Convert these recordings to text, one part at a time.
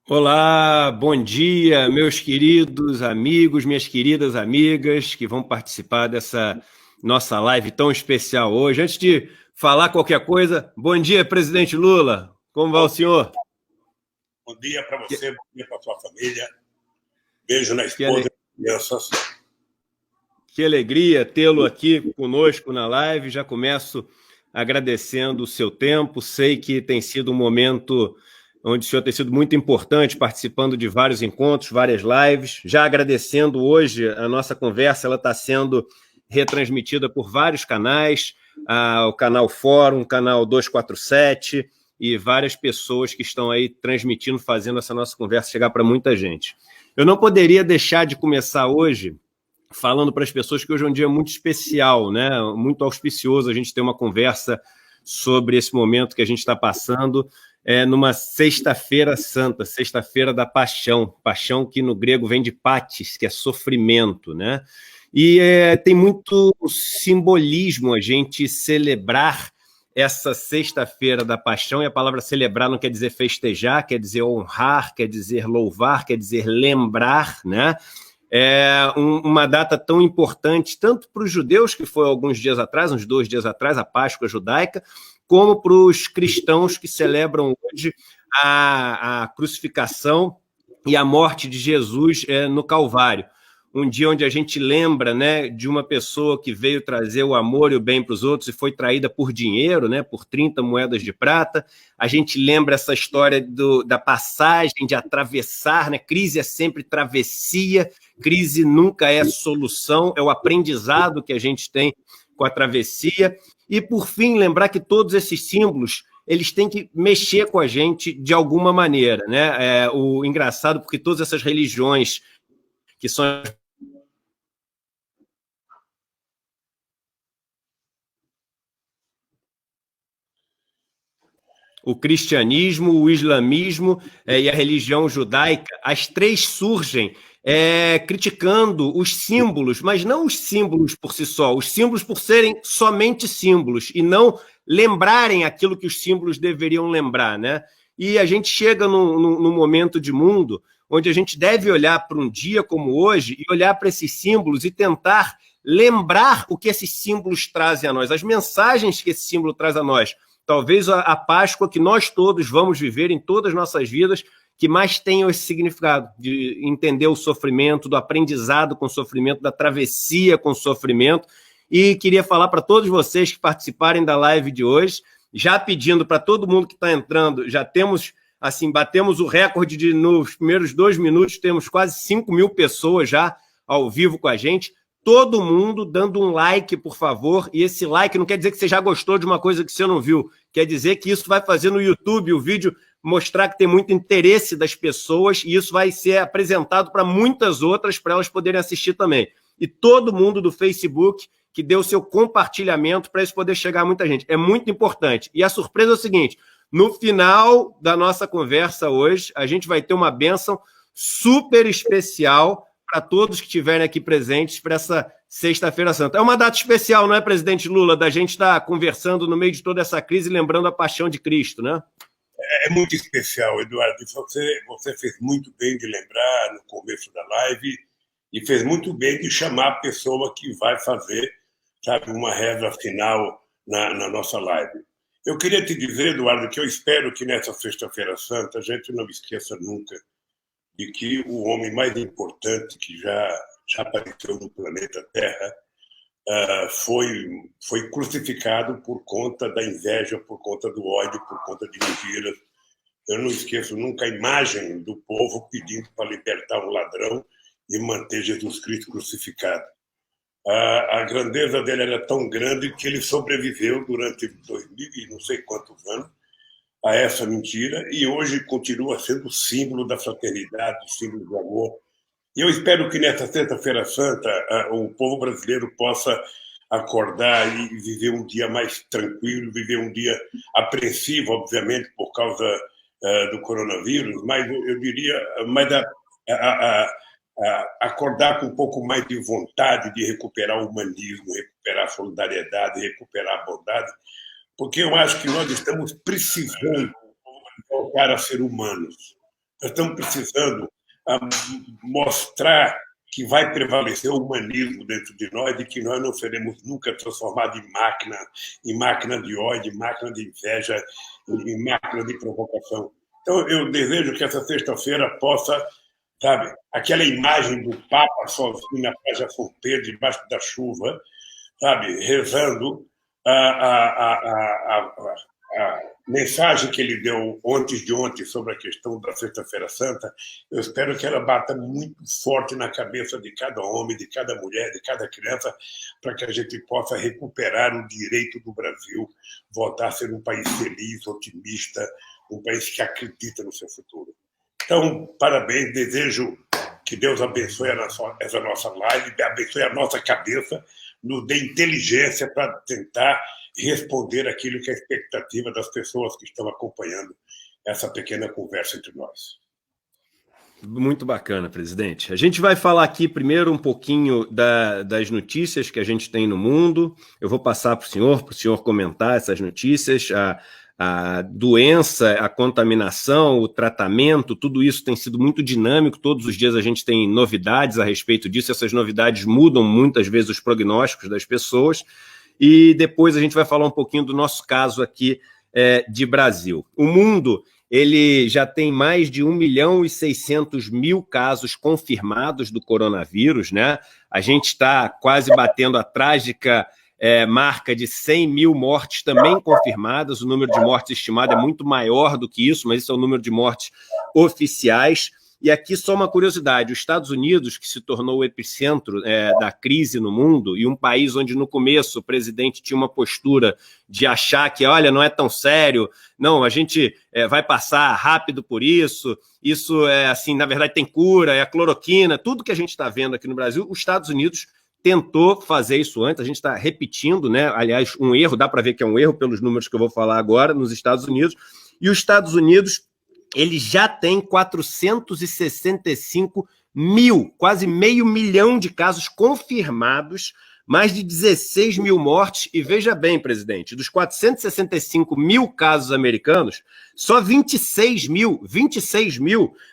Olá, bom dia, meus queridos amigos, minhas queridas amigas que vão participar dessa nossa live tão especial hoje. Antes de falar qualquer coisa, bom dia, presidente Lula. Como vai o senhor? Bom dia para Que, você, bom dia para sua família. Beijo na que, esposa ale- e nas crianças. que alegria tê-lo aqui conosco na live. Já começo agradecendo o seu tempo. Sei que tem sido um momento onde o senhor tem sido muito importante, participando de vários encontros, várias lives. Já agradecendo hoje a nossa conversa, ela está sendo retransmitida por vários canais, o canal Fórum, o canal 247 e várias pessoas que estão aí transmitindo, fazendo essa nossa conversa chegar para muita gente. Eu não poderia deixar de começar hoje falando para as pessoas que hoje é um dia muito especial, né? Muito auspicioso a gente ter uma conversa sobre esse momento que a gente está passando numa sexta-feira santa, sexta-feira da paixão, paixão que no grego vem de patis, que é sofrimento, né? E tem muito simbolismo a gente celebrar essa sexta-feira da paixão, e a palavra celebrar não quer dizer festejar, quer dizer honrar, quer dizer louvar, quer dizer lembrar, né? Uma data tão importante, tanto para os judeus, que foi alguns dias atrás, uns 2 dias atrás, a Páscoa judaica, como para os cristãos que celebram hoje a crucificação e a morte de Jesus no Calvário. Um dia onde a gente lembra, né, de uma pessoa que veio trazer o amor e o bem para os outros e foi traída por dinheiro, né, por 30 moedas de prata. A gente lembra essa história da passagem, de atravessar, né? Crise é sempre travessia, crise nunca é solução, é o aprendizado que a gente tem com a travessia. E, por fim, lembrar que todos esses símbolos eles têm que mexer com a gente de alguma maneira, né? O engraçado, porque todas essas religiões que são o cristianismo, o islamismo e a religião judaica, as três surgem criticando os símbolos, mas não os símbolos por si só, os símbolos por serem somente símbolos e não lembrarem aquilo que os símbolos deveriam lembrar, né? E a gente chega num momento de mundo onde a gente deve olhar para um dia como hoje e olhar para esses símbolos e tentar lembrar o que esses símbolos trazem a nós, as mensagens que esse símbolo traz a nós. Talvez a Páscoa que nós todos vamos viver em todas as nossas vidas, que mais tenha esse significado de entender o sofrimento, do aprendizado com o sofrimento, da travessia com o sofrimento. E queria falar para todos vocês que participarem da live de hoje, já pedindo para todo mundo que está entrando, já temos, assim, batemos o recorde de, nos primeiros 2 minutos, temos quase 5.000 pessoas já ao vivo com a gente. Todo mundo dando um like, por favor, e esse like não quer dizer que você já gostou de uma coisa que você não viu, quer dizer que isso vai fazer no YouTube o vídeo mostrar que tem muito interesse das pessoas e isso vai ser apresentado para muitas outras para elas poderem assistir também. E todo mundo do Facebook que deu o seu compartilhamento para isso poder chegar a muita gente. É muito importante. E a surpresa é o seguinte, no final da nossa conversa hoje, a gente vai ter uma bênção super especial para todos que estiverem aqui presentes para essa Sexta-feira Santa. É uma data especial, não é, presidente Lula, da gente estar conversando no meio de toda essa crise, lembrando a paixão de Cristo, né? É muito especial, Eduardo. Você fez muito bem de lembrar no começo da live e fez muito bem de chamar a pessoa que vai fazer, sabe, uma reza final na nossa live. Eu queria te dizer, Eduardo, que eu espero que nessa Sexta-feira Santa a gente não esqueça nunca de que o homem mais importante que já apareceu no planeta Terra foi crucificado por conta da inveja, por conta do ódio, por conta de mentiras. Eu não esqueço nunca a imagem do povo pedindo para libertar um ladrão e manter Jesus Cristo crucificado. A grandeza dele era tão grande que ele sobreviveu durante 2000 e não sei quantos anos a essa mentira e hoje continua sendo símbolo da fraternidade, símbolo do amor. E eu espero que nessa Sexta-feira Santa o povo brasileiro possa acordar e viver um dia mais tranquilo, viver um dia apreensivo, obviamente, por causa do coronavírus, mas eu diria, mas acordar com um pouco mais de vontade de recuperar o humanismo, recuperar a solidariedade, recuperar a bondade, porque eu acho que nós estamos precisando voltar a ser humanos. Nós estamos precisando mostrar que vai prevalecer o humanismo dentro de nós e que nós não seremos nunca transformados em máquina de ódio, em máquina de inveja, em máquina de provocação. Então, eu desejo que essa sexta-feira possa, sabe, aquela imagem do Papa sozinho na Praia São Pedro, debaixo da chuva, sabe, rezando a mensagem que ele deu antes de ontem sobre a questão da Sexta-feira Santa, eu espero que ela bata muito forte na cabeça de cada homem, de cada mulher, de cada criança, para que a gente possa recuperar o direito do Brasil, voltar a ser um país feliz, otimista, um país que acredita no seu futuro. Então, parabéns, desejo que Deus abençoe essa nossa live, abençoe a nossa cabeça, nos dê inteligência para tentar responder aquilo que é a expectativa das pessoas que estão acompanhando essa pequena conversa entre nós. Muito bacana, presidente. A gente vai falar aqui primeiro um pouquinho das notícias que a gente tem no mundo. Eu vou passar para o senhor comentar essas notícias, a doença, a contaminação, o tratamento, tudo isso tem sido muito dinâmico. Todos os dias a gente tem novidades a respeito disso. Essas novidades mudam muitas vezes os prognósticos das pessoas. E depois a gente vai falar um pouquinho do nosso caso aqui de Brasil. O mundo, ele já tem mais de 1.600.000 casos confirmados do coronavírus, né? A gente está quase batendo a trágica marca de 100.000 mortes também confirmadas. O número de mortes estimado é muito maior do que isso, mas isso é o número de mortes oficiais. E aqui só uma curiosidade, os Estados Unidos, que se tornou o epicentro da crise no mundo, e um país onde no começo o presidente tinha uma postura de achar que, olha, não é tão sério, não, a gente vai passar rápido por isso assim, na verdade tem cura, é a cloroquina, tudo que a gente está vendo aqui no Brasil, os Estados Unidos tentou fazer isso antes, a gente está repetindo, né? Aliás, um erro, dá para ver que é um erro pelos números que eu vou falar agora, nos Estados Unidos, e os Estados Unidos ele já tem 465 mil, quase 500 mil de casos confirmados, mais de 16 mil mortes. E veja bem, presidente, dos 465 mil casos americanos, só 26 mil,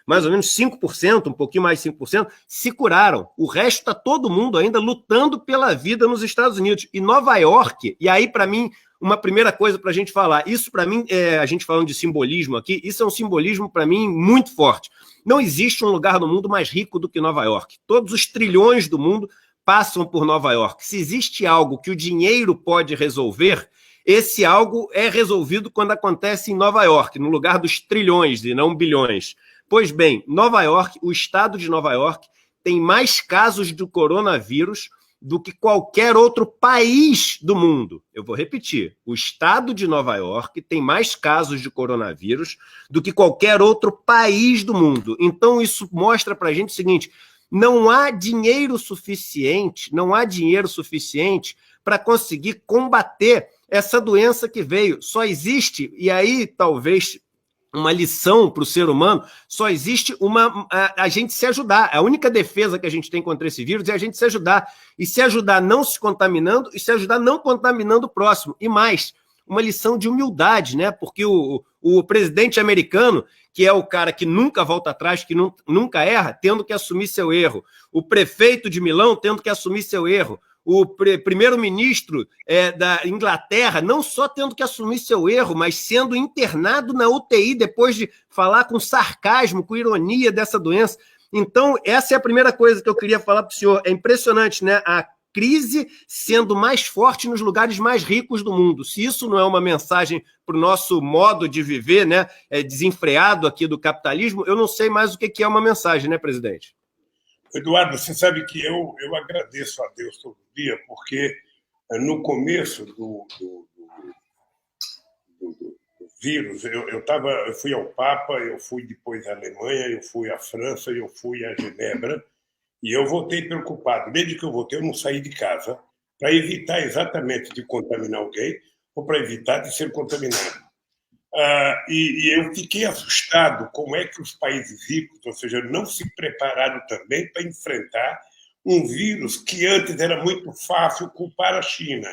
mais ou menos 5%, um pouquinho mais de 5%, se curaram. O resto está todo mundo ainda lutando pela vida nos Estados Unidos. E Nova York, e aí para mim, uma primeira coisa para a gente falar, isso para mim, a gente falando de simbolismo aqui, isso é um simbolismo para mim muito forte. Não existe um lugar no mundo mais rico do que Nova York. Todos os trilhões do mundo passam por Nova York. Se existe algo que o dinheiro pode resolver, esse algo é resolvido quando acontece em Nova York, no lugar dos trilhões e não bilhões. Pois bem, Nova York, o estado de Nova York, tem mais casos do coronavírus do que qualquer outro país do mundo. Eu vou repetir, o estado de Nova York tem mais casos de coronavírus do que qualquer outro país do mundo. Então isso mostra para a gente o seguinte, não há dinheiro suficiente para conseguir combater essa doença que veio. Só existe, e aí talvez uma lição para o ser humano, só existe a gente se ajudar. A única defesa que a gente tem contra esse vírus é a gente se ajudar. E se ajudar não se contaminando e se ajudar não contaminando o próximo. E mais, uma lição de humildade, né? Porque o presidente americano, que é o cara que nunca volta atrás, que nunca erra, tendo que assumir seu erro. O prefeito de Milão tendo que assumir seu erro. O primeiro-ministro da Inglaterra não só tendo que assumir seu erro, mas sendo internado na UTI depois de falar com sarcasmo, com ironia dessa doença. Então, essa é a primeira coisa que eu queria falar para o senhor. É impressionante, né? A crise sendo mais forte nos lugares mais ricos do mundo. Se isso não é uma mensagem para o nosso modo de viver, né, desenfreado aqui do capitalismo, eu não sei mais o que é uma mensagem, né, presidente? Eduardo, você sabe que eu agradeço a Deus todo dia, porque no começo do vírus, eu fui ao Papa, eu fui depois à Alemanha, eu fui à França, eu fui a Genebra, e eu voltei preocupado. Desde que eu voltei, eu não saí de casa para evitar exatamente de contaminar alguém ou para evitar de ser contaminado. E eu fiquei assustado como é que os países ricos, ou seja, não se prepararam também para enfrentar um vírus que antes era muito fácil culpar a China.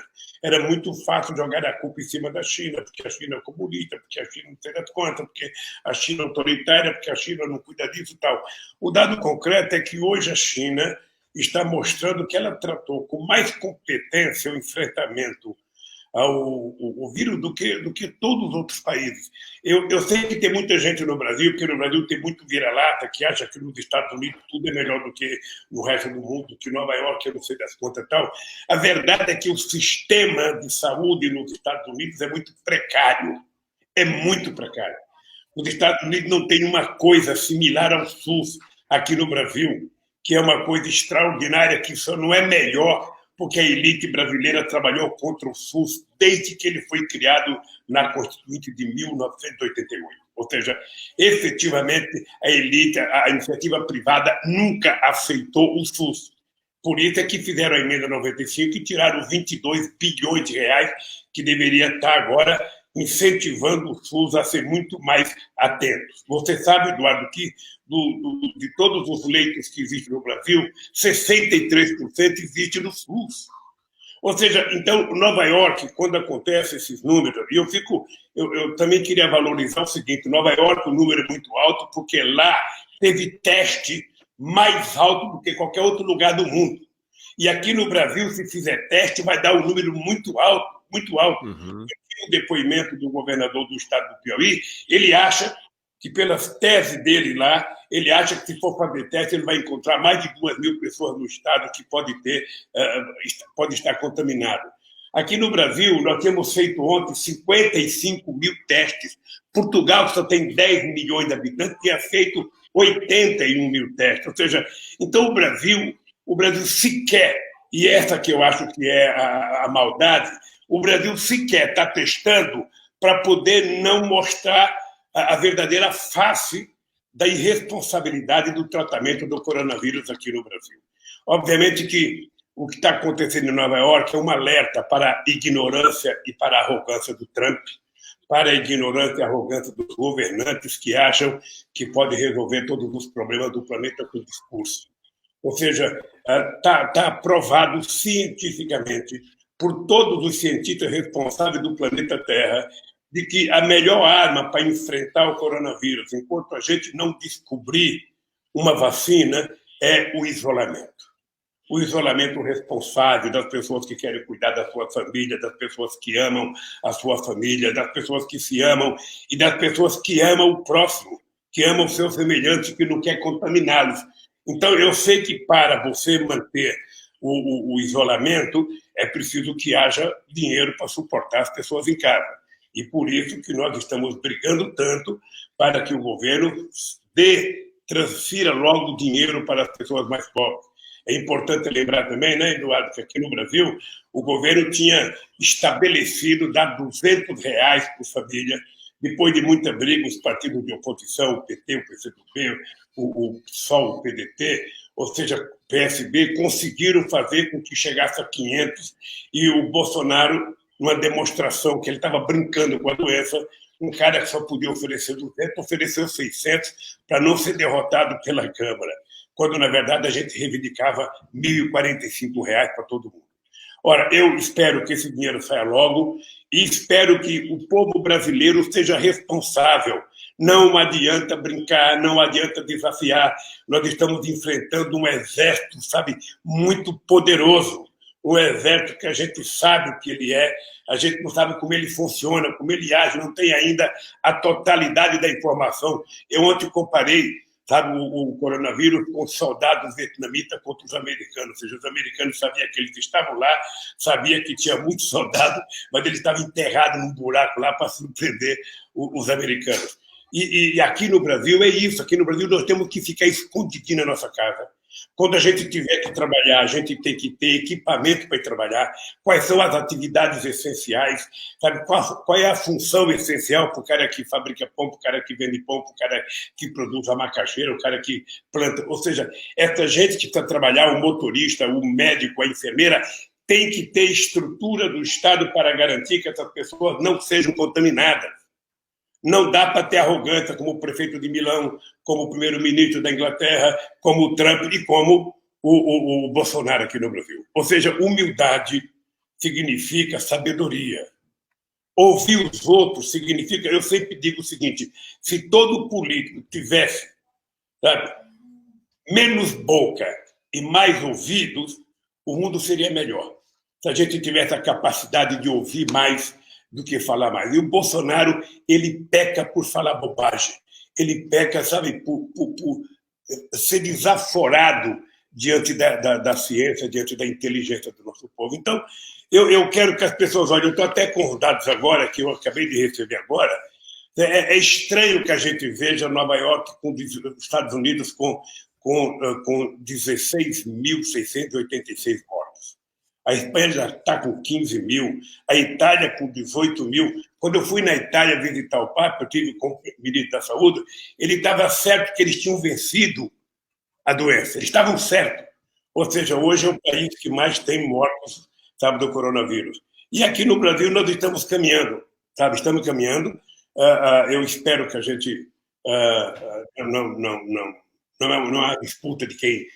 Era muito fácil jogar a culpa em cima da China, porque a China é comunista, porque a China não tem das contas, porque a China é autoritária, porque a China não cuida disso e tal. O dado concreto é que hoje a China está mostrando que ela tratou com mais competência o enfrentamento ao vírus do que todos os outros países. Eu sei que tem muita gente no Brasil, porque no Brasil tem muito vira-lata que acha que nos Estados Unidos tudo é melhor do que no resto do mundo, que Nova York, eu não sei das contas e tal. A verdade é que o sistema de saúde nos Estados Unidos é muito precário. É muito precário. Os Estados Unidos não têm uma coisa similar ao SUS aqui no Brasil, que é uma coisa extraordinária, que só não é melhor porque a elite brasileira trabalhou contra o SUS desde que ele foi criado na Constituinte de 1988. Ou seja, efetivamente, a elite, a iniciativa privada nunca aceitou o SUS. Por isso é que fizeram a emenda 95 e tiraram 22 bilhões de reais que deveria estar agora incentivando o SUS a ser muito mais atento. Você sabe, Eduardo, que de todos os leitos que existem no Brasil, 63% existe no SUS. Ou seja, então, Nova York, quando acontece esses números, e eu também queria valorizar o seguinte: Nova York, o número é muito alto, porque lá teve teste mais alto do que qualquer outro lugar do mundo. E aqui no Brasil, se fizer teste, vai dar um número muito alto, muito alto. Uhum. O depoimento do governador do estado do Piauí, ele acha que, pelas teses dele lá, ele acha que, se for fazer teste, ele vai encontrar mais de 2.000 pessoas no estado que pode estar contaminado. Aqui no Brasil, nós tínhamos feito ontem 55 mil testes. Portugal, que só tem 10 milhões de habitantes, tinha feito 81 mil testes. Ou seja, então o Brasil sequer, e essa que eu acho que é a maldade, o Brasil sequer está testando para poder não mostrar a verdadeira face da irresponsabilidade do tratamento do coronavírus aqui no Brasil. Obviamente que o que está acontecendo em Nova York é um alerta para a ignorância e para a arrogância do Trump, para a ignorância e a arrogância dos governantes que acham que pode resolver todos os problemas do planeta com discurso. Ou seja, está provado cientificamente por todos os cientistas responsáveis do planeta Terra de que a melhor arma para enfrentar o coronavírus, enquanto a gente não descobrir uma vacina, é o isolamento. O isolamento responsável das pessoas que querem cuidar da sua família, das pessoas que amam a sua família, das pessoas que se amam e das pessoas que amam o próximo, que amam os seus semelhantes, que não quer contaminá-los. Então, eu sei que para você manter o isolamento, é preciso que haja dinheiro para suportar as pessoas em casa. E por isso que nós estamos brigando tanto para que o governo transfira logo dinheiro para as pessoas mais pobres. É importante lembrar também, né, Eduardo, que aqui no Brasil o governo tinha estabelecido dar R$200 por família. Depois de muita briga, os partidos de oposição, o PT, o PCdoB, o PSOL, o PDT, ou seja, o PSB, conseguiram fazer com que chegasse a 500, e o Bolsonaro, numa demonstração que ele estava brincando com a doença, um cara que só podia oferecer 200, ofereceu 600 para não ser derrotado pela Câmara, quando, na verdade, a gente reivindicava R$1.045 para todo mundo. Ora, eu espero que esse dinheiro saia logo e espero que o povo brasileiro seja responsável. Não adianta brincar, não adianta desafiar. Nós estamos enfrentando um exército, sabe, muito poderoso. Um exército que a gente sabe o que ele é, a gente não sabe como ele funciona, como ele age, não tem ainda a totalidade da informação. Eu ontem comparei, sabe, o coronavírus com os soldados vietnamitas contra os americanos. Ou seja, os americanos sabiam que eles estavam lá, sabiam que tinha muitos soldados, mas eles estavam enterrados num buraco lá para surpreender os americanos. E aqui no Brasil é isso. Aqui no Brasil nós temos que ficar escondidinho na nossa casa. Quando a gente tiver que trabalhar, a gente tem que ter equipamento para ir trabalhar. Quais são as atividades essenciais? Sabe? Qual é a função essencial para o cara que fabrica pão, para o cara que vende pão, para o cara que produz a macaxeira, o cara que planta? Ou seja, essa gente que está trabalhando, o motorista, o médico, a enfermeira, tem que ter estrutura do Estado para garantir que essas pessoas não sejam contaminadas. Não dá para ter arrogância como o prefeito de Milão, como o primeiro-ministro da Inglaterra, como o Trump e como o Bolsonaro aqui no Brasil. Ou seja, humildade significa sabedoria. Ouvir os outros significa... Eu sempre digo o seguinte, se todo político tivesse, sabe, menos boca e mais ouvidos, o mundo seria melhor. Se a gente tivesse a capacidade de ouvir mais do que falar mais. E o Bolsonaro, ele peca por falar bobagem. Ele peca, sabe, por ser desaforado diante da ciência, diante da inteligência do nosso povo. Então, eu quero que as pessoas olhem. Eu estou até com os dados agora, que eu acabei de receber agora. É estranho que a gente veja Nova York com os Estados Unidos com 16.686 mortos. A Espanha já está com 15 mil, a Itália com 18 mil. Quando eu fui na Itália visitar o Papa, eu tive com o ministro da Saúde, ele estava certo que eles tinham vencido a doença. Eles estavam certos. Ou seja, hoje é o país que mais tem mortos, sabe, do coronavírus. E aqui no Brasil nós estamos caminhando, sabe? Estamos caminhando. Eu espero que a gente... Não há disputa de quem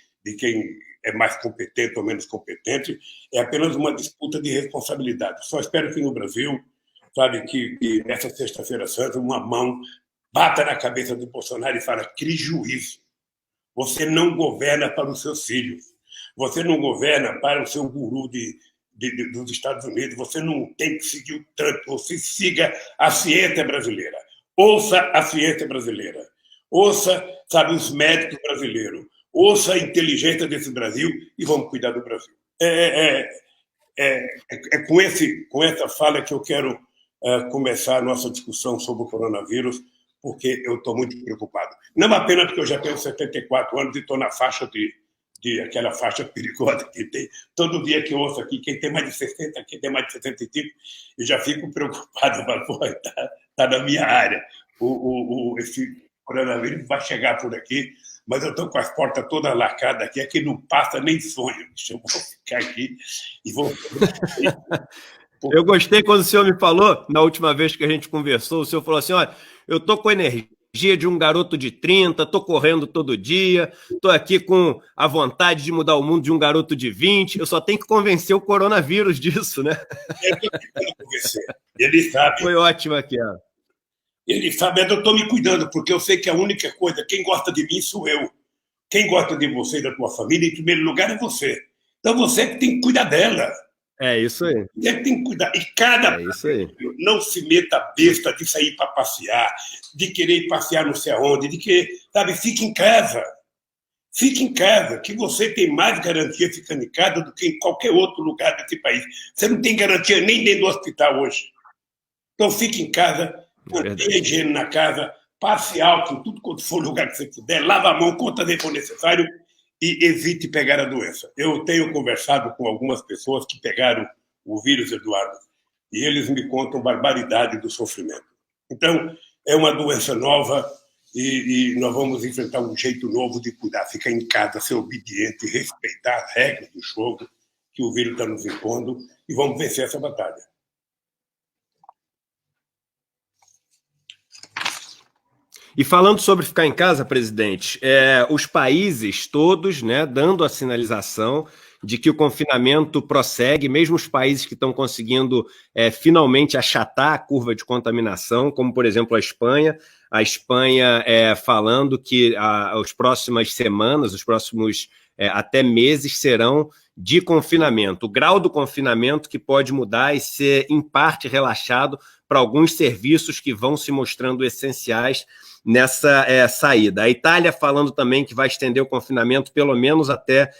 é mais competente ou menos competente, é apenas uma disputa de responsabilidade. Só espero que no Brasil, sabe, que nessa sexta-feira santa, uma mão bata na cabeça do Bolsonaro e fala: crie juízo. Você não governa para os seus filhos. Você não governa para o seu guru dos Estados Unidos. Você não tem que seguir o Trump. Você siga a ciência brasileira. Ouça a ciência brasileira. Ouça, sabe, os médicos brasileiros. Ouça a inteligência desse Brasil e vamos cuidar do Brasil. Com essa fala que eu quero começar a nossa discussão sobre o coronavírus, porque eu estou muito preocupado. Não apenas porque eu já tenho 74 anos e estou na faixa aquela faixa perigosa que tem. Todo dia que eu ouço aqui, quem tem mais de 60, quem tem mais de 65, eu já fico preocupado. Está na minha área. Esse coronavírus vai chegar por aqui, mas eu estou com as portas todas lacradas aqui, aqui não passa nem sonho. Eu vou ficar aqui e vou... Eu gostei quando o senhor me falou, na última vez que a gente conversou, o senhor falou assim: olha, eu estou com energia de um garoto de 30, estou correndo todo dia, estou aqui com a vontade de mudar o mundo de um garoto de 20, eu só tenho que convencer o coronavírus disso, né? Eu estou tentando convencer. Ele sabe. Foi ótimo aqui, ó. Ele sabe, eu estou me cuidando, porque eu sei que a única coisa, quem gosta de mim sou eu. Quem gosta de você e da tua família, em primeiro lugar, é você. Então você que tem que cuidar dela. É isso aí. Você que tem que cuidar. E cada não se meta besta de sair para passear, de querer passear não sei aonde, de querer, sabe, fique em casa. Fique em casa, que você tem mais garantia ficando em casa do que em qualquer outro lugar desse país. Você não tem garantia nem dentro do hospital hoje. Então fique em casa, mantenha a higiene na casa, passe álcool em tudo quanto for lugar que você puder, lava a mão quantas vezes for necessário e evite pegar a doença. Eu tenho conversado com algumas pessoas que pegaram o vírus, Eduardo, e eles me contam barbaridade do sofrimento. Então, é uma doença nova e nós vamos enfrentar um jeito novo de cuidar, ficar em casa, ser obediente, respeitar as regras do jogo que o vírus está nos impondo e vamos vencer essa batalha. E falando sobre ficar em casa, presidente, os países todos, né, dando a sinalização de que o confinamento prossegue, mesmo os países que estão conseguindo finalmente achatar a curva de contaminação, como, por exemplo, a Espanha falando que as próximas semanas, os próximos até meses serão de confinamento. O grau do confinamento que pode mudar e ser, em parte, relaxado para alguns serviços que vão se mostrando essenciais nessa saída. A Itália falando também que vai estender o confinamento pelo menos até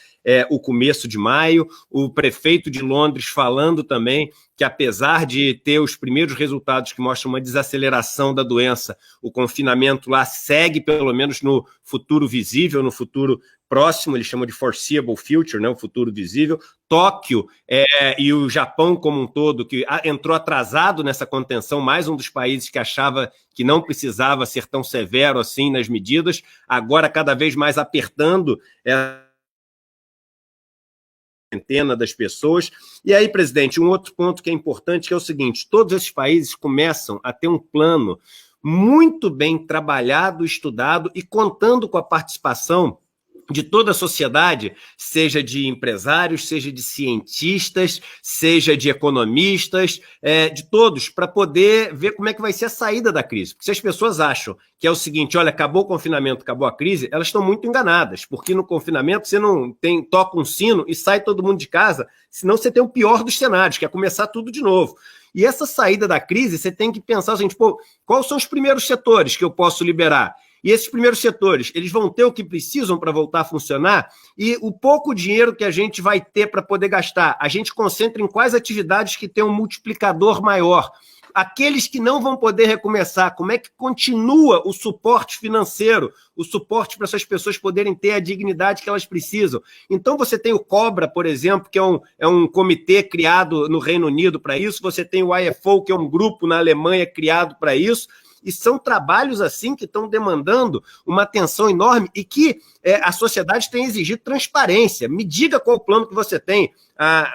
o começo de maio. O prefeito de Londres falando também que, apesar de ter os primeiros resultados que mostram uma desaceleração da doença, o confinamento lá segue pelo menos no futuro visível, no futuro próximo, ele chama de foreseeable future, né, o futuro visível. Tóquio e o Japão como um todo, que entrou atrasado nessa contenção, mais um dos países que achava que não precisava ser tão severo assim nas medidas, agora cada vez mais apertando a quarentena das pessoas. E aí, presidente, um outro ponto que é importante, que é o seguinte: todos esses países começam a ter um plano muito bem trabalhado, estudado e contando com a participação de toda a sociedade, seja de empresários, seja de cientistas, seja de economistas, de todos, para poder ver como é que vai ser a saída da crise. Porque se as pessoas acham que é o seguinte, olha, acabou o confinamento, acabou a crise, elas estão muito enganadas, porque no confinamento você não toca um sino e sai todo mundo de casa, senão você tem o pior dos cenários, que é começar tudo de novo. E essa saída da crise, você tem que pensar o seguinte, quais são os primeiros setores que eu posso liberar? E esses primeiros setores, eles vão ter o que precisam para voltar a funcionar, e o pouco dinheiro que a gente vai ter para poder gastar, a gente concentra em quais atividades que tem um multiplicador maior. Aqueles que não vão poder recomeçar, como é que continua o suporte financeiro, o suporte para essas pessoas poderem ter a dignidade que elas precisam? Então você tem o COBRA, por exemplo, que é um comitê criado no Reino Unido para isso, você tem o IFO, que é um grupo na Alemanha criado para isso, e são trabalhos assim que estão demandando uma atenção enorme e que a sociedade tem exigido transparência. Me diga qual o plano que você tem.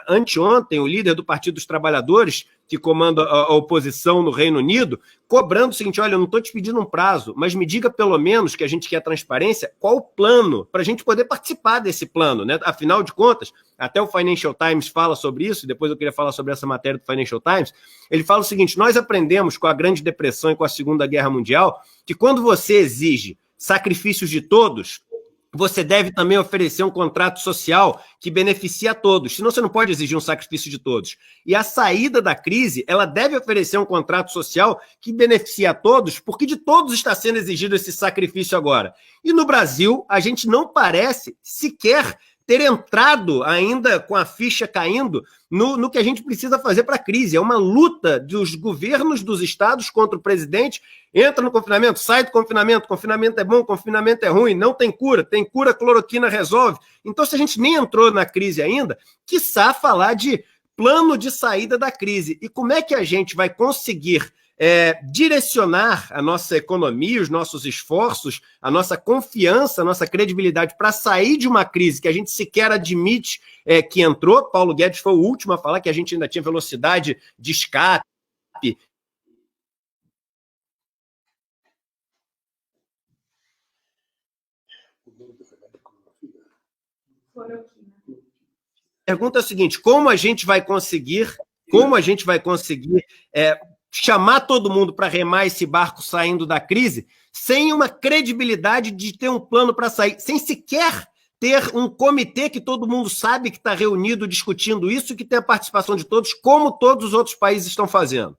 Anteontem, o líder do Partido dos Trabalhadores, que comanda a oposição no Reino Unido, cobrando o seguinte, olha, eu não estou te pedindo um prazo, mas me diga pelo menos, que a gente quer transparência, qual o plano, para a gente poder participar desse plano, né? Afinal de contas, até o Financial Times fala sobre isso, e depois eu queria falar sobre essa matéria do Financial Times, ele fala o seguinte, nós aprendemos com a Grande Depressão e com a Segunda Guerra Mundial, que quando você exige sacrifícios de todos, você deve também oferecer um contrato social que beneficie a todos, senão você não pode exigir um sacrifício de todos. E a saída da crise, ela deve oferecer um contrato social que beneficie a todos, porque de todos está sendo exigido esse sacrifício agora. E no Brasil, a gente não parece sequer ter entrado ainda com a ficha caindo no que a gente precisa fazer para a crise. É uma luta dos governos dos estados contra o presidente. Entra no confinamento, sai do confinamento é bom, confinamento é ruim, não tem cura, cloroquina resolve. Então, se a gente nem entrou na crise ainda, quiçá falar de plano de saída da crise. E como é que a gente vai conseguir direcionar a nossa economia, os nossos esforços, a nossa confiança, a nossa credibilidade para sair de uma crise que a gente sequer admite que entrou. Paulo Guedes foi o último a falar que a gente ainda tinha velocidade de escape. Pergunta é a seguinte, como a gente vai conseguir chamar todo mundo para remar esse barco saindo da crise sem uma credibilidade de ter um plano para sair, sem sequer ter um comitê que todo mundo sabe que está reunido discutindo isso e que tem a participação de todos, como todos os outros países estão fazendo?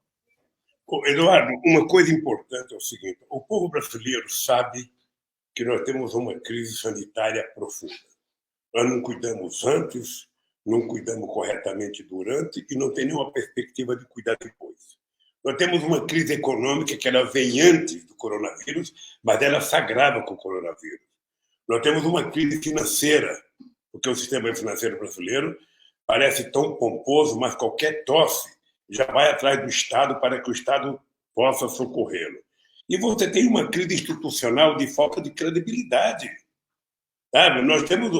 Eduardo, uma coisa importante é o seguinte, o povo brasileiro sabe que nós temos uma crise sanitária profunda. Nós não cuidamos antes, não cuidamos corretamente durante e não tem nenhuma perspectiva de cuidar depois. Nós temos uma crise econômica que ela vem antes do coronavírus, mas ela se agrava com o coronavírus. Nós temos uma crise financeira, porque o sistema financeiro brasileiro parece tão pomposo, mas qualquer tosse já vai atrás do Estado para que o Estado possa socorrê-lo. E você tem uma crise institucional de falta de credibilidade. Sabe? Nós temos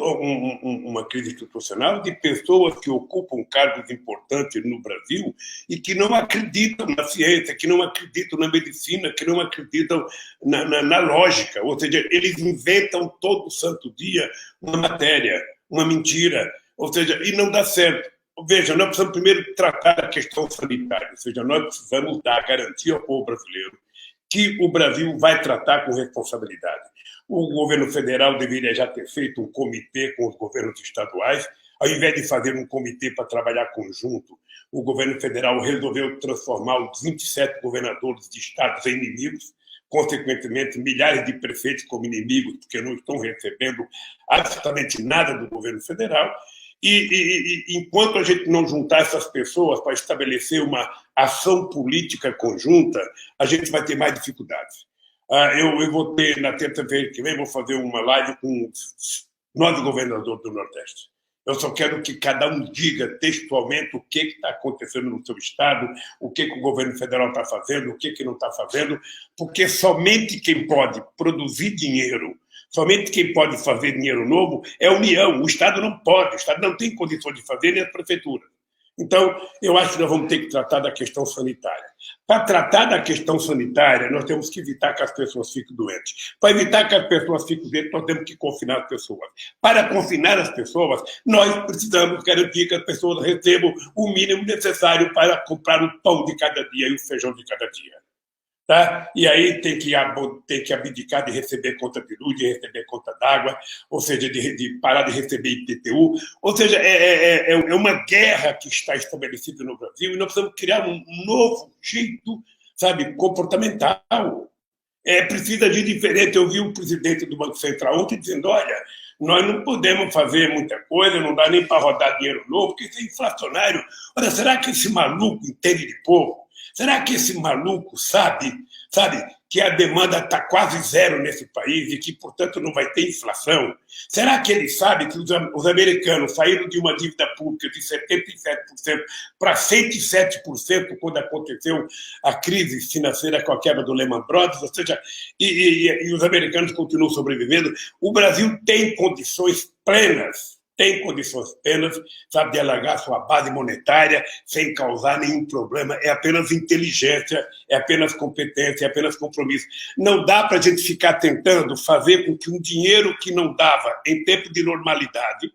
uma crise institucional de pessoas que ocupam cargos importantes no Brasil e que não acreditam na ciência, que não acreditam na medicina, que não acreditam na lógica. Ou seja, eles inventam todo santo dia uma matéria, uma mentira, ou seja, e não dá certo. Veja, nós precisamos primeiro tratar a questão sanitária, ou seja, nós precisamos dar garantia ao povo brasileiro que o Brasil vai tratar com responsabilidade. O governo federal deveria já ter feito um comitê com os governos estaduais, ao invés de fazer um comitê para trabalhar conjunto, o governo federal resolveu transformar os 27 governadores de estados em inimigos, consequentemente, milhares de prefeitos como inimigos, porque não estão recebendo absolutamente nada do governo federal. E enquanto a gente não juntar essas pessoas para estabelecer uma ação política conjunta, a gente vai ter mais dificuldades. Eu vou ter, na terça-feira que vem, vou fazer uma live com 9 governadores do Nordeste. Eu só quero que cada um diga textualmente o que está acontecendo no seu estado, o que o governo federal está fazendo, o que não está fazendo, porque somente quem pode produzir dinheiro, somente quem pode fazer dinheiro novo é a União. O Estado não pode, o Estado não tem condições de fazer, nem a prefeitura. Então, eu acho que nós vamos ter que tratar da questão sanitária. Para tratar da questão sanitária, nós temos que evitar que as pessoas fiquem doentes. Para evitar que as pessoas fiquem doentes, nós temos que confinar as pessoas. Para confinar as pessoas, nós precisamos garantir que as pessoas recebam o mínimo necessário para comprar o pão de cada dia e o feijão de cada dia. Tá? E aí tem que abdicar de receber conta de luz, de receber conta d'água, ou seja, de parar de receber IPTU. Ou seja, é uma guerra que está estabelecida no Brasil e nós precisamos criar um novo jeito, sabe, comportamental. Precisa de diferente. Eu vi o presidente do Banco Central ontem dizendo, olha, nós não podemos fazer muita coisa, não dá nem para rodar dinheiro novo, porque isso é inflacionário. Olha, será que esse maluco entende de povo? Será que esse maluco sabe que a demanda está quase zero nesse país e que, portanto, não vai ter inflação? Será que ele sabe que os americanos saíram de uma dívida pública de 77% para 107% quando aconteceu a crise financeira com a quebra do Lehman Brothers? Ou seja, e os americanos continuam sobrevivendo. O Brasil tem condições plenas, sabe, de alargar sua base monetária sem causar nenhum problema. É apenas inteligência, é apenas competência, é apenas compromisso. Não dá para a gente ficar tentando fazer com que um dinheiro que não dava em tempo de normalidade,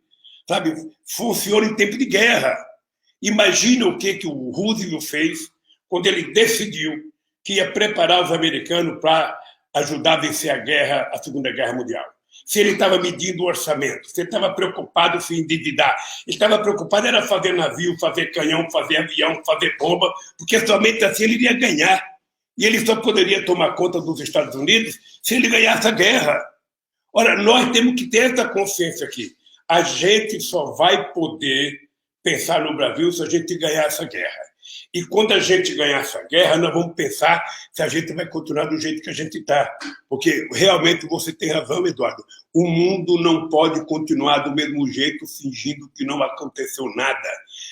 sabe, funcione em tempo de guerra. Imagina o que o Roosevelt fez quando ele decidiu que ia preparar os americanos para ajudar a vencer a Segunda Guerra Mundial. Se ele estava medindo o orçamento, se ele estava preocupado em se endividar, ele estava preocupado era fazer navio, fazer canhão, fazer avião, fazer bomba, porque somente assim ele iria ganhar. E ele só poderia tomar conta dos Estados Unidos se ele ganhasse a guerra. Ora, nós temos que ter essa consciência aqui. A gente só vai poder pensar no Brasil se a gente ganhar essa guerra. E quando a gente ganhar essa guerra, nós vamos pensar se a gente vai continuar do jeito que a gente está. Porque realmente você tem razão, Eduardo. O mundo não pode continuar do mesmo jeito, fingindo que não aconteceu nada.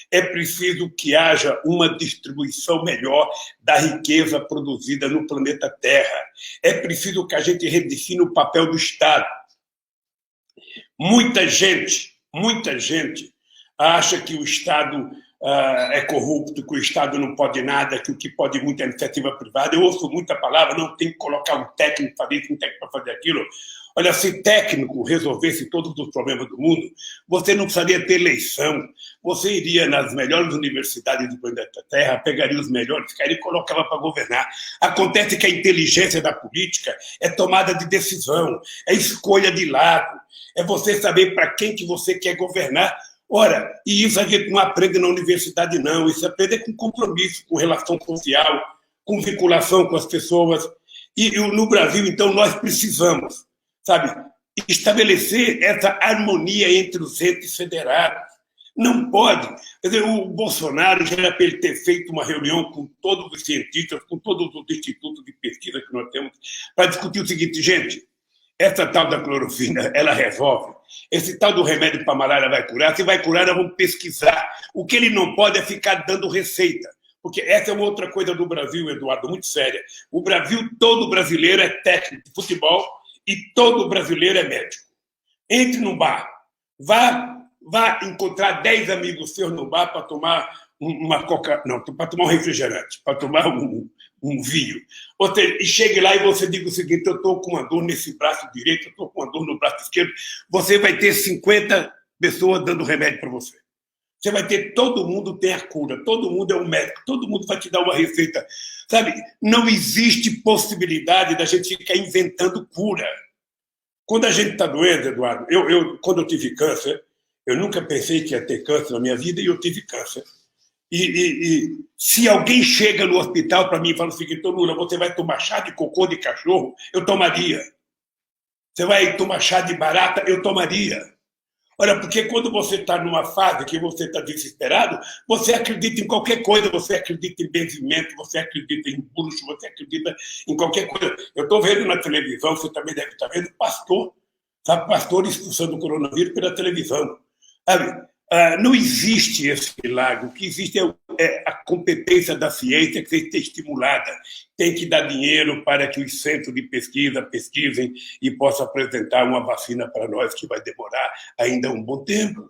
É preciso que haja uma distribuição melhor da riqueza produzida no planeta Terra. É preciso que a gente redefina o papel do Estado. Muita gente acha que o Estado é corrupto, que o Estado não pode nada, que o que pode muito é a iniciativa privada. Eu ouço muita palavra, não tem que colocar um técnico para fazer isso, um técnico para fazer aquilo. Olha, se técnico resolvesse todos os problemas do mundo, você não precisaria ter eleição. Você iria nas melhores universidades do planeta Terra, pegaria os melhores caras e colocava para governar. Acontece que a inteligência da política é tomada de decisão, é escolha de lado, é você saber para quem que você quer governar. Ora, e isso a gente não aprende na universidade, não. Isso aprende com compromisso, com relação social, com vinculação com as pessoas. E no Brasil, então, nós precisamos, sabe, estabelecer essa harmonia entre os entes federados. Não pode. Quer dizer, o Bolsonaro já era para ele ter feito uma reunião com todos os cientistas, com todos os institutos de pesquisa que nós temos, para discutir o seguinte, gente, essa tal da clorofina, ela resolve. Esse tal do remédio para malária vai curar. Se vai curar, nós vamos pesquisar. O que ele não pode é ficar dando receita. Porque essa é uma outra coisa do Brasil, Eduardo, muito séria. O Brasil, todo brasileiro é técnico de futebol e todo brasileiro é médico. Entre no bar. Vá encontrar 10 amigos seus no bar para tomar uma coca... Não, para tomar um refrigerante, para tomar um vinho. Ou seja, e chegue lá e você diga o seguinte, eu estou com uma dor nesse braço direito, eu estou com uma dor no braço esquerdo, você vai ter 50 pessoas dando remédio para você. Você vai ter, todo mundo tem a cura, todo mundo é um médico, todo mundo vai te dar uma receita. Sabe, não existe possibilidade da gente ficar inventando cura. Quando a gente está doente, Eduardo, quando eu tive câncer, eu nunca pensei que ia ter câncer na minha vida e eu tive câncer. E se alguém chega no hospital para mim e fala o seguinte, Lula, você vai tomar chá de cocô de cachorro? Eu tomaria. Você vai tomar chá de barata? Eu tomaria. Olha, porque quando você está numa fase que você está desesperado, você acredita em qualquer coisa, você acredita em benzimento, você acredita em bucho, você acredita em qualquer coisa. Eu estou vendo na televisão, você também deve estar vendo, pastor expulsando o coronavírus pela televisão. Sabe? Não existe esse milagre. O que existe é a competência da ciência que tem que ser estimulada. Tem que dar dinheiro para que os centros de pesquisa pesquisem e possam apresentar uma vacina para nós que vai demorar ainda um bom tempo.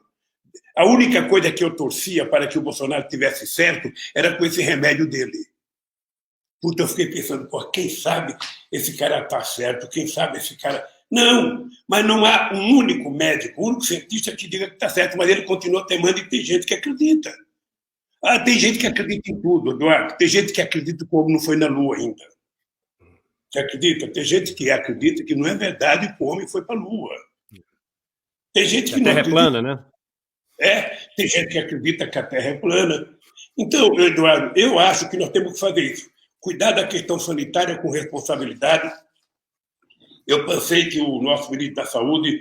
A única coisa que eu torcia para que o Bolsonaro tivesse certo era com esse remédio dele. Puta, eu fiquei pensando, pô, quem sabe esse cara está certo, quem sabe esse cara... Não, mas não há um único médico, um único cientista que diga que está certo, mas ele continua teimando e tem gente que acredita. Tem gente que acredita em tudo, Eduardo. Tem gente que acredita que o homem não foi na Lua ainda. Você acredita? Tem gente que acredita que não é verdade que o homem foi para a Lua. Tem gente que não acredita. A Terra é plana, né? Tem gente que acredita que a Terra é plana. Então, Eduardo, eu acho que nós temos que fazer isso. Cuidar da questão sanitária com responsabilidade. Eu pensei que o nosso ministro da Saúde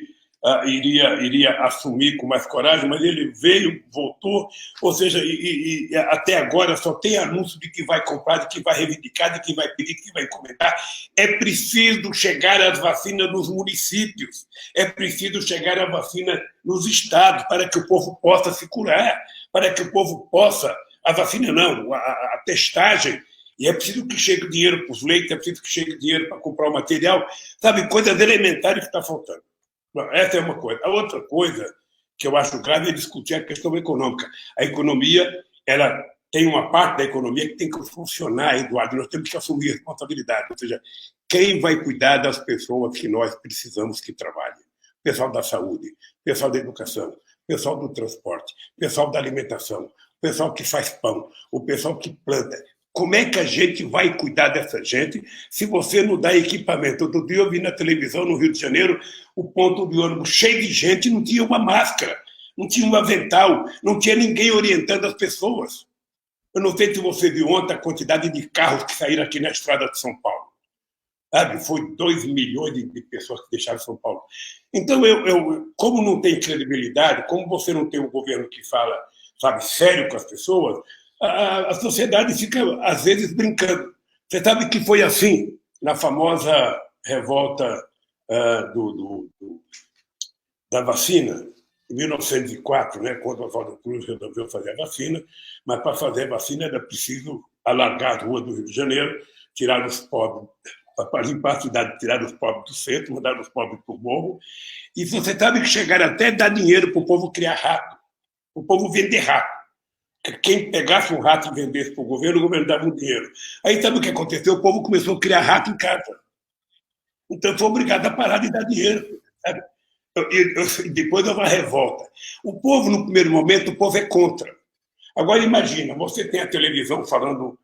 iria assumir com mais coragem, mas ele veio, voltou, ou seja, e até agora só tem anúncio de que vai comprar, de que vai reivindicar, de que vai pedir, de que vai encomendar. É preciso chegar às vacinas nos municípios, é preciso chegar à vacina nos estados, para que o povo possa se curar, para que o povo possa... A vacina não, a testagem. E é preciso que chegue dinheiro para os leitos, é preciso que chegue dinheiro para comprar o material, sabe, coisas elementares que está faltando. Essa é uma coisa. A outra coisa que eu acho grave é discutir a questão econômica. A economia, ela tem uma parte da economia que tem que funcionar, Eduardo, nós temos que assumir a responsabilidade, ou seja, quem vai cuidar das pessoas que nós precisamos que trabalhem? O pessoal da saúde, o pessoal da educação, o pessoal do transporte, o pessoal da alimentação, o pessoal que faz pão, o pessoal que planta. Como é que a gente vai cuidar dessa gente se você não dá equipamento? Outro dia eu vi na televisão, no Rio de Janeiro, o ponto de ônibus cheio de gente, não tinha uma máscara, não tinha um avental, não tinha ninguém orientando as pessoas. Eu não sei se você viu ontem a quantidade de carros que saíram aqui na estrada de São Paulo. Sabe? Foi 2 milhões de pessoas que deixaram São Paulo. Então, como não tem credibilidade, como você não tem um governo que fala, sabe, sério com as pessoas, a sociedade fica, às vezes, brincando. Você sabe que foi assim na famosa revolta da vacina, em 1904, né, quando Oswaldo Cruz resolveu fazer a vacina, mas para fazer a vacina era preciso alargar a rua do Rio de Janeiro, tirar os pobres, para limpar a cidade, tirar os pobres do centro, mandar os pobres para o morro. E você sabe que chegaram até a dar dinheiro para o povo criar rato, para o povo vender rato. Quem pegasse um rato e vendesse para o governo dava um dinheiro. Aí sabe o que aconteceu? O povo começou a criar rato em casa. Então foi obrigado a parar de dar dinheiro. Sabe? Depois houve uma revolta. O povo, no primeiro momento, o povo é contra. Agora imagina, você tem a televisão falando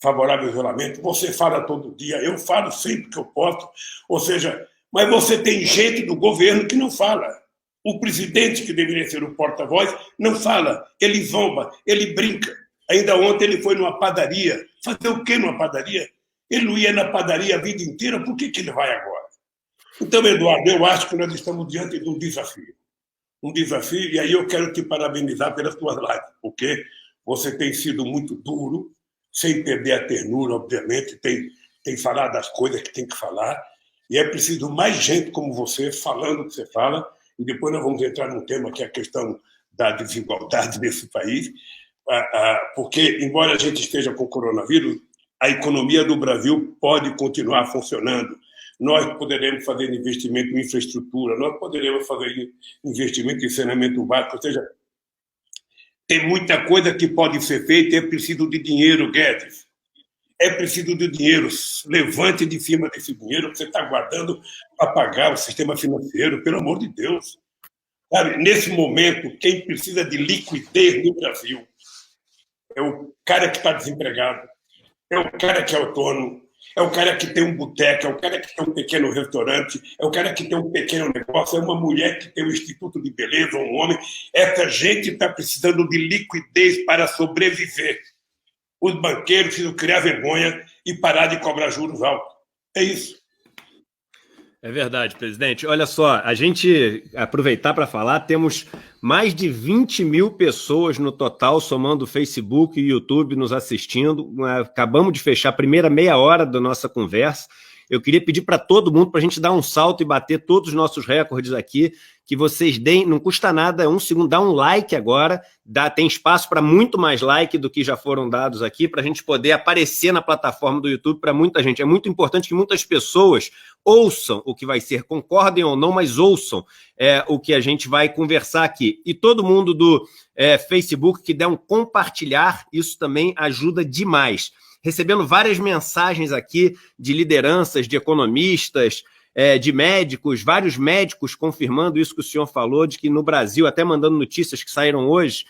favorável ao isolamento, você fala todo dia, eu falo sempre que eu posso, ou seja, mas você tem gente do governo que não fala. O presidente, que deveria ser o porta-voz, não fala, ele zomba, ele brinca. Ainda ontem ele foi numa padaria. Fazer o quê numa padaria? Ele não ia na padaria a vida inteira, por que ele vai agora? Então, Eduardo, eu acho que nós estamos diante de um desafio. Um desafio, e aí eu quero te parabenizar pelas tuas lives, porque você tem sido muito duro, sem perder a ternura, obviamente, tem falado das coisas que tem que falar, e é preciso mais gente como você falando o que você fala, e depois nós vamos entrar num tema que é a questão da desigualdade nesse país, porque, embora a gente esteja com o coronavírus, a economia do Brasil pode continuar funcionando. Nós poderemos fazer investimento em infraestrutura, nós poderemos fazer investimento em saneamento básico, ou seja, tem muita coisa que pode ser feita, é preciso de dinheiro, Guedes. É preciso de dinheiro. Levante de cima desse dinheiro que você está guardando para pagar o sistema financeiro, pelo amor de Deus. Sabe, nesse momento, quem precisa de liquidez no Brasil é o cara que está desempregado, é o cara que é autônomo, é o cara que tem um boteco, é o cara que tem um pequeno restaurante, é o cara que tem um pequeno negócio, é uma mulher que tem um instituto de beleza, um homem. Essa gente está precisando de liquidez para sobreviver. Os banqueiros precisam criar vergonha e parar de cobrar juros altos. É isso. É verdade, presidente. Olha só, a gente, aproveitar para falar, temos mais de 20 mil pessoas no total, somando o Facebook e o YouTube nos assistindo. Acabamos de fechar a primeira meia hora da nossa conversa. eu queria pedir para todo mundo, para a gente dar um salto e bater todos os nossos recordes aqui, que vocês deem, não custa nada, 1 segundo, dá um like agora, tem espaço para muito mais like do que já foram dados aqui, para a gente poder aparecer na plataforma do YouTube para muita gente. É muito importante que muitas pessoas ouçam o que vai ser, concordem ou não, mas ouçam o que a gente vai conversar aqui. E todo mundo do Facebook que der um compartilhar, isso também ajuda demais. Recebendo várias mensagens aqui de lideranças, de economistas, de médicos, vários médicos confirmando isso que o senhor falou, de que no Brasil, até mandando notícias que saíram hoje,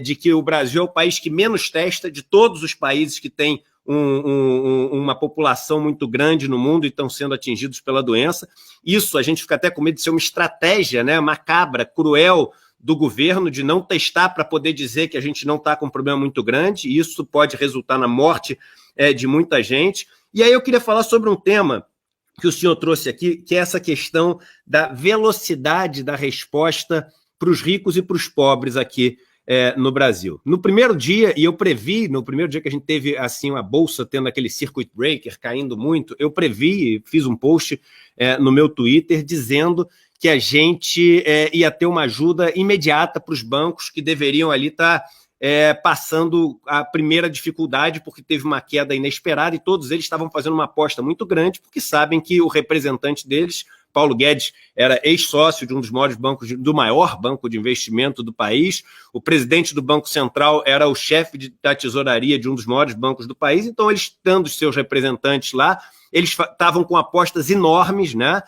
de que o Brasil é o país que menos testa de todos os países que têm uma população muito grande no mundo e estão sendo atingidos pela doença. Isso a gente fica até com medo de ser uma estratégia, né, macabra, cruel, do governo de não testar para poder dizer que a gente não está com um problema muito grande, e isso pode resultar na morte de muita gente. E aí eu queria falar sobre um tema que o senhor trouxe aqui, que é essa questão da velocidade da resposta para os ricos e para os pobres aqui no Brasil. No primeiro dia, e eu previ, no primeiro dia que a gente teve assim a bolsa tendo aquele circuit breaker caindo muito, eu previ, fiz um post no meu Twitter dizendo que a gente ia ter uma ajuda imediata para os bancos que deveriam ali estar passando a primeira dificuldade, porque teve uma queda inesperada, e todos eles estavam fazendo uma aposta muito grande, porque sabem que o representante deles, Paulo Guedes, era ex-sócio de um dos maiores bancos, do maior banco de investimento do país, o presidente do Banco Central era o chefe da tesouraria de um dos maiores bancos do país, então eles, tendo os seus representantes lá, eles estavam com apostas enormes, né,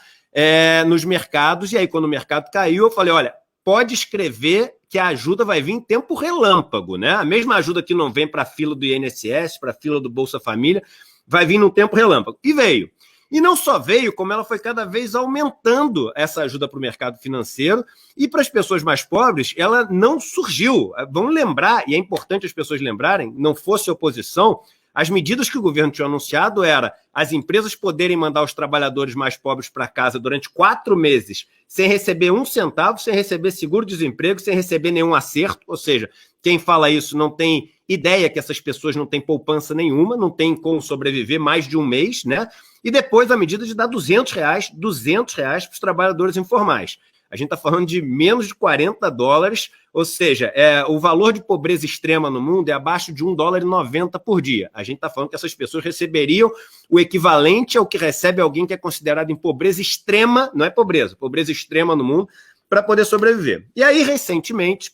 nos mercados, e aí quando o mercado caiu, eu falei, olha, pode escrever que a ajuda vai vir em tempo relâmpago, né? A mesma ajuda que não vem para a fila do INSS, para a fila do Bolsa Família, vai vir num tempo relâmpago. E veio. E não só veio, como ela foi cada vez aumentando essa ajuda para o mercado financeiro, e para as pessoas mais pobres, ela não surgiu. Vamos lembrar, e é importante as pessoas lembrarem, não fosse oposição, as medidas que o governo tinha anunciado era as empresas poderem mandar os trabalhadores mais pobres para casa durante 4 meses, sem receber 1 centavo, sem receber seguro-desemprego, sem receber nenhum acerto. Ou seja, quem fala isso não tem ideia que essas pessoas não têm poupança nenhuma, não têm como sobreviver mais de 1 mês, né? E depois a medida de dar R$200 para os trabalhadores informais. A gente está falando de menos de $40, ou seja, o valor de pobreza extrema no mundo é abaixo de $1,90 por dia. A gente está falando que essas pessoas receberiam o equivalente ao que recebe alguém que é considerado em pobreza extrema, não é pobreza extrema no mundo, para poder sobreviver. E aí, recentemente,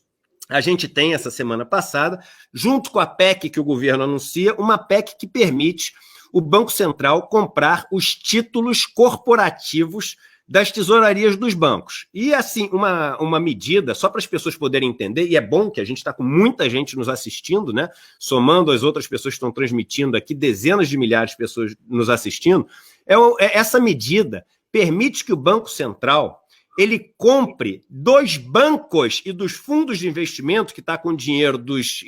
a gente tem, essa semana passada, junto com a PEC que o governo anuncia, uma PEC que permite o Banco Central comprar os títulos corporativos das tesourarias dos bancos. E, assim, uma medida, só para as pessoas poderem entender, e é bom que a gente está com muita gente nos assistindo, né? Somando as outras pessoas que estão transmitindo aqui, dezenas de milhares de pessoas nos assistindo, essa medida permite que o Banco Central ele compre dos bancos e dos fundos de investimento, que está com dinheiro dos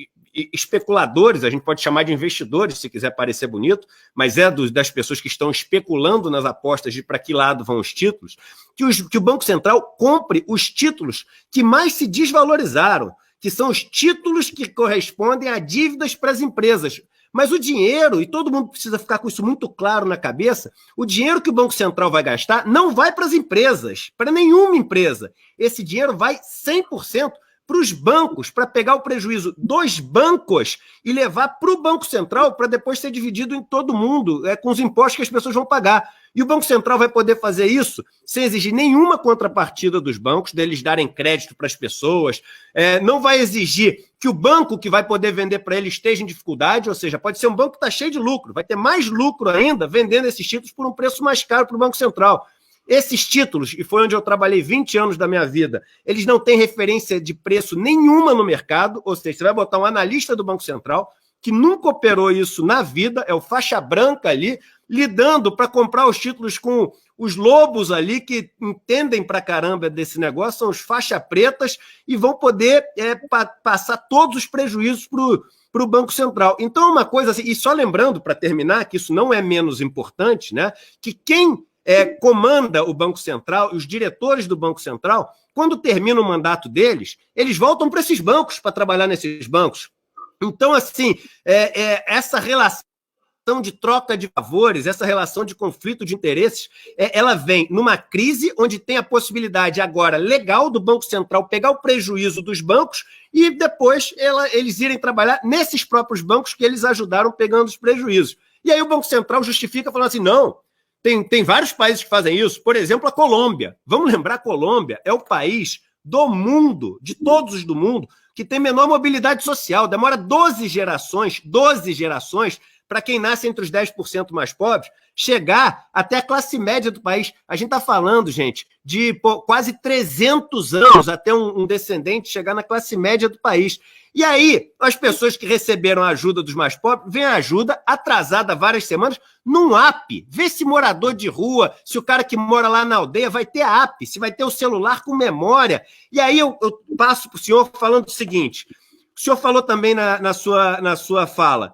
especuladores, a gente pode chamar de investidores, se quiser parecer bonito, mas das pessoas que estão especulando nas apostas de para que lado vão os títulos, que o Banco Central compre os títulos que mais se desvalorizaram, que são os títulos que correspondem a dívidas para as empresas. Mas o dinheiro, e todo mundo precisa ficar com isso muito claro na cabeça, o dinheiro que o Banco Central vai gastar não vai para as empresas, para nenhuma empresa. Esse dinheiro vai 100% para os bancos, para pegar o prejuízo dos bancos e levar para o Banco Central para depois ser dividido em todo mundo, com os impostos que as pessoas vão pagar. E o Banco Central vai poder fazer isso sem exigir nenhuma contrapartida dos bancos, deles darem crédito para as pessoas, não vai exigir que o banco que vai poder vender para ele esteja em dificuldade, ou seja, pode ser um banco que está cheio de lucro, vai ter mais lucro ainda vendendo esses títulos por um preço mais caro para o Banco Central. Esses títulos, e foi onde eu trabalhei 20 anos da minha vida, eles não têm referência de preço nenhuma no mercado, ou seja, você vai botar um analista do Banco Central, que nunca operou isso na vida, é o faixa branca ali, lidando para comprar os títulos com os lobos ali, que entendem pra caramba desse negócio, são os faixa pretas, e vão poder passar todos os prejuízos para o Banco Central. Então, uma coisa assim, e só lembrando, para terminar, que isso não é menos importante, né, que quem comanda o Banco Central, e os diretores do Banco Central, quando termina o mandato deles, eles voltam para esses bancos para trabalhar nesses bancos. Então, assim, essa relação relação de troca de favores, essa relação de conflito de interesses, ela vem numa crise onde tem a possibilidade agora legal do Banco Central pegar o prejuízo dos bancos e depois eles irem trabalhar nesses próprios bancos que eles ajudaram pegando os prejuízos. E aí o Banco Central justifica falando assim, não, tem vários países que fazem isso, por exemplo, a Colômbia. Vamos lembrar, a Colômbia é o país do mundo, de todos os do mundo, que tem menor mobilidade social. Demora 12 gerações para quem nasce entre os 10% mais pobres, chegar até a classe média do país. A gente está falando, gente, de quase 300 anos até um descendente chegar na classe média do país. E aí, as pessoas que receberam a ajuda dos mais pobres, vem a ajuda atrasada várias semanas num app. Vê se morador de rua, se o cara que mora lá na aldeia vai ter app, se vai ter o celular com memória. E aí eu passo para o senhor falando o seguinte, o senhor falou também na sua fala,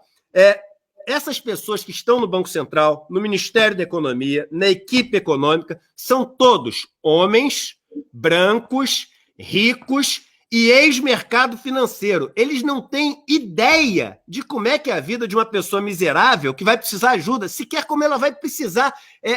essas pessoas que estão no Banco Central, no Ministério da Economia, na equipe econômica, são todos homens, brancos, ricos e ex-mercado financeiro. Eles não têm ideia de como é que é a vida de uma pessoa miserável que vai precisar de ajuda, sequer como ela vai precisar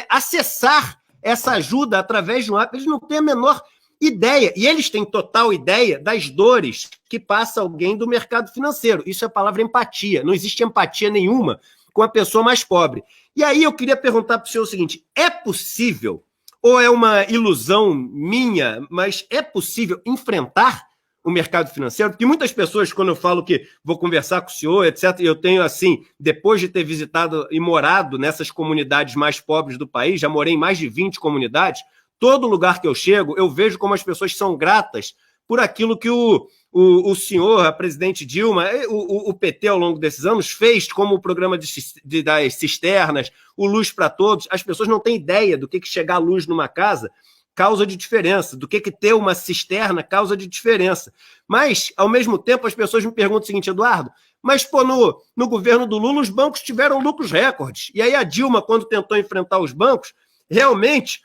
acessar essa ajuda através de um app. Eles não têm a menor ideia. E eles têm total ideia das dores que passa alguém do mercado financeiro. Isso é a palavra empatia. Não existe empatia nenhuma com a pessoa mais pobre. E aí eu queria perguntar para o senhor o seguinte, é possível, ou é uma ilusão minha, mas é possível enfrentar o mercado financeiro? Porque muitas pessoas, quando eu falo que vou conversar com o senhor, etc., eu tenho, assim, depois de ter visitado e morado nessas comunidades mais pobres do país, já morei em mais de 20 comunidades, todo lugar que eu chego, eu vejo como as pessoas são gratas por aquilo que o senhor, a presidente Dilma, o PT ao longo desses anos fez, como o programa das cisternas, o Luz para Todos. As pessoas não têm ideia do que chegar luz numa casa causa de diferença, do que ter uma cisterna causa de diferença. Mas, ao mesmo tempo, as pessoas me perguntam o seguinte, Eduardo, mas no governo do Lula os bancos tiveram lucros recordes. E aí a Dilma, quando tentou enfrentar os bancos, realmente,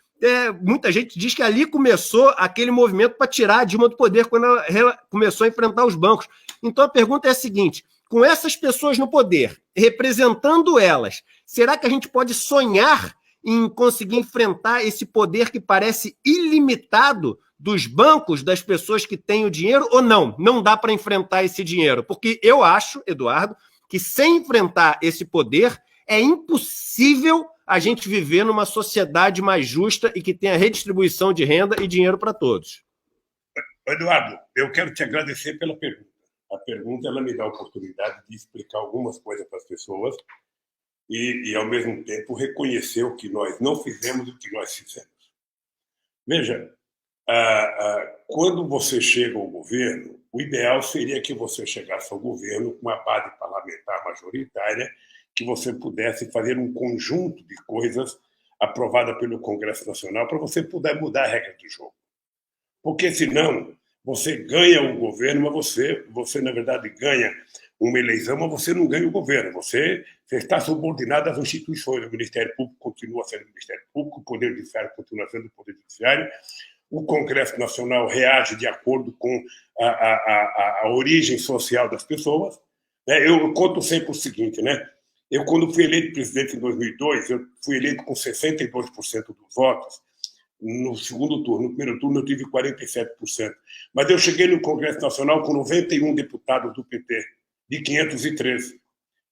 muita gente diz que ali começou aquele movimento para tirar a Dilma do poder, quando ela começou a enfrentar os bancos. Então a pergunta é a seguinte, com essas pessoas no poder, representando elas, será que a gente pode sonhar em conseguir enfrentar esse poder que parece ilimitado dos bancos, das pessoas que têm o dinheiro, ou não? Não dá para enfrentar esse dinheiro? Porque eu acho, Eduardo, que sem enfrentar esse poder, é impossível a gente viver numa sociedade mais justa e que tenha redistribuição de renda e dinheiro para todos. Eduardo, eu quero te agradecer pela pergunta. A pergunta ela me dá a oportunidade de explicar algumas coisas para as pessoas e, ao mesmo tempo, reconhecer o que nós não fizemos e o que nós fizemos. Veja, quando você chega ao governo, o ideal seria que você chegasse ao governo com uma base parlamentar majoritária, que você pudesse fazer um conjunto de coisas aprovada pelo Congresso Nacional para você poder mudar a regra do jogo. Porque, senão, você ganha o governo, mas você na verdade, ganha uma eleição, mas você não ganha o governo. Você está subordinado às instituições. O Ministério Público continua sendo o Ministério Público, o Poder Judiciário continua sendo o Poder Judiciário, o Congresso Nacional reage de acordo com a origem social das pessoas. Eu conto sempre o seguinte, né? Eu, quando fui eleito presidente em 2002, eu fui eleito com 62% dos votos no segundo turno. No primeiro turno, eu tive 47%. Mas eu cheguei no Congresso Nacional com 91 deputados do PT, de 513.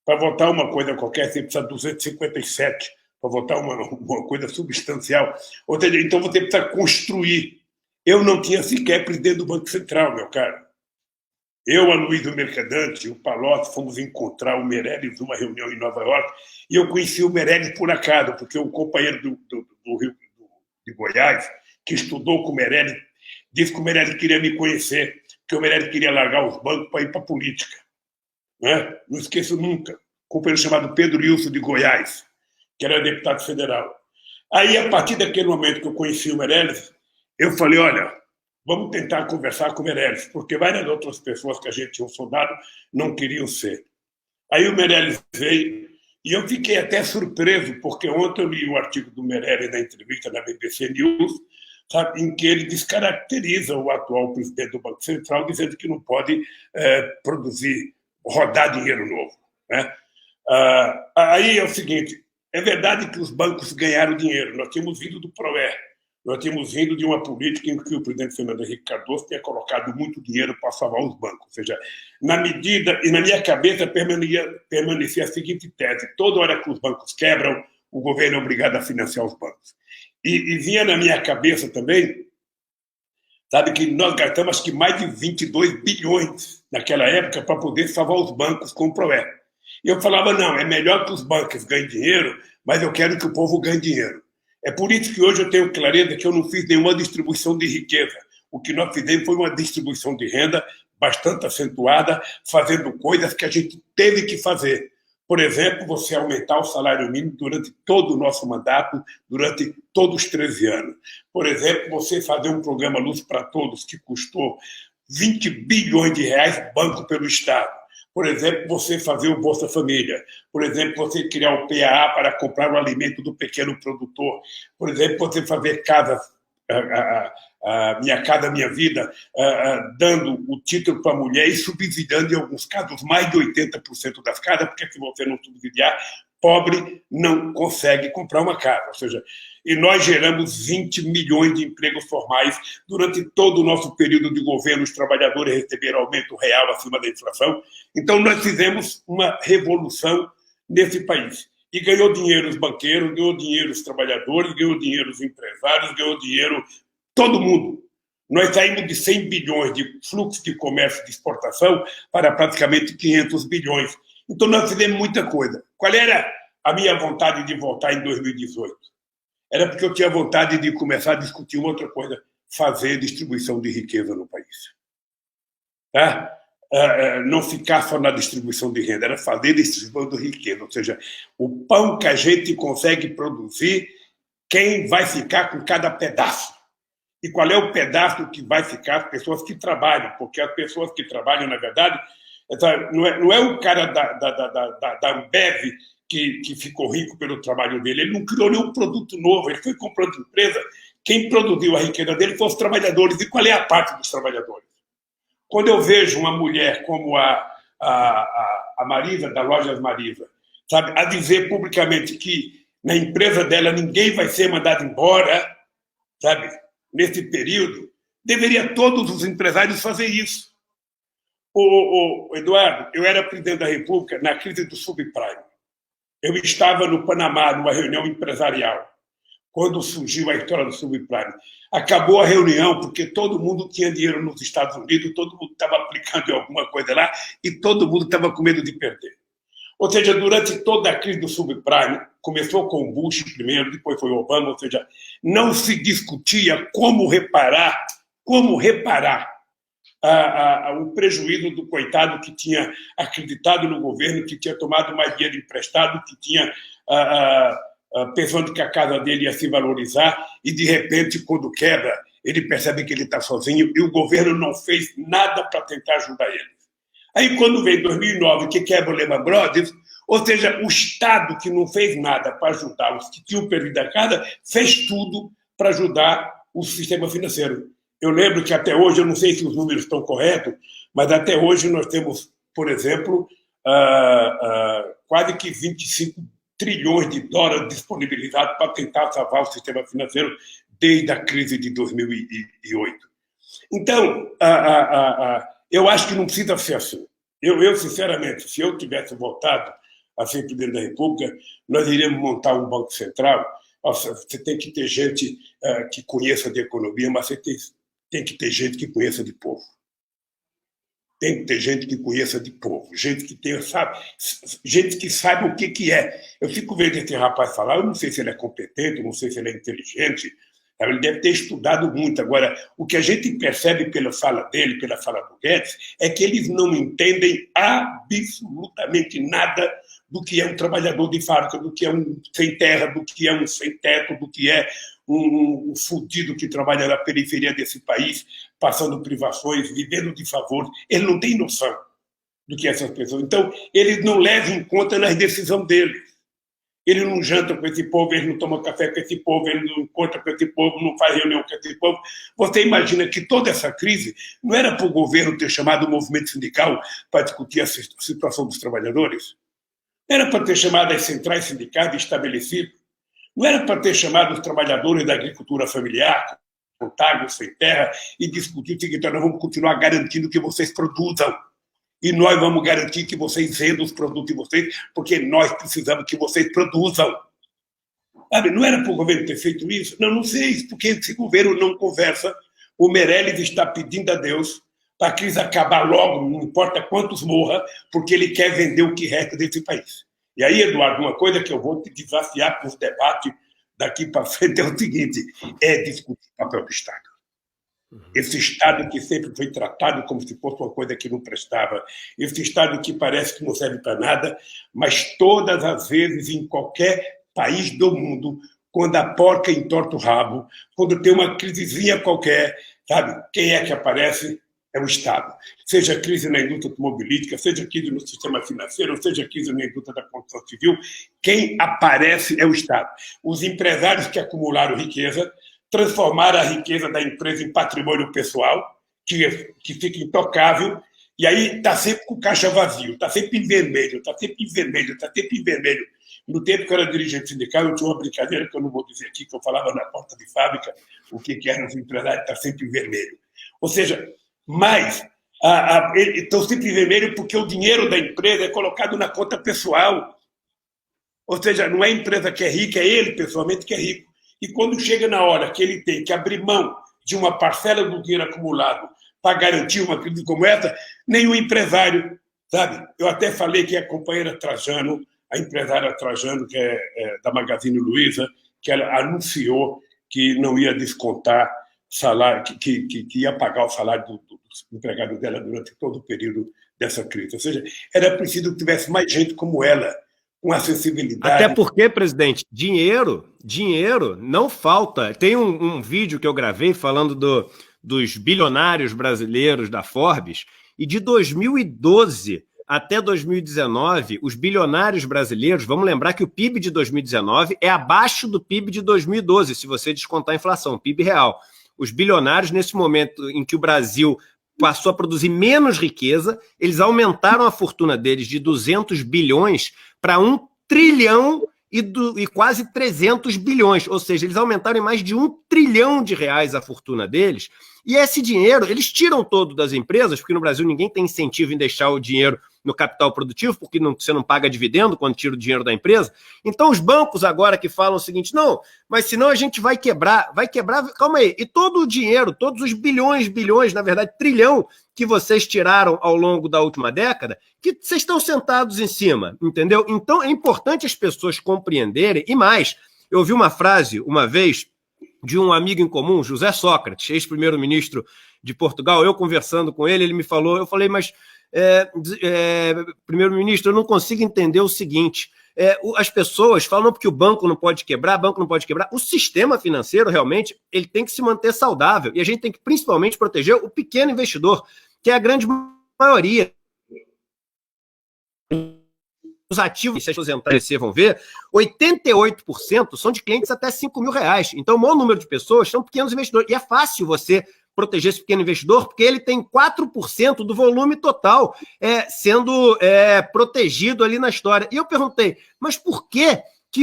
Para votar uma coisa qualquer, você precisa de 257. Para votar uma coisa substancial. Ou seja, então você precisa construir. Eu não tinha sequer presidente do Banco Central, meu caro. Eu, a Luísa Mercadante, o Palocci, fomos encontrar o Meirelles numa reunião em Nova York, e eu conheci o Meirelles por acaso, porque o companheiro do Rio de Goiás, que estudou com o Meirelles, disse que o Meirelles queria me conhecer, que o Meirelles queria largar os bancos para ir para a política. Né? Não esqueço nunca. Um companheiro chamado Pedro Wilson de Goiás, que era deputado federal. Aí, a partir daquele momento que eu conheci o Meirelles, eu falei, olha, vamos tentar conversar com o Meirelles, porque várias outras pessoas que a gente tinha sondado não queriam ser. Aí o Meirelles veio, e eu fiquei até surpreso, porque ontem eu li o artigo do Meirelles na entrevista da BBC News, sabe, em que ele descaracteriza o atual presidente do Banco Central, dizendo que não pode rodar dinheiro novo. Né? Aí é o seguinte, é verdade que os bancos ganharam dinheiro, nós tínhamos vindo do PROER, nós tínhamos vindo de uma política em que o presidente Fernando Henrique Cardoso tinha colocado muito dinheiro para salvar os bancos. Ou seja, na medida, e na minha cabeça permanecia a seguinte tese: toda hora que os bancos quebram, o governo é obrigado a financiar os bancos. E vinha na minha cabeça também, sabe, que nós gastamos acho que mais de 22 bilhões naquela época para poder salvar os bancos com o PROER. E eu falava, não, é melhor que os bancos ganhem dinheiro, mas eu quero que o povo ganhe dinheiro. É por isso que hoje eu tenho clareza que eu não fiz nenhuma distribuição de riqueza. O que nós fizemos foi uma distribuição de renda bastante acentuada, fazendo coisas que a gente teve que fazer. Por exemplo, você aumentar o salário mínimo durante todo o nosso mandato, durante todos os 13 anos. Por exemplo, você fazer um programa Luz para Todos, que custou 20 bilhões de reais, banco pelo Estado. Por exemplo, você fazer o Bolsa Família. Por exemplo, você criar o PAA para comprar o alimento do pequeno produtor. Por exemplo, você fazer casas, Minha Casa Minha Vida, dando o título para a mulher e subsidiando, em alguns casos, mais de 80% das casas, porque se você não subsidiar, pobre não consegue comprar uma casa. Ou seja, e nós geramos 20 milhões de empregos formais durante todo o nosso período de governo. Os trabalhadores receberam aumento real acima da inflação. Então, nós fizemos uma revolução nesse país. E ganhou dinheiro os banqueiros, ganhou dinheiro os trabalhadores, ganhou dinheiro os empresários, ganhou dinheiro todo mundo. Nós saímos de 100 bilhões de fluxo de comércio de exportação para praticamente 500 bilhões. Então, nós fizemos muita coisa. Qual era a minha vontade de voltar em 2018? Era porque eu tinha vontade de começar a discutir uma outra coisa, fazer distribuição de riqueza no país. Tá? Não ficar só na distribuição de renda, era fazer distribuição de riqueza. Ou seja, o pão que a gente consegue produzir, quem vai ficar com cada pedaço? E qual é o pedaço que vai ficar? As pessoas que trabalham, porque as pessoas que trabalham, na verdade, não é o cara da Ambev que ficou rico pelo trabalho dele. Ele não criou nenhum produto novo, ele foi comprando empresa. Quem produziu a riqueza dele foram os trabalhadores. E qual é a parte dos trabalhadores? Quando eu vejo uma mulher como a Marisa, da Lojas Marisa, sabe, a dizer publicamente que na empresa dela ninguém vai ser mandado embora, sabe, nesse período, deveria todos os empresários fazer isso. Eduardo, eu era presidente da República na crise do subprime. Eu estava no Panamá, numa reunião empresarial, quando surgiu a história do subprime. Acabou a reunião porque todo mundo tinha dinheiro nos Estados Unidos, todo mundo estava aplicando alguma coisa lá e todo mundo estava com medo de perder. Ou seja, durante toda a crise do subprime, começou com o Bush primeiro, depois foi o Obama, ou seja, não se discutia como reparar o prejuízo do coitado que tinha acreditado no governo, que tinha tomado mais dinheiro emprestado, que tinha pensando que a casa dele ia se valorizar e, de repente, quando quebra, ele percebe que ele está sozinho e o governo não fez nada para tentar ajudar ele. Aí, quando vem 2009, que quebra o Lehman Brothers, ou seja, o Estado que não fez nada para ajudar os que tinham perdido a casa, fez tudo para ajudar o sistema financeiro. Eu lembro que até hoje, eu não sei se os números estão corretos, mas até hoje nós temos, por exemplo, quase que 25 trilhões de dólares disponibilizados para tentar salvar o sistema financeiro desde a crise de 2008. Então, eu acho que não precisa ser assim. Eu, sinceramente, se eu tivesse voltado a ser presidente da República, nós iríamos montar um banco central. Você tem que ter gente que conheça de economia, mas você tem que ter gente que conheça de povo. Tem que ter gente que conheça de povo, gente que tenha, sabe, gente que saiba o que é. Eu fico vendo esse rapaz falar, eu não sei se ele é competente, não sei se ele é inteligente, ele deve ter estudado muito. Agora, o que a gente percebe pela fala dele, pela fala do Guedes, é que eles não entendem absolutamente nada do que é um trabalhador de fábrica, do que é um sem terra, do que é um sem teto, do que é um fudido que trabalha na periferia desse país, passando privações, vivendo de favor. Ele não tem noção do que é essas pessoas. Então, eles não levam em conta nas decisões deles. Ele não janta com esse povo, ele não toma café com esse povo, ele não encontra com esse povo, não faz reunião com esse povo. Você imagina que toda essa crise não era para o governo ter chamado o movimento sindical para discutir a situação dos trabalhadores? Era para ter chamado as centrais sindicais e estabelecido. Não era para ter chamado os trabalhadores da agricultura familiar, contábil, sem terra, e discutir o seguinte: nós vamos continuar garantindo que vocês produzam. E nós vamos garantir que vocês vendam os produtos de vocês, porque nós precisamos que vocês produzam. Sabe, não era para o governo ter feito isso? Não, não sei, porque esse governo não conversa. O Meirelles está pedindo a Deus para a crise acabar logo, não importa quantos morra, porque ele quer vender o que resta desse país. E aí, Eduardo, uma coisa que eu vou te desafiar para os debates daqui para frente é o seguinte: é discutir o papel do Estado. Esse Estado que sempre foi tratado como se fosse uma coisa que não prestava, esse Estado que parece que não serve para nada, mas todas as vezes, em qualquer país do mundo, quando a porca entorta o rabo, quando tem uma crisezinha qualquer, sabe, quem é que aparece? É o Estado. Seja crise na indústria automobilística, seja crise no sistema financeiro, seja crise na indústria da construção civil, quem aparece é o Estado. Os empresários que acumularam riqueza transformaram a riqueza da empresa em patrimônio pessoal, que fica intocável, e aí está sempre com caixa vazio, está sempre em vermelho, está sempre em vermelho, está sempre em vermelho. No tempo que eu era dirigente sindical, eu tinha uma brincadeira que eu não vou dizer aqui, que eu falava na porta de fábrica, o que eram os empresários, está sempre em vermelho. Ou seja, mas estão sempre em vermelho porque o dinheiro da empresa é colocado na conta pessoal. Ou seja, não é a empresa que é rica, é ele pessoalmente que é rico. E quando chega na hora que ele tem que abrir mão de uma parcela do dinheiro acumulado para garantir uma crise como essa, nenhum empresário, sabe? Eu até falei que a companheira Trajano, a empresária Trajano, que é da Magazine Luiza, que ela anunciou que não ia descontar salário, que ia pagar o salário dos empregados dela durante todo o período dessa crise. Ou seja, era preciso que tivesse mais gente como ela, com acessibilidade. Até porque, presidente, dinheiro não falta. Tem um vídeo que eu gravei falando dos bilionários brasileiros da Forbes, e de 2012 até 2019, os bilionários brasileiros, vamos lembrar que o PIB de 2019 é abaixo do PIB de 2012, se você descontar a inflação, PIB real. Os bilionários, nesse momento em que o Brasil passou a produzir menos riqueza, eles aumentaram a fortuna deles de 200 bilhões para 1 trilhão e quase 300 bilhões. Ou seja, eles aumentaram em mais de 1 trilhão de reais a fortuna deles. E esse dinheiro, eles tiram todo das empresas, porque no Brasil ninguém tem incentivo em deixar o dinheiro no capital produtivo, porque você não paga dividendo quando tira o dinheiro da empresa. Então os bancos agora que falam o seguinte: não, mas senão a gente vai quebrar, calma aí. E todo o dinheiro, todos os bilhões, na verdade, trilhão que vocês tiraram ao longo da última década, que vocês estão sentados em cima, entendeu? Então é importante as pessoas compreenderem. E mais, eu ouvi uma frase uma vez de um amigo em comum, José Sócrates, ex-primeiro-ministro de Portugal. Eu conversando com ele, ele me falou, eu falei, mas primeiro-ministro, eu não consigo entender o seguinte: as pessoas falam que o banco não pode quebrar, o sistema financeiro realmente ele tem que se manter saudável, e a gente tem que principalmente proteger o pequeno investidor, que é a grande maioria. Os ativos, se as pessoas entrarem, vão ver, 88% são de clientes até R$5.000. Então, o maior número de pessoas são pequenos investidores. E é fácil você proteger esse pequeno investidor, porque ele tem 4% do volume total sendo protegido ali na história. E eu perguntei, mas por que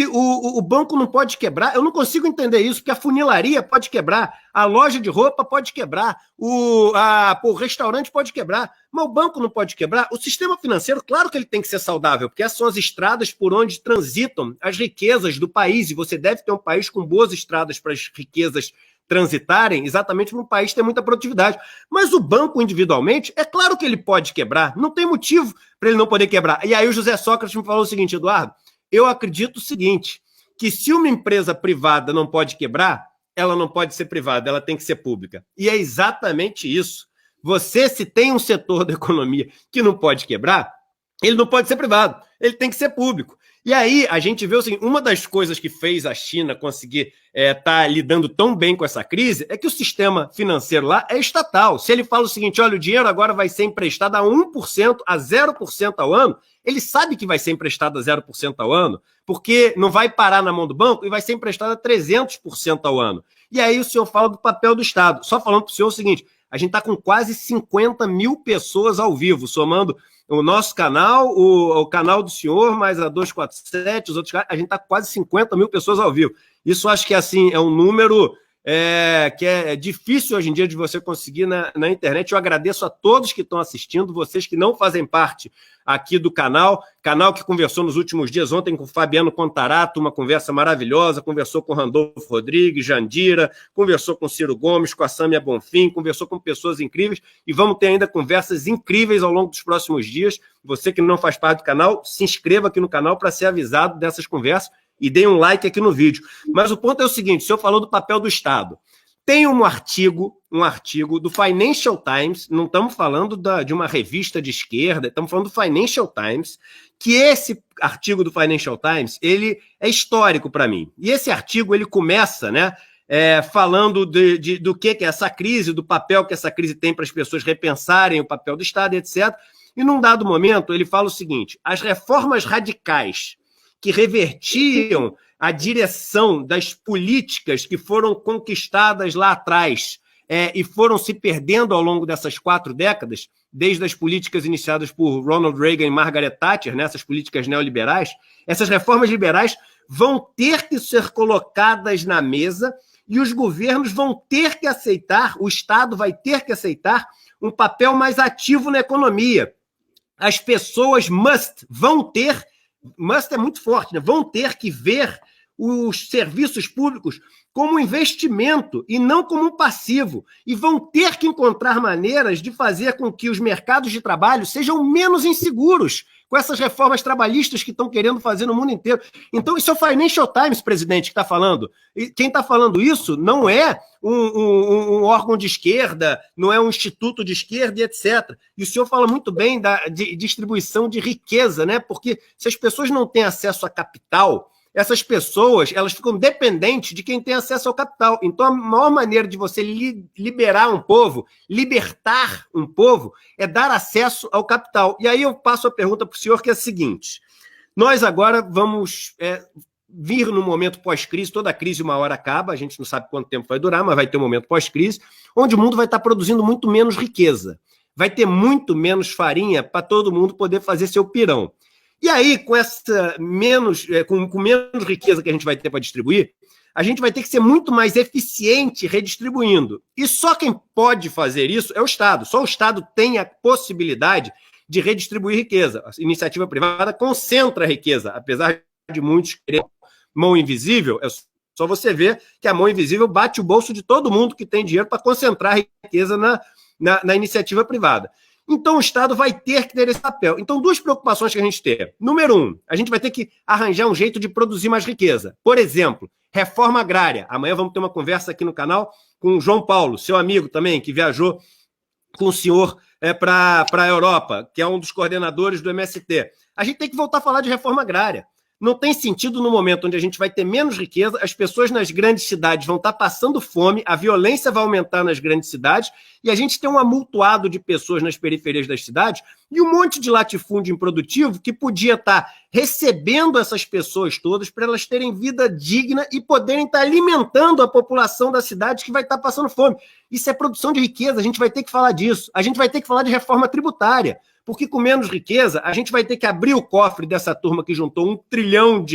o banco não pode quebrar? Eu não consigo entender isso, porque a funilaria pode quebrar, a loja de roupa pode quebrar, o restaurante pode quebrar, mas o banco não pode quebrar. O sistema financeiro, claro que ele tem que ser saudável, porque essas são as estradas por onde transitam as riquezas do país, e você deve ter um país com boas estradas para as riquezas transitarem, exatamente para um país ter muita produtividade. Mas o banco individualmente, é claro que ele pode quebrar, não tem motivo para ele não poder quebrar. E aí o José Sócrates me falou o seguinte: Eduardo, eu acredito o seguinte, que se uma empresa privada não pode quebrar, ela não pode ser privada, ela tem que ser pública. E é exatamente isso. Você, se tem um setor da economia que não pode quebrar, ele não pode ser privado, ele tem que ser público. E aí a gente vê o seguinte: uma das coisas que fez a China conseguir estar lidando tão bem com essa crise é que o sistema financeiro lá é estatal. Se ele fala o seguinte: olha, o dinheiro agora vai ser emprestado a 1%, a 0% ao ano, ele sabe que vai ser emprestado a 0% ao ano, porque não vai parar na mão do banco e vai ser emprestado a 300% ao ano. E aí o senhor fala do papel do Estado. Só falando para o senhor o seguinte: a gente está com quase 50 mil pessoas ao vivo, somando o nosso canal, o canal do senhor, mais a 247, os outros caras, a gente está com quase 50 mil pessoas ao vivo. Isso acho que assim, é um número que é difícil hoje em dia de você conseguir na internet. Eu agradeço a todos que estão assistindo, vocês que não fazem parte aqui do canal que conversou nos últimos dias, ontem com o Fabiano Contarato, uma conversa maravilhosa, conversou com o Randolfo Rodrigues, Jandira, conversou com o Ciro Gomes, com a Sâmia Bonfim, conversou com pessoas incríveis e vamos ter ainda conversas incríveis ao longo dos próximos dias. Você que não faz parte do canal, se inscreva aqui no canal para ser avisado dessas conversas e dê um like aqui no vídeo. Mas o ponto é o seguinte, o senhor falou do papel do Estado. Tem um artigo do Financial Times, não estamos falando de uma revista de esquerda, estamos falando do Financial Times, que esse artigo do Financial Times, ele é histórico para mim. E esse artigo, ele começa, falando do que é essa crise, do papel que essa crise tem para as pessoas repensarem o papel do Estado, etc. E num dado momento, ele fala o seguinte, as reformas radicais que revertiam a direção das políticas que foram conquistadas lá atrás e foram se perdendo ao longo dessas 4 décadas, desde as políticas iniciadas por Ronald Reagan e Margaret Thatcher, essas políticas neoliberais, essas reformas liberais vão ter que ser colocadas na mesa e os governos vão ter que aceitar, o Estado vai ter que aceitar um papel mais ativo na economia. As pessoas must é muito forte, vão ter que ver os serviços públicos como um investimento e não como um passivo. E vão ter que encontrar maneiras de fazer com que os mercados de trabalho sejam menos inseguros com essas reformas trabalhistas que estão querendo fazer no mundo inteiro. Então, isso é o Financial Times, presidente, que está falando. E quem está falando isso não é um órgão de esquerda, não é um instituto de esquerda, e etc. E o senhor fala muito bem de distribuição de riqueza, porque se as pessoas não têm acesso a capital, essas pessoas elas ficam dependentes de quem tem acesso ao capital. Então, a maior maneira de você libertar um povo, é dar acesso ao capital. E aí eu passo a pergunta para o senhor, que é a seguinte. Nós agora vamos vir no momento pós-crise, toda crise uma hora acaba, a gente não sabe quanto tempo vai durar, mas vai ter um momento pós-crise, onde o mundo vai estar produzindo muito menos riqueza. Vai ter muito menos farinha para todo mundo poder fazer seu pirão. E aí, com menos riqueza que a gente vai ter para distribuir, a gente vai ter que ser muito mais eficiente redistribuindo. E só quem pode fazer isso é o Estado. Só o Estado tem a possibilidade de redistribuir riqueza. A iniciativa privada concentra a riqueza, apesar de muitos quererem mão invisível, é só você ver que a mão invisível bate o bolso de todo mundo que tem dinheiro para concentrar a riqueza na iniciativa privada. Então, o Estado vai ter que ter esse papel. Então, 2 preocupações que a gente tem. Número 1, a gente vai ter que arranjar um jeito de produzir mais riqueza. Por exemplo, reforma agrária. Amanhã vamos ter uma conversa aqui no canal com o João Paulo, seu amigo também, que viajou com o senhor para a Europa, que é um dos coordenadores do MST. A gente tem que voltar a falar de reforma agrária. Não tem sentido no momento onde a gente vai ter menos riqueza, as pessoas nas grandes cidades vão estar passando fome, a violência vai aumentar nas grandes cidades e a gente tem um amultuado de pessoas nas periferias das cidades e um monte de latifúndio improdutivo que podia estar recebendo essas pessoas todas para elas terem vida digna e poderem estar alimentando a população da cidade que vai estar passando fome. Isso é produção de riqueza, a gente vai ter que falar disso. A gente vai ter que falar de reforma tributária. Porque com menos riqueza, a gente vai ter que abrir o cofre dessa turma que juntou R$1 trilhão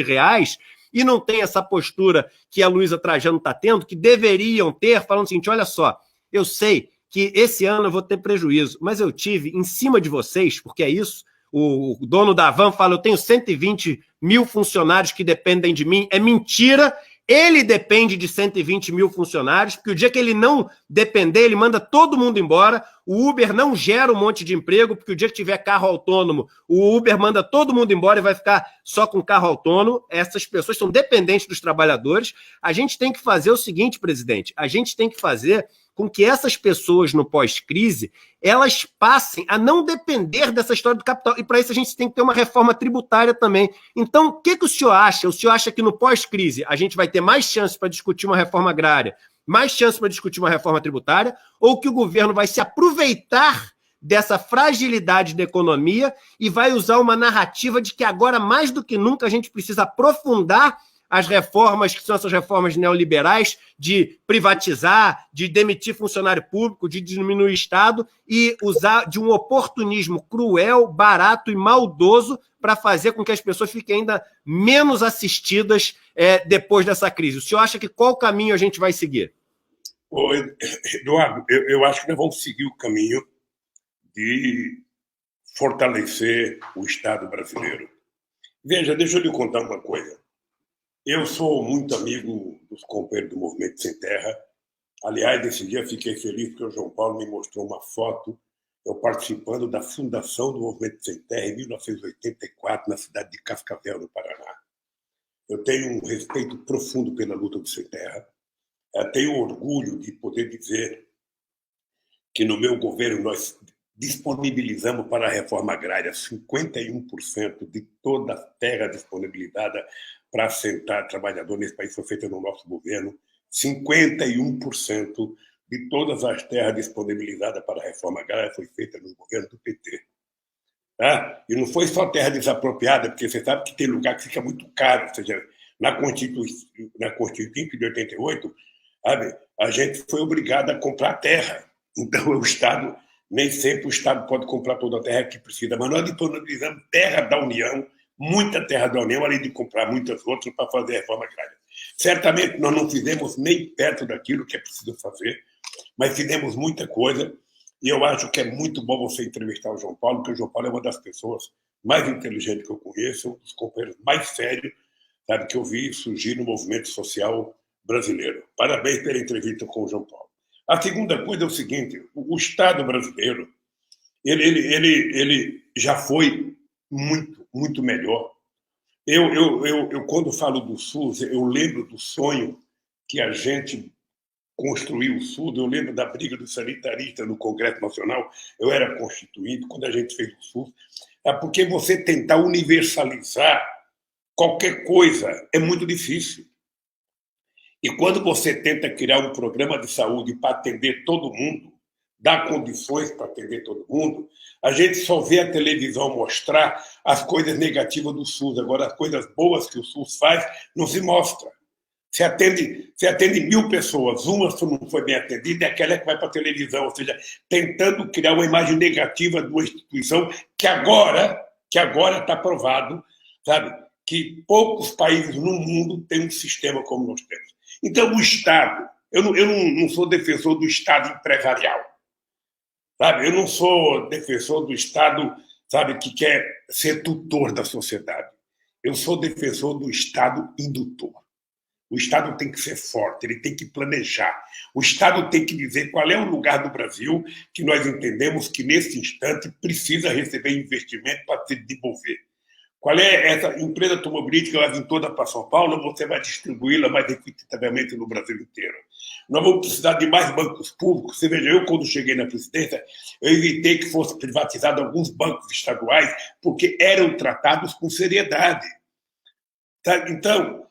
e não tem essa postura que a Luísa Trajano está tendo, que deveriam ter, falando o seguinte, olha só, eu sei que esse ano eu vou ter prejuízo, mas eu tive em cima de vocês, porque é isso, o dono da Van fala, eu tenho 120 mil funcionários que dependem de mim, é mentira. Ele depende de 120 mil funcionários, porque o dia que ele não depender, ele manda todo mundo embora. O Uber não gera um monte de emprego, porque o dia que tiver carro autônomo, o Uber manda todo mundo embora e vai ficar só com carro autônomo. Essas pessoas são dependentes dos trabalhadores. A gente tem que fazer o seguinte, presidente, a gente tem que fazer com que essas pessoas no pós-crise, elas passem a não depender dessa história do capital. E para isso a gente tem que ter uma reforma tributária também. Então, o que o senhor acha? O senhor acha que no pós-crise a gente vai ter mais chance para discutir uma reforma agrária, mais chance para discutir uma reforma tributária, ou que o governo vai se aproveitar dessa fragilidade da economia e vai usar uma narrativa de que agora, mais do que nunca, a gente precisa aprofundar as reformas que são essas reformas neoliberais de privatizar, de demitir funcionário público, de diminuir o Estado e usar de um oportunismo cruel, barato e maldoso para fazer com que as pessoas fiquem ainda menos assistidas depois dessa crise. O senhor acha que qual caminho a gente vai seguir? Eduardo, eu acho que nós vamos seguir o caminho de fortalecer o Estado brasileiro. Veja, deixa eu lhe contar uma coisa. Eu sou muito amigo dos companheiros do Movimento Sem Terra. Aliás, esse dia fiquei feliz porque o João Paulo me mostrou uma foto, eu participando da fundação do Movimento Sem Terra em 1984, na cidade de Cascavel, no Paraná. Eu tenho um respeito profundo pela luta do Sem Terra. Eu tenho orgulho de poder dizer que no meu governo nós disponibilizamos para a reforma agrária 51% de toda a terra disponibilizada para assentar trabalhador nesse país foi feita no nosso governo, 51% de todas as terras disponibilizadas para a reforma agrária foi feita no governo do PT. Tá? E não foi só terra desapropriada, porque você sabe que tem lugar que fica muito caro, ou seja, na Constituinte de 88, sabe, a gente foi obrigado a comprar terra. Então, o Estado, nem sempre o Estado pode comprar toda a terra que precisa, mas nós disponibilizamos terra da União, muita terra da União, além de comprar muitas outras para fazer a reforma agrária. Certamente nós não fizemos nem perto daquilo que é preciso fazer, mas fizemos muita coisa, e eu acho que é muito bom você entrevistar o João Paulo, porque o João Paulo é uma das pessoas mais inteligentes que eu conheço, um dos companheiros mais sérios, sabe, que eu vi surgir no movimento social brasileiro. Parabéns pela entrevista com o João Paulo. A segunda coisa é o seguinte, o Estado brasileiro, ele já foi muito melhor. Eu, quando falo do SUS, eu lembro do sonho que a gente construiu o SUS, eu lembro da briga dos sanitaristas no Congresso Nacional, eu era constituinte quando a gente fez o SUS, porque você tentar universalizar qualquer coisa é muito difícil. E quando você tenta criar um programa de saúde para atender todo mundo, dar condições para atender todo mundo, a gente só vê a televisão mostrar as coisas negativas do SUS. Agora, as coisas boas que o SUS faz não se mostra. Você atende 1.000 pessoas, uma só não foi bem atendida, é aquela que vai para a televisão, ou seja, tentando criar uma imagem negativa de uma instituição que agora está provado, sabe, que poucos países no mundo têm um sistema como nós temos. Então, o Estado, eu não sou defensor do Estado empresarial, sabe? Eu não sou defensor do Estado, sabe, que quer ser tutor da sociedade. Eu sou defensor do Estado indutor. O Estado tem que ser forte, ele tem que planejar. O Estado tem que dizer qual é o lugar do Brasil que nós entendemos que, nesse instante, precisa receber investimento para se desenvolver. Qual é essa empresa automobilística, ela vem toda para São Paulo, você vai distribuí-la mais equitativamente no Brasil inteiro. Nós vamos precisar de mais bancos públicos. Você veja, eu, quando cheguei na presidência, eu evitei que fosse privatizado alguns bancos estaduais, porque eram tratados com seriedade. Tá? Então,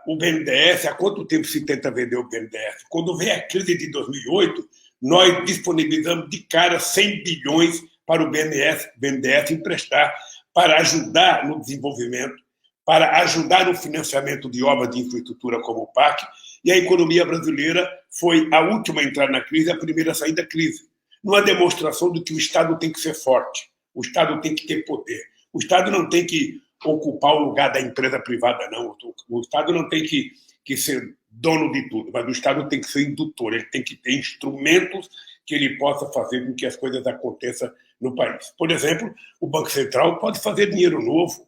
o BNDES, há quanto tempo se tenta vender o BNDES? Quando veio a crise de 2008, nós disponibilizamos de cara 100 bilhões para o BNDES emprestar, para ajudar no desenvolvimento, para ajudar no financiamento de obras de infraestrutura como o PAC, e a economia brasileira foi a última a entrar na crise, a primeira a sair da crise. Numa demonstração de que o Estado tem que ser forte, o Estado tem que ter poder. O Estado não tem que ocupar o lugar da empresa privada, não. O Estado não tem que ser dono de tudo, mas o Estado tem que ser indutor, ele tem que ter instrumentos que ele possa fazer com que as coisas aconteçam no país. Por exemplo, o Banco Central pode fazer dinheiro novo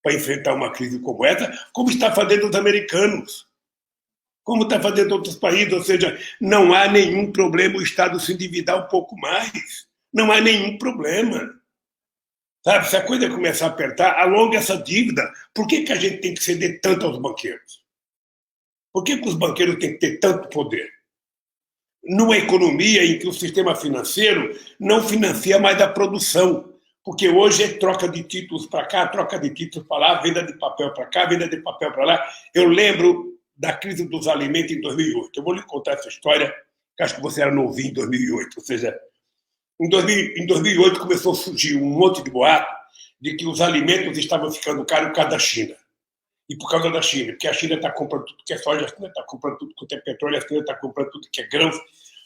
para enfrentar uma crise como essa, como está fazendo os americanos, como está fazendo outros países, ou seja, não há nenhum problema o Estado se endividar um pouco mais. Não há nenhum problema. Sabe, se a coisa começar a apertar, alonga essa dívida. Por que a gente tem que ceder tanto aos banqueiros? Por que os banqueiros têm que ter tanto poder? Numa economia em que o sistema financeiro não financia mais a produção, porque hoje é troca de títulos para cá, troca de títulos para lá, venda de papel para cá, venda de papel para lá. Eu lembro da crise dos alimentos em 2008. Eu vou lhe contar essa história, que acho que você era novinho em 2008. Ou seja, em 2008 começou a surgir um monte de boato de que os alimentos estavam ficando caros por causa da China. E por causa da China, porque a China está comprando tudo que é soja, a China está comprando tudo que é petróleo, a China está comprando tudo que é grãos.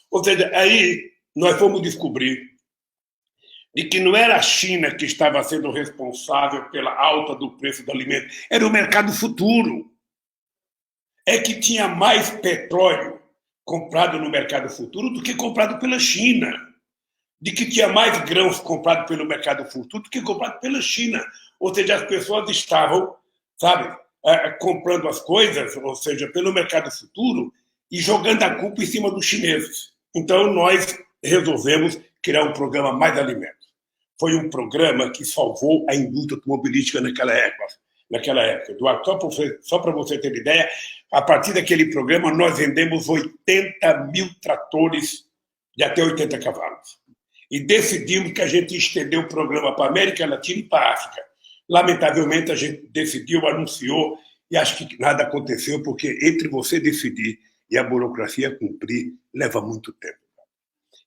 Ou seja, aí nós fomos descobrir de que não era a China que estava sendo responsável pela alta do preço do alimento, era o mercado futuro. É que tinha mais petróleo comprado no mercado futuro do que comprado pela China. De que tinha mais grãos comprado pelo mercado futuro do que comprado pela China. Ou seja, as pessoas estavam, sabe, comprando as coisas, ou seja, pelo mercado futuro, e jogando a culpa em cima dos chineses. Então, nós resolvemos criar um programa Mais Alimentos. Foi um programa que salvou a indústria automobilística naquela época. Eduardo, só para você ter ideia, a partir daquele programa, nós vendemos 80 mil tratores de até 80 cavalos. E decidimos que a gente estendeu o programa para a América Latina e para a África. Lamentavelmente, a gente decidiu, anunciou, e acho que nada aconteceu, porque entre você decidir e a burocracia cumprir, leva muito tempo.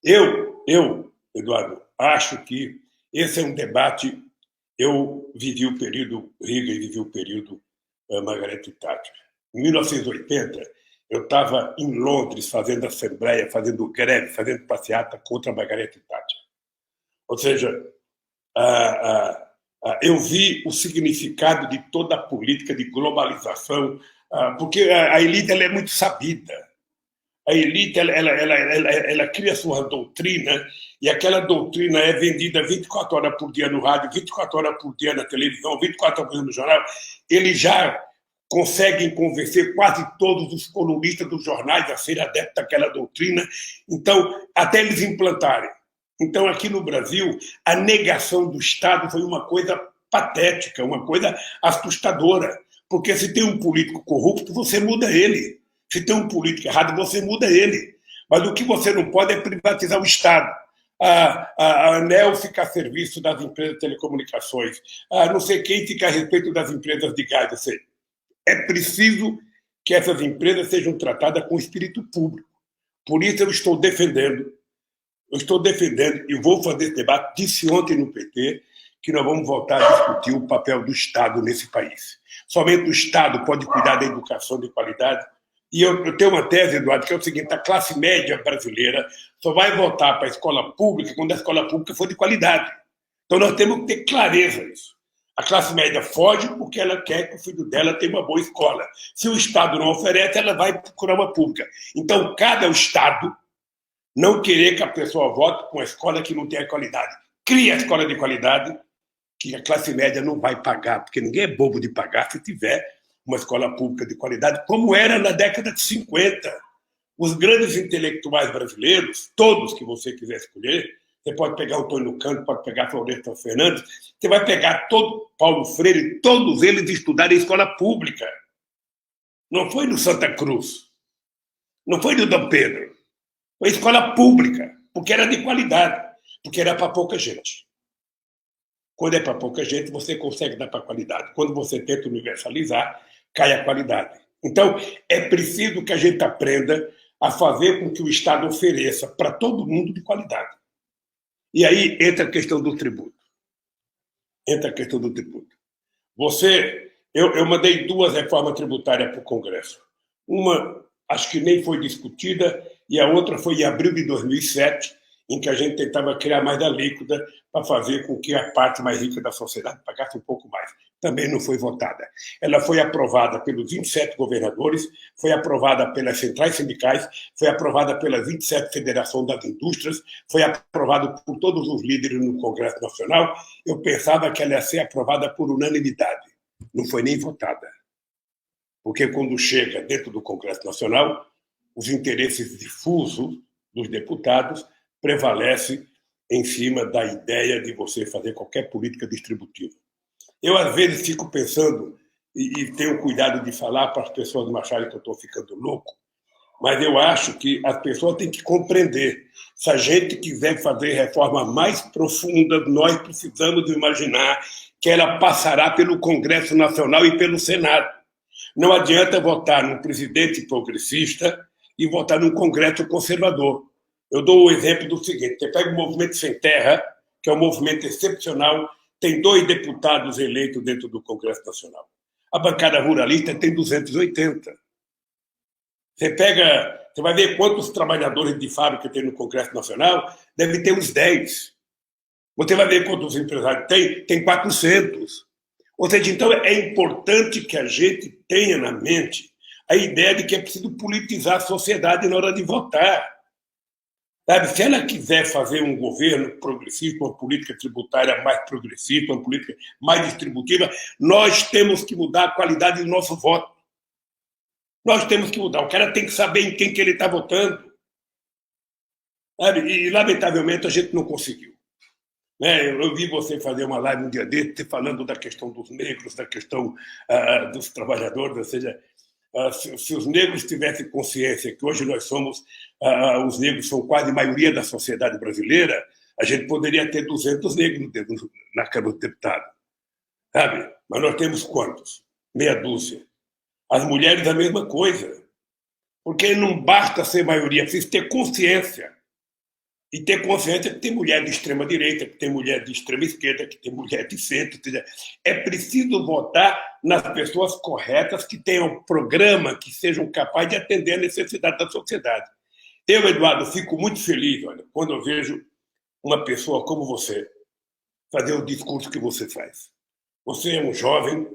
Eu, Eduardo, acho que esse é um debate. Eu vivi o período Reagan e vivi o período Margaret Thatcher. Em 1980, eu estava em Londres fazendo assembleia, fazendo greve, fazendo passeata contra a Margaret Thatcher. Ou seja, eu vi o significado de toda a política de globalização, porque a elite ela é muito sabida. A elite ela cria sua doutrina, e aquela doutrina é vendida 24 horas por dia no rádio, 24 horas por dia na televisão, 24 horas por dia no jornal. Eles já conseguem convencer quase todos os colunistas dos jornais a serem adeptos àquela doutrina, então, até eles implantarem. Então, aqui no Brasil, a negação do Estado foi uma coisa patética, uma coisa assustadora, porque se tem um político corrupto, você muda ele. Se tem um político errado, você muda ele. Mas o que você não pode é privatizar o Estado. A ANEEL fica a serviço das empresas de telecomunicações, não sei quem fica a respeito das empresas de gás. Ou seja, é preciso que essas empresas sejam tratadas com espírito público. Por isso eu estou defendendo e vou fazer esse debate. Disse ontem no PT que nós vamos voltar a discutir o papel do Estado nesse país. Somente o Estado pode cuidar da educação de qualidade. E eu tenho uma tese, Eduardo, que é o seguinte: a classe média brasileira só vai voltar para a escola pública quando a escola pública for de qualidade. Então nós temos que ter clareza nisso. A classe média foge porque ela quer que o filho dela tenha uma boa escola. Se o Estado não oferece, ela vai procurar uma pública. Então, cabe ao Estado não querer que a pessoa vote com uma escola que não tenha qualidade. Cria a escola de qualidade que a classe média não vai pagar, porque ninguém é bobo de pagar se tiver uma escola pública de qualidade, como era na década de 50. Os grandes intelectuais brasileiros, todos que você quiser escolher, você pode pegar o Antônio Cândido, pode pegar Florestan Fernandes, você vai pegar todo Paulo Freire, todos eles estudaram em escola pública. Não foi no Santa Cruz, não foi no Dom Pedro, foi escola pública, porque era de qualidade, porque era para pouca gente. Quando é para pouca gente, você consegue dar para qualidade. Quando você tenta universalizar, cai a qualidade. Então, é preciso que a gente aprenda a fazer com que o Estado ofereça para todo mundo de qualidade. E aí entra a questão do tributo. Eu mandei 2 reformas tributárias para o Congresso. Uma, acho que nem foi discutida, e a outra foi em abril de 2007, em que a gente tentava criar mais alíquota para fazer com que a parte mais rica da sociedade pagasse um pouco mais. Também não foi votada. Ela foi aprovada pelos 27 governadores, foi aprovada pelas centrais sindicais, foi aprovada pelas 27 federações das indústrias, foi aprovada por todos os líderes no Congresso Nacional. Eu pensava que ela ia ser aprovada por unanimidade. Não foi nem votada. Porque quando chega dentro do Congresso Nacional, os interesses difusos dos deputados prevalecem em cima da ideia de você fazer qualquer política distributiva. Eu, às vezes, fico pensando, e tenho cuidado de falar para as pessoas não acharem que eu estou ficando louco, mas eu acho que as pessoas têm que compreender. Se a gente quiser fazer reforma mais profunda, nós precisamos imaginar que ela passará pelo Congresso Nacional e pelo Senado. Não adianta votar num presidente progressista e votar num Congresso conservador. Eu dou o exemplo do seguinte: você pega o Movimento Sem Terra, que é um movimento excepcional, tem 2 deputados eleitos dentro do Congresso Nacional. A bancada ruralista tem 280. Você vai ver quantos trabalhadores de fábrica tem no Congresso Nacional, deve ter uns 10. Você vai ver quantos empresários tem 400. Ou seja, então é importante que a gente tenha na mente a ideia de que é preciso politizar a sociedade na hora de votar. Sabe? Se ela quiser fazer um governo progressista, uma política tributária mais progressista, uma política mais distributiva, nós temos que mudar a qualidade do nosso voto. Nós temos que mudar. O cara tem que saber em quem que ele está votando. Sabe? E, lamentavelmente, a gente não conseguiu. Eu vi você fazer uma live um dia desse, falando da questão dos negros, da questão dos trabalhadores, ou seja, se os negros tivessem consciência que hoje nós somos, os negros são quase a maioria da sociedade brasileira, a gente poderia ter 200 negros na Câmara dos Deputados. Sabe? Mas nós temos quantos? Meia dúzia. As mulheres, a mesma coisa. Porque não basta ser maioria, precisa ter consciência. E ter consciência que tem mulher de extrema-direita, que tem mulher de extrema-esquerda, que tem mulher de centro. É preciso votar nas pessoas corretas, que tenham um programa, que sejam capazes de atender a necessidade da sociedade. Eu, Eduardo, fico muito feliz, olha, quando eu vejo uma pessoa como você fazer o discurso que você faz. Você é um jovem,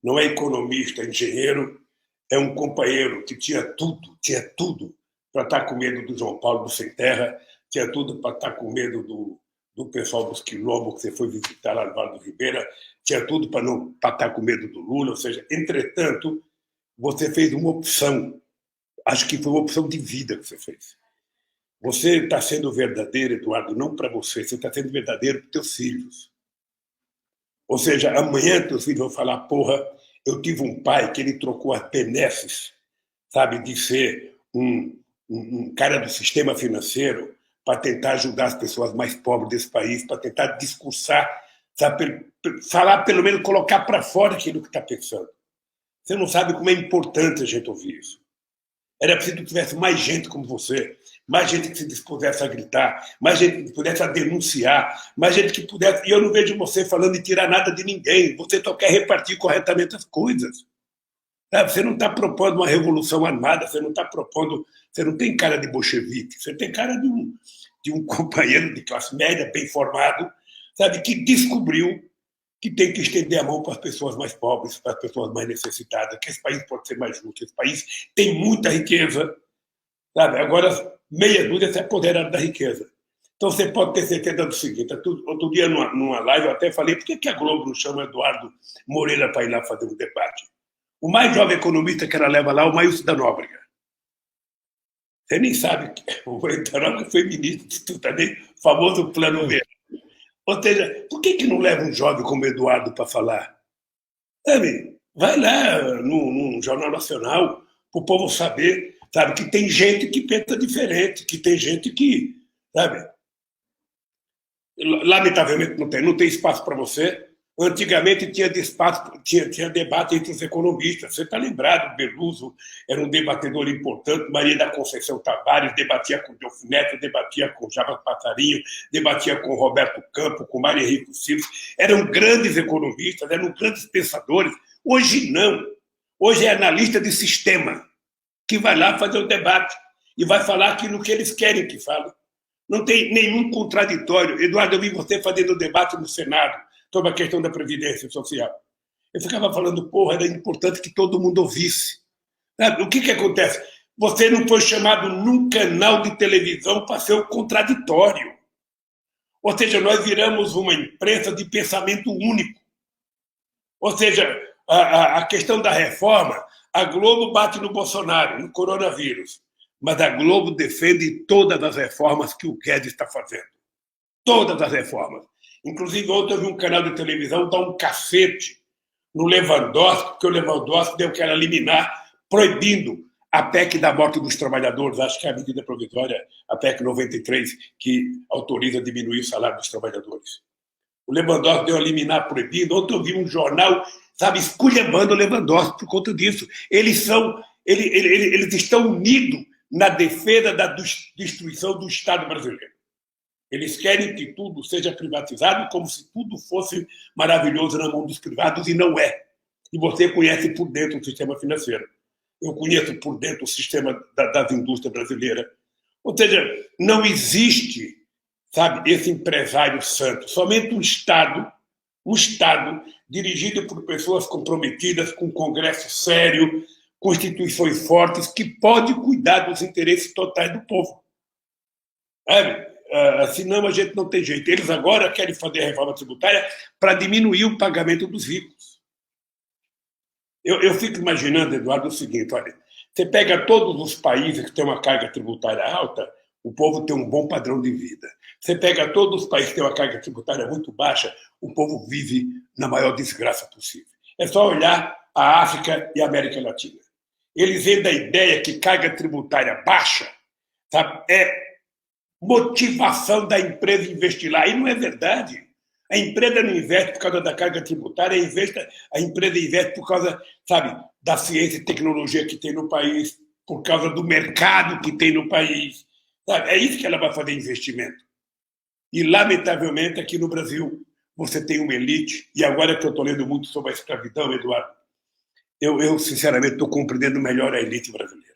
não é economista, é engenheiro, é um companheiro que tinha tudo para estar com medo do João Paulo do Sem Terra, tinha tudo para estar com medo do pessoal dos quilombos que você foi visitar lá no Vale do Ribeira, tinha tudo para não estar com medo do Lula, ou seja, entretanto, você fez uma opção, acho que foi uma opção de vida que você fez. Você está sendo verdadeiro, Eduardo, não para você está sendo verdadeiro para os teus filhos. Ou seja, amanhã teus filhos vão falar, porra, eu tive um pai que ele trocou as benesses, sabe, de ser um cara do sistema financeiro para tentar ajudar as pessoas mais pobres desse país, para tentar discursar, sabe, falar, pelo menos colocar para fora aquilo que está pensando. Você não sabe como é importante a gente ouvir isso. Era preciso que tivesse mais gente como você, mais gente que se dispusesse a gritar, mais gente que pudesse a denunciar, mais gente que pudesse... E eu não vejo você falando de tirar nada de ninguém, você só quer repartir corretamente as coisas. Você não está propondo uma revolução armada, você não está propondo... Você não tem cara de bolchevique, você tem cara de um companheiro de classe média, bem formado, sabe, que descobriu que tem que estender a mão para as pessoas mais pobres, para as pessoas mais necessitadas, que esse país pode ser mais justo, esse país tem muita riqueza, sabe? Agora, meia dúzia se apodera da riqueza. Então, você pode ter certeza do seguinte, outro dia, numa live, eu até falei, por que a Globo não chama Eduardo Moreira para ir lá fazer um debate? O mais jovem economista que ela leva lá é o Maílson da Nóbrega. Você nem sabe que o Maílson da Nóbrega foi ministro de tudo também, famoso Plano Verde. Ou seja, por que não leva um jovem como Eduardo para falar? Sabe, vai lá no Jornal Nacional para o povo saber, sabe, que tem gente que pensa diferente, que tem gente que, sabe, lamentavelmente não tem espaço para você. Antigamente tinha debate entre os economistas. Você está lembrado, Beluso era um debatedor importante, Maria da Conceição Tavares debatia com Delfim Neto, debatia com Jabas Passarinho, debatia com Roberto Campos, com Maria Henrique Silva. Eram grandes economistas, eram grandes pensadores. Hoje não. Hoje é analista de sistema que vai lá fazer o debate e vai falar aquilo que eles querem que fale. Não tem nenhum contraditório. Eduardo, eu vi você fazendo debate no Senado sobre a questão da Previdência Social. Eu ficava falando, porra, era importante que todo mundo ouvisse. Sabe? O que acontece? Você não foi chamado num canal de televisão para ser o contraditório. Ou seja, nós viramos uma imprensa de pensamento único. Ou seja, a questão da reforma, a Globo bate no Bolsonaro, no coronavírus, mas a Globo defende todas as reformas que o Guedes está fazendo. Todas as reformas. Inclusive, ontem eu vi um canal de televisão dar um cacete no Lewandowski, porque o Lewandowski deu aquela liminar proibindo a PEC da morte dos trabalhadores, acho que é a medida provisória, a PEC 93, que autoriza a diminuir o salário dos trabalhadores. O Lewandowski deu a liminar proibindo. Ontem eu vi um jornal, sabe, esculhambando o Lewandowski por conta disso. Eles estão unidos na defesa da destruição do Estado brasileiro. Eles querem que tudo seja privatizado como se tudo fosse maravilhoso na mão dos privados, e não é. E você conhece por dentro o sistema financeiro. Eu conheço por dentro o sistema das indústrias brasileiras. Ou seja, não existe, sabe, esse empresário santo. Somente um Estado dirigido por pessoas comprometidas, com um Congresso sério, com instituições fortes, que pode cuidar dos interesses totais do povo. Sabe? Senão a gente não tem jeito. Eles agora querem fazer a reforma tributária para diminuir o pagamento dos ricos. Eu fico imaginando, Eduardo, o seguinte, olha, você pega todos os países que têm uma carga tributária alta, o povo tem um bom padrão de vida. Você pega todos os países que têm uma carga tributária muito baixa, o povo vive na maior desgraça possível. É só olhar a África e a América Latina. Eles vêm da ideia que carga tributária baixa, sabe, é motivação da empresa investir lá. E não é verdade. A empresa não investe por causa da carga tributária, a empresa investe por causa, sabe, da ciência e tecnologia que tem no país, por causa do mercado que tem no país. Sabe? É isso que ela vai fazer investimento. E, lamentavelmente, aqui no Brasil, você tem uma elite, e agora que eu estou lendo muito sobre a escravidão, Eduardo, eu sinceramente, estou compreendendo melhor a elite brasileira.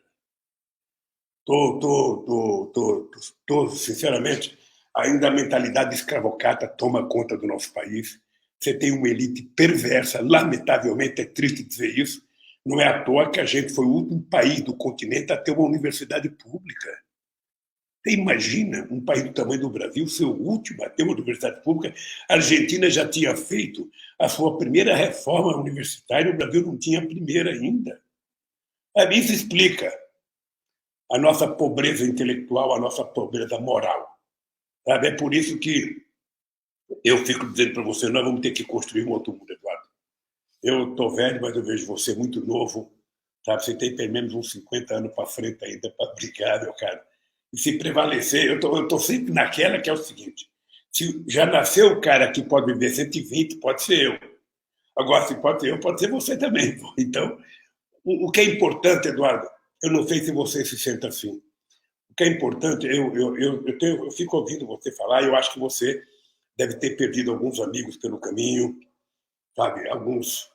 Sinceramente, ainda a mentalidade escravocrata toma conta do nosso país. Você tem uma elite perversa, lamentavelmente, é triste dizer isso. Não é à toa que a gente foi o último país do continente a ter uma universidade pública. Você imagina um país do tamanho do Brasil ser o último a ter uma universidade pública? A Argentina já tinha feito a sua primeira reforma universitária, o Brasil não tinha a primeira ainda. Isso explica a nossa pobreza intelectual, a nossa pobreza moral. Sabe? É por isso que eu fico dizendo para você, nós vamos ter que construir um outro mundo, Eduardo. Eu estou velho, mas eu vejo você muito novo. Sabe? Você tem pelo menos uns 50 anos para frente ainda para brigar, meu cara. E se prevalecer, eu estou sempre naquela que é o seguinte, se já nasceu o cara que pode viver 120, pode ser eu. Agora, se pode ser eu, pode ser você também. Então, o que é importante, Eduardo, eu não sei se você se sente assim. O que é importante, eu fico ouvindo você falar, e eu acho que você deve ter perdido alguns amigos pelo caminho, sabe? Alguns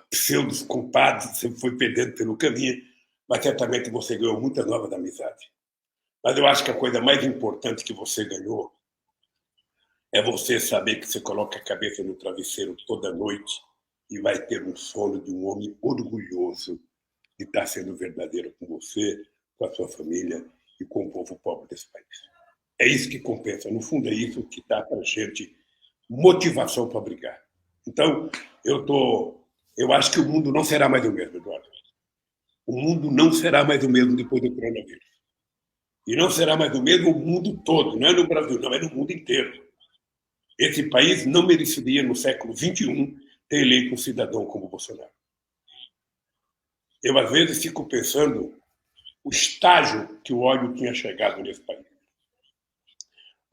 pseudos compadres você foi perdendo pelo caminho, mas certamente você ganhou muitas novas amizades. Mas eu acho que a coisa mais importante que você ganhou é você saber que você coloca a cabeça no travesseiro toda noite e vai ter um sono de um homem orgulhoso de estar sendo verdadeiro com você, com a sua família e com o povo pobre desse país. É isso que compensa. No fundo, é isso que dá para a gente motivação para brigar. Então, eu acho que o mundo não será mais o mesmo, Eduardo. O mundo não será mais o mesmo depois do coronavírus. E não será mais o mesmo o mundo todo, não é no Brasil, não, é no mundo inteiro. Esse país não mereceria, no século XXI, ter eleito um cidadão como Bolsonaro. Eu, às vezes, fico pensando o estágio que o ódio tinha chegado nesse país.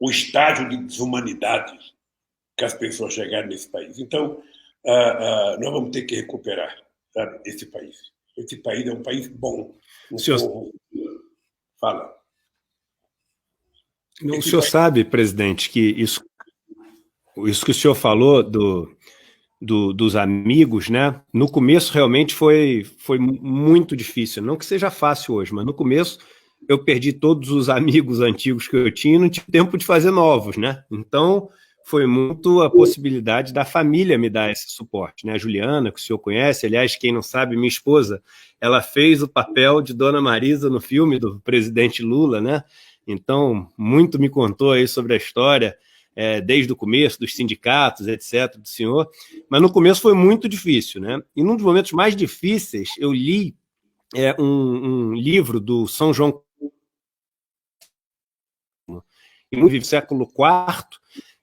O estágio de desumanidade que as pessoas chegaram nesse país. Então, nós vamos ter que recuperar, sabe, esse país. Esse país é um país bom. Senhor... Fala. O senhor sabe, presidente, que isso que o senhor falou dos amigos, né? No começo realmente foi muito difícil. Não que seja fácil hoje, mas no começo eu perdi todos os amigos antigos que eu tinha e não tive tempo de fazer novos, né? Então foi muito a possibilidade da família me dar esse suporte, né? A Juliana, que o senhor conhece, aliás, quem não sabe, minha esposa, ela fez o papel de Dona Marisa no filme do presidente Lula, né? Então, muito me contou aí sobre a história, desde o começo, dos sindicatos, etc., do senhor. Mas no começo foi muito difícil, né? E num dos momentos mais difíceis, eu li um livro do São João, no século IV,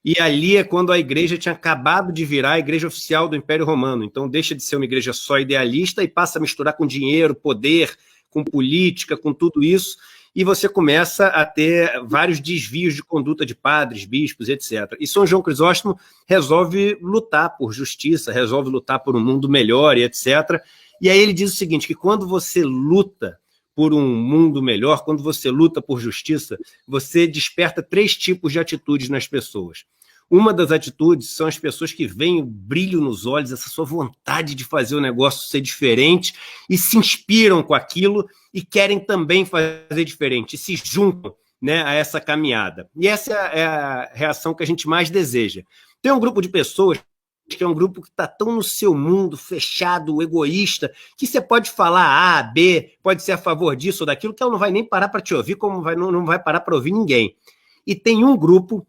e ali é quando a igreja tinha acabado de virar a igreja oficial do Império Romano. Então, deixa de ser uma igreja só idealista e passa a misturar com dinheiro, poder, com política, com tudo isso, e você começa a ter vários desvios de conduta de padres, bispos, etc. E São João Crisóstomo resolve lutar por justiça, resolve lutar por um mundo melhor, e etc. E aí ele diz o seguinte, que quando você luta por um mundo melhor, quando você luta por justiça, você desperta 3 tipos de atitudes nas pessoas. Uma das atitudes são as pessoas que veem o brilho nos olhos, essa sua vontade de fazer o negócio ser diferente e se inspiram com aquilo e querem também fazer diferente, e se juntam, né, a essa caminhada. E essa é a reação que a gente mais deseja. Tem um grupo de pessoas que é um grupo que está tão no seu mundo, fechado, egoísta, que você pode falar A, B, pode ser a favor disso ou daquilo, que ela não vai nem parar para te ouvir, como não vai parar para ouvir ninguém. E tem um grupo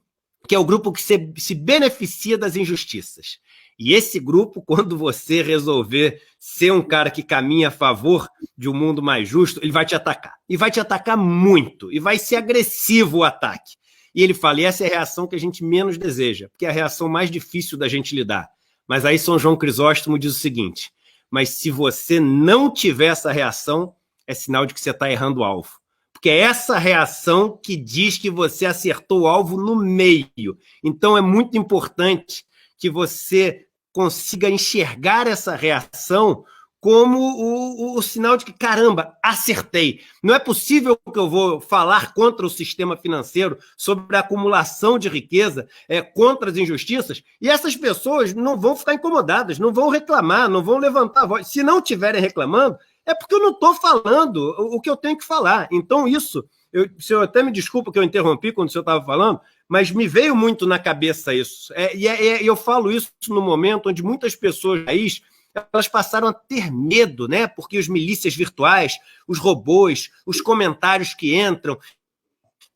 que é o grupo que se beneficia das injustiças. E esse grupo, quando você resolver ser um cara que caminha a favor de um mundo mais justo, ele vai te atacar. E vai te atacar muito. E vai ser agressivo o ataque. E ele fala, e essa é a reação que a gente menos deseja, porque é a reação mais difícil da gente lidar. Mas aí São João Crisóstomo diz o seguinte, mas se você não tiver essa reação, é sinal de que você está errando o alvo. Porque é essa reação que diz que você acertou o alvo no meio. Então é muito importante que você consiga enxergar essa reação como o sinal de que, caramba, acertei. Não é possível que eu vou falar contra o sistema financeiro, sobre a acumulação de riqueza, contra as injustiças, e essas pessoas não vão ficar incomodadas, não vão reclamar, não vão levantar a voz. Se não estiverem reclamando, é porque eu não estou falando o que eu tenho que falar. Então, isso, o senhor até me desculpa que eu interrompi quando o senhor estava falando, mas me veio muito na cabeça isso. E eu falo isso no momento onde muitas pessoas do país, elas passaram a ter medo, né? Porque os milícias virtuais, os robôs, os comentários que entram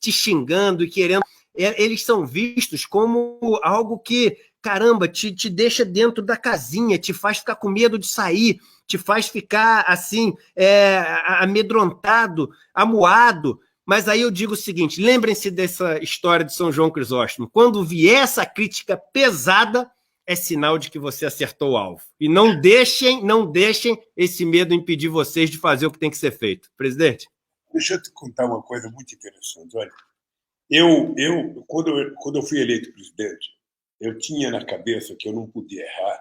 te xingando e querendo, eles são vistos como algo que, caramba, te deixa dentro da casinha, te faz ficar com medo de sair, te faz ficar assim, amedrontado, amuado. Mas aí eu digo o seguinte, lembrem-se dessa história de São João Crisóstomo. Quando vier essa crítica pesada, é sinal de que você acertou o alvo. E não deixem esse medo impedir vocês de fazer o que tem que ser feito. Presidente? Deixa eu te contar uma coisa muito interessante. Olha, quando eu fui eleito presidente, eu tinha na cabeça que eu não podia errar,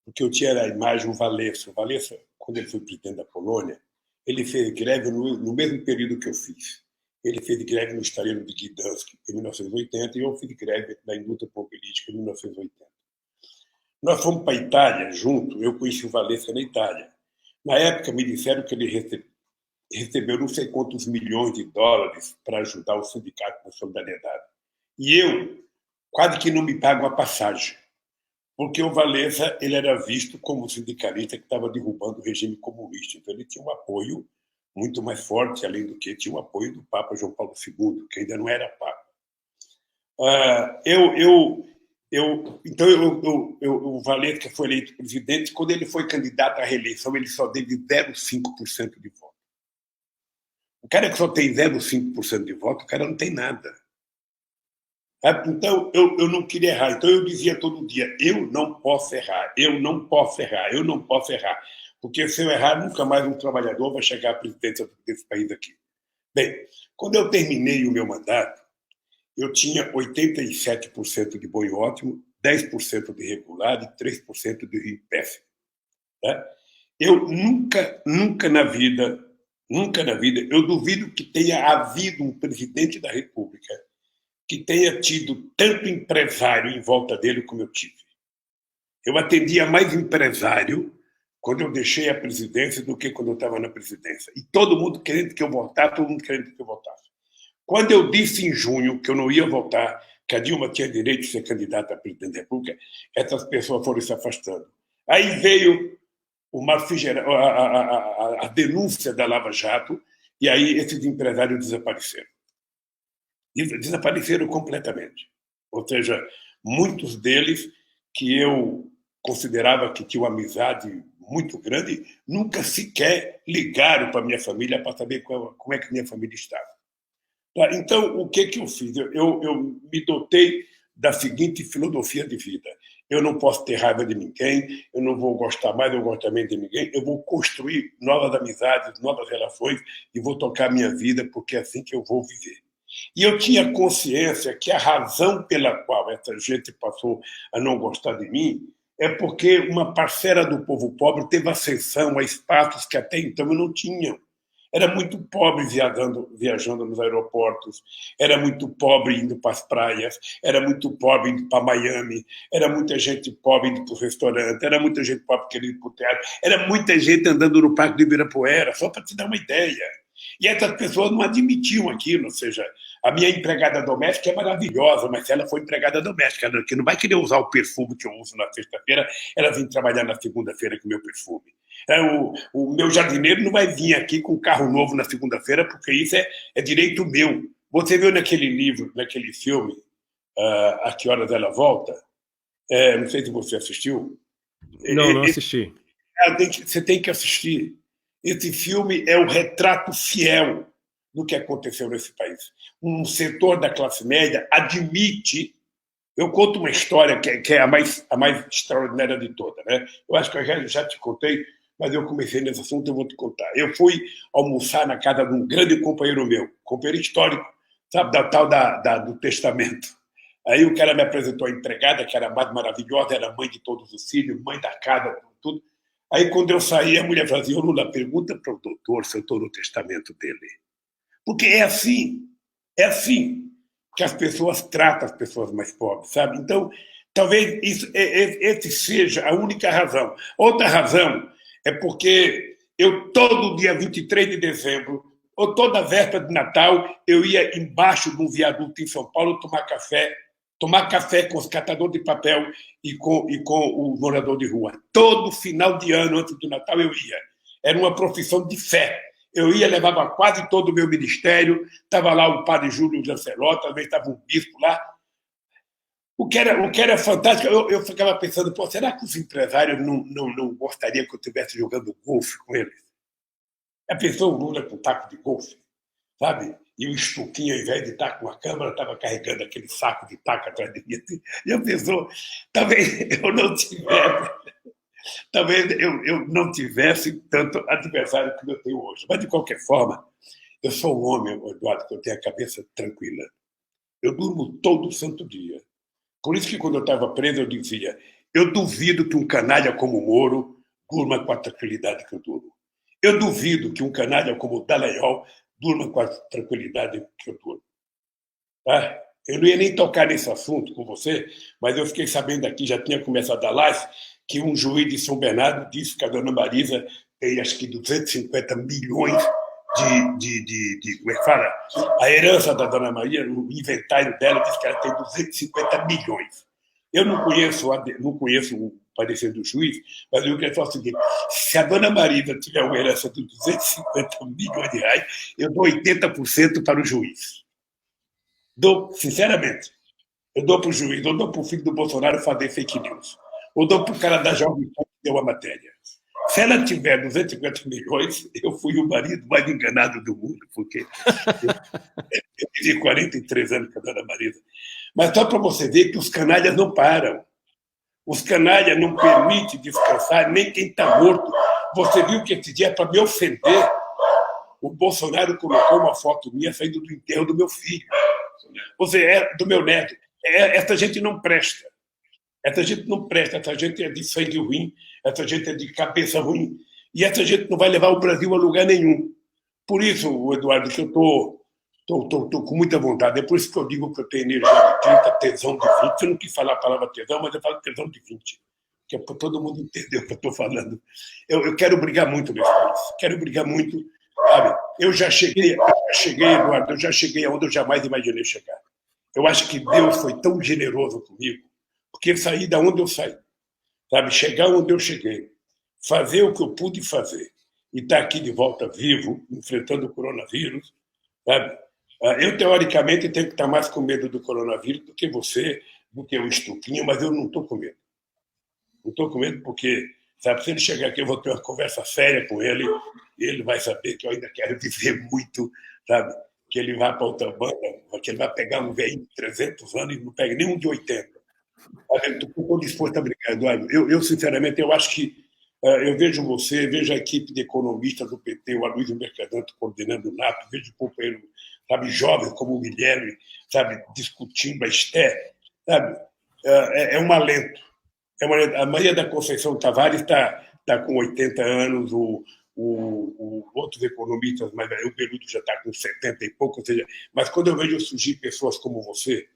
porque eu tinha a imagem do Wałęsa. O Wałęsa, quando ele foi presidente da Polônia, ele fez greve no mesmo período que eu fiz. Ele fez greve no estaleiro de Gdansk em 1980 e eu fiz greve na indústria automobilística em 1980. Nós fomos para a Itália junto, eu conheci o Wałęsa na Itália. Na época me disseram que ele recebeu não sei quantos milhões de dólares para ajudar o sindicato da solidariedade. E eu quase que não me pago a passagem, porque o Wałęsa ele era visto como um sindicalista que estava derrubando o regime comunista. Então ele tinha um apoio muito mais forte, além do que tinha o apoio do Papa João Paulo II, que ainda não era Papa. O Wałęsa foi eleito presidente. Quando ele foi candidato à reeleição, ele só teve 0,5% de voto. O cara que só tem 0,5% de voto, o cara não tem nada. Então, eu não queria errar. Então, eu dizia todo dia, eu não posso errar, eu não posso errar, eu não posso errar. Porque se eu errar, nunca mais um trabalhador vai chegar à presidência desse país aqui. Bem, quando eu terminei o meu mandato, eu tinha 87% de bom e ótimo, 10% de regular e 3% de ruim péssimo. Tá? Eu nunca na vida, eu duvido que tenha havido um presidente da República que tenha tido tanto empresário em volta dele como eu tive. Eu atendia mais empresário quando eu deixei a presidência do que quando eu estava na presidência. E todo mundo querendo que eu voltasse, todo mundo querendo que eu voltasse. Quando eu disse em junho que eu não ia votar, que a Dilma tinha direito de ser candidata a presidente da República, essas pessoas foram se afastando. Aí veio a denúncia da Lava Jato, e aí esses empresários desapareceram. Desapareceram completamente. Ou seja, muitos deles que eu considerava que tinham uma amizade muito grande, nunca sequer ligaram para a minha família para saber como é que minha família estava. Então, o que eu fiz? Eu me dotei da seguinte filosofia de vida. Eu não posso ter raiva de ninguém, eu não vou gostar mais ou gostar menos de ninguém, eu vou construir novas amizades, novas relações e vou tocar minha vida, porque é assim que eu vou viver. E eu tinha consciência que a razão pela qual essa gente passou a não gostar de mim é porque uma parcela do povo pobre teve ascensão a espaços que até então eu não tinha. era muito pobre viajando nos aeroportos, era muito pobre indo para as praias, era muito pobre indo para Miami, era muita gente pobre indo para o restaurante, era muita gente pobre querendo ir para o teatro, era muita gente andando no Parque do Ibirapuera, só para te dar uma ideia. E essas pessoas não admitiam aquilo, ou seja, a minha empregada doméstica é maravilhosa, mas se ela for empregada doméstica, que não vai querer usar o perfume que eu uso na sexta-feira, ela vem trabalhar na segunda-feira com o meu perfume. O meu jardineiro não vai vir aqui com um carro novo na segunda-feira, porque isso é direito meu. Você viu naquele livro, naquele filme, A Que Horas Ela Volta? Não sei se você assistiu. Não assisti. Você tem que assistir. Esse filme é o retrato fiel do que aconteceu nesse país. Um setor da classe média admite. Eu conto uma história que é a mais extraordinária de toda, né? Eu acho que eu já te contei, mas eu comecei nesse assunto, eu vou te contar. Eu fui almoçar na casa de um grande companheiro meu, companheiro histórico, sabe, da tal do testamento. Aí o cara me apresentou a empregada, que era a mais maravilhosa, era mãe de todos os filhos, mãe da casa, tudo. Aí, quando eu saí, a mulher falou assim: Lula, pergunta para o doutor se eu estou no testamento dele. Porque é assim que as pessoas tratam as pessoas mais pobres, sabe? Então, talvez esse seja a única razão. Outra razão é porque eu, todo dia 23 de dezembro, ou toda véspera de Natal, eu ia embaixo de um viaduto em São Paulo tomar café com os catadores de papel e com o morador de rua. Todo final de ano, antes do Natal, eu ia. Era uma profissão de fé. Eu ia, levava quase todo o meu ministério, estava lá o padre Júlio Lancelotti, talvez estava um bispo lá. O que era fantástico, eu ficava pensando, pô, será que os empresários não gostariam que eu estivesse jogando golfe com eles? Já pensou o Lula com taco de golfe, sabe? E o Estuquinho, ao invés de estar com a câmera, estava carregando aquele saco de taco atrás de mim. Já pensou? Talvez eu não tivesse tanto adversário como eu tenho hoje. Mas, de qualquer forma, eu sou um homem, Eduardo, que eu tenho a cabeça tranquila. Eu durmo todo santo dia. Por isso que, quando eu estava preso, eu dizia: eu duvido que um canalha como o Moro durma com a tranquilidade que eu durmo. Eu duvido que um canalha como o Dallagnol durma com a tranquilidade que eu durmo. Tá? Eu não ia nem tocar nesse assunto com você, mas eu fiquei sabendo aqui, já tinha começado a live, que um juiz de São Bernardo disse que a dona Marisa tem, acho que, 250 milhões como é que fala? A herança da dona Maria, o inventário dela diz que ela tem 250 milhões. Eu não conheço o parecer do juiz, mas eu queria falar o seguinte: se a dona Marisa tiver uma herança de 250 milhões de reais, eu dou 80% para o juiz. Sinceramente, eu dou para o juiz, eu dou para o filho do Bolsonaro fazer fake news. Eu dou para o cara da Jovem Pan que deu a matéria. Se ela tiver 250 milhões, eu fui o marido mais enganado do mundo, porque eu tive 43 anos com a dona Marisa. Mas só para você ver que os canalhas não param. Os canalhas não permitem descansar nem quem está morto. Você viu que esse dia, para me ofender, o Bolsonaro colocou uma foto minha saindo do enterro do meu filho. Ou seja, do meu neto. Essa gente não presta. Essa gente não presta, essa gente é de sangue ruim, essa gente é de cabeça ruim, e essa gente não vai levar o Brasil a lugar nenhum. Por isso, Eduardo, que eu estou com muita vontade. É por isso que eu digo que eu tenho energia de 30, tesão de 20. Eu não quis falar a palavra tesão, mas eu falo tesão de 20, que é para todo mundo entender o que eu estou falando. Eu quero brigar muito nesse país, quero brigar muito, sabe? Eu já cheguei, Eduardo, aonde eu jamais imaginei chegar. Eu acho que Deus foi tão generoso comigo, porque saí da onde eu saí, sabe? Chegar onde eu cheguei, fazer o que eu pude fazer e estar aqui de volta vivo, enfrentando o coronavírus, sabe? Eu, teoricamente, tenho que estar mais com medo do coronavírus do que você, do que o Estuquinho, mas eu não estou com medo. Não estou com medo porque, sabe, se ele chegar aqui, eu vou ter uma conversa séria com ele e ele vai saber que eu ainda quero viver muito, sabe? Que ele vai para outra banda, que ele vai pegar um velho de 300 anos e não pega nenhum de 80. Estou disposto a brigar, Eduardo. Eu, sinceramente, eu acho que eu vejo você, vejo a equipe de economistas do PT, o Aloysio Mercadante coordenando o NATO, vejo companheiros, sabe, jovens como o Guilherme, sabe, discutindo a Esté, sabe? É um alento. A Maria da Conceição Tavares está com 80 anos, outros economistas, mas o Beluto já está com 70 e pouco, ou seja, mas quando eu vejo surgir pessoas como você,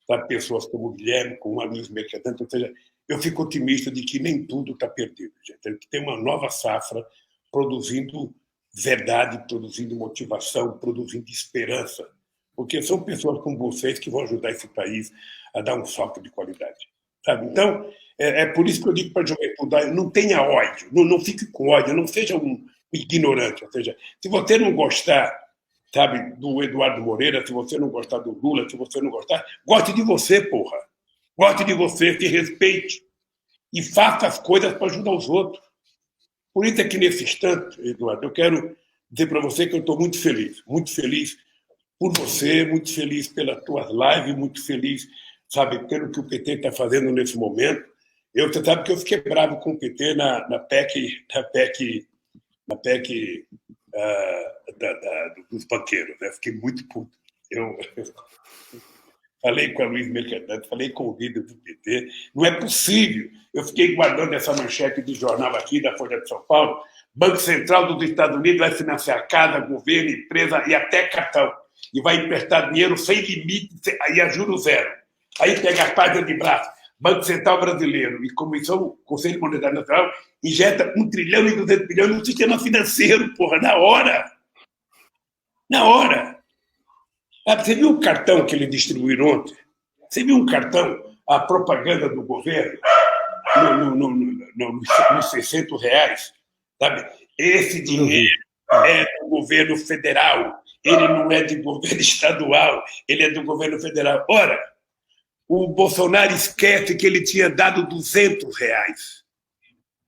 sabe, pessoas como o Guilherme, como a Luiz Mercadante, ou seja, eu fico otimista de que nem tudo está perdido, gente. Tem uma nova safra produzindo verdade, produzindo motivação, produzindo esperança, porque são pessoas como vocês que vão ajudar esse país a dar um salto de qualidade, sabe? Então, é por isso que eu digo para a juventude, não tenha ódio, não fique com ódio, não seja um ignorante, ou seja, se você não gostar, sabe, do Eduardo Moreira, se você não gostar do Lula, se você não gostar, goste de você, porra. Goste de você, se respeite e faça as coisas para ajudar os outros. Por isso é que, nesse instante, Eduardo, eu quero dizer para você que eu estou muito feliz por você, muito feliz pelas tuas lives, muito feliz, sabe, pelo que o PT está fazendo nesse momento. Você sabe que eu fiquei bravo com o PT na PEC dos banqueiros, né? Fiquei muito puto. Eu falei com a Luiz Mercadante, falei com o líder do PT. Não é possível. Eu fiquei guardando essa manchete de jornal aqui, da Folha de São Paulo. Banco Central dos Estados Unidos vai financiar casa, governo, empresa e até cartão. E vai emprestar dinheiro sem limite e a juros zero. Aí pega a página de braço. Banco Central Brasileiro e Conselho Monetário Nacional injeta 1 trilhão e 200 bilhões no sistema financeiro, porra, na hora. Na hora. Você viu o cartão que ele distribuiu ontem? Você viu um cartão, a propaganda do governo, nos R$600? Sabe? Esse dinheiro é do governo federal, ele não é de governo estadual, ele é do governo federal. Ora, o Bolsonaro esquece que ele tinha dado R$200.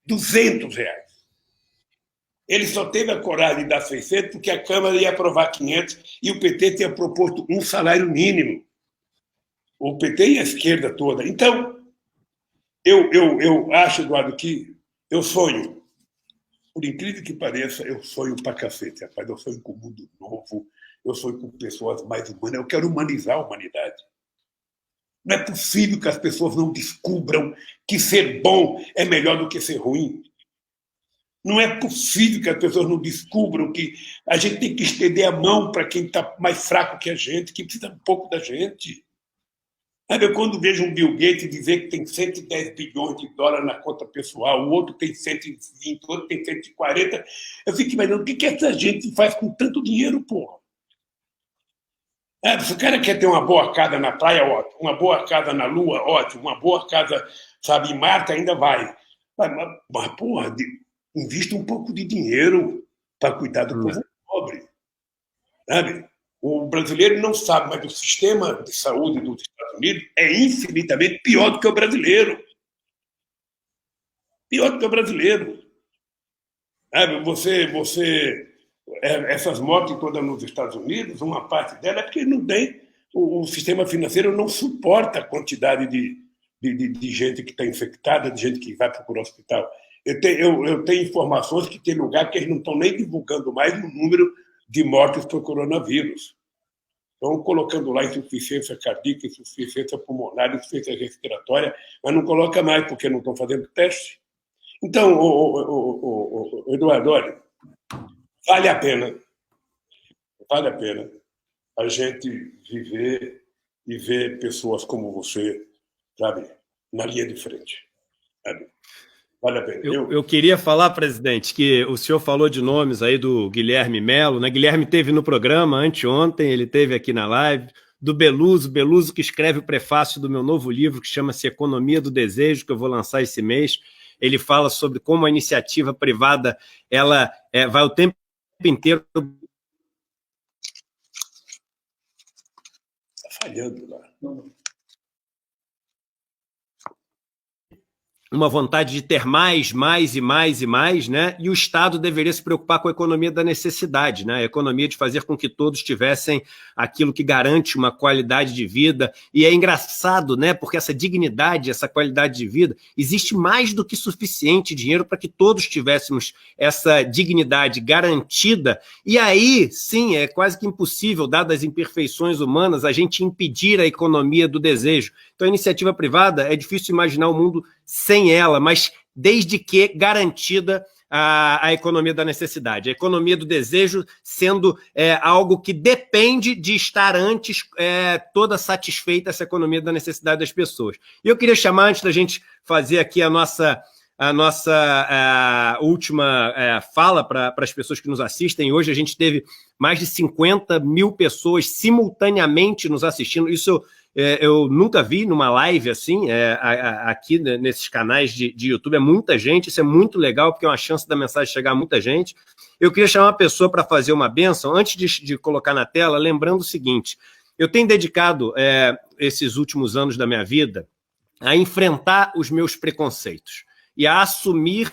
R$200. Ele só teve a coragem de dar 600 porque a Câmara ia aprovar 500 e o PT tinha proposto um salário mínimo. O PT e a esquerda toda. Então, eu acho, Eduardo, que eu sonho, por incrível que pareça, eu sonho pra cacete, rapaz. Eu sonho com o mundo novo, eu sonho com pessoas mais humanas, eu quero humanizar a humanidade. Não é possível que as pessoas não descubram que ser bom é melhor do que ser ruim. Não é possível que as pessoas não descubram que a gente tem que estender a mão para quem está mais fraco que a gente, que precisa um pouco da gente. Sabe, eu quando vejo um Bill Gates dizer que tem 110 bilhões de dólares na conta pessoal, o outro tem 120, o outro tem 140, eu fico imaginando o que essa gente faz com tanto dinheiro, porra. Se o cara quer ter uma boa casa na praia, ótimo. Uma boa casa na Lua, ótimo. Uma boa casa, sabe, em Marte, ainda vai. Mas porra, invista um pouco de dinheiro para cuidar do povo pobre. Sabe? O brasileiro não sabe, mas o sistema de saúde dos Estados Unidos é infinitamente pior do que o brasileiro. Pior do que o brasileiro. Sabe? Essas mortes todas nos Estados Unidos, uma parte dela é porque não tem, o sistema financeiro não suporta a quantidade de gente que está infectada, de gente que vai procurar o hospital. Eu tenho informações que tem lugar que eles não estão nem divulgando mais o número de mortes por coronavírus. Estão colocando lá insuficiência cardíaca, insuficiência pulmonar, insuficiência respiratória, mas não coloca mais porque não estão fazendo teste. Então, Eduardo, olha, vale a pena a gente viver e ver pessoas como você, sabe, na linha de frente. Sabe? Vale a pena. Eu queria falar, presidente, que o senhor falou de nomes aí do Guilherme Melo, né? Guilherme esteve no programa anteontem, ele esteve aqui na live, do Beluso que escreve o prefácio do meu novo livro, que chama-se Economia do Desejo, que eu vou lançar esse mês. Ele fala sobre como a iniciativa privada ela vai o tempo inteiro. Está falhando lá. Uma vontade de ter mais, né? E o Estado deveria se preocupar com a economia da necessidade, né? A economia de fazer com que todos tivessem aquilo que garante uma qualidade de vida. E é engraçado, né? Porque essa dignidade, essa qualidade de vida, existe mais do que suficiente dinheiro para que todos tivéssemos essa dignidade garantida. E aí, sim, é quase que impossível, dadas as imperfeições humanas, a gente impedir a economia do desejo. Então, a iniciativa privada, é difícil imaginar o mundo sem ela, mas desde que garantida a economia da necessidade, a economia do desejo sendo algo que depende de estar antes toda satisfeita essa economia da necessidade das pessoas. E eu queria chamar, antes da gente fazer aqui a nossa última fala para as pessoas que nos assistem. Hoje a gente teve mais de 50 mil pessoas simultaneamente nos assistindo. Isso eu nunca vi numa live assim, aqui nesses canais de YouTube. É muita gente, isso é muito legal, porque é uma chance da mensagem chegar a muita gente. Eu queria chamar uma pessoa para fazer uma bênção, antes de colocar na tela, lembrando o seguinte: eu tenho dedicado esses últimos anos da minha vida a enfrentar os meus preconceitos e a assumir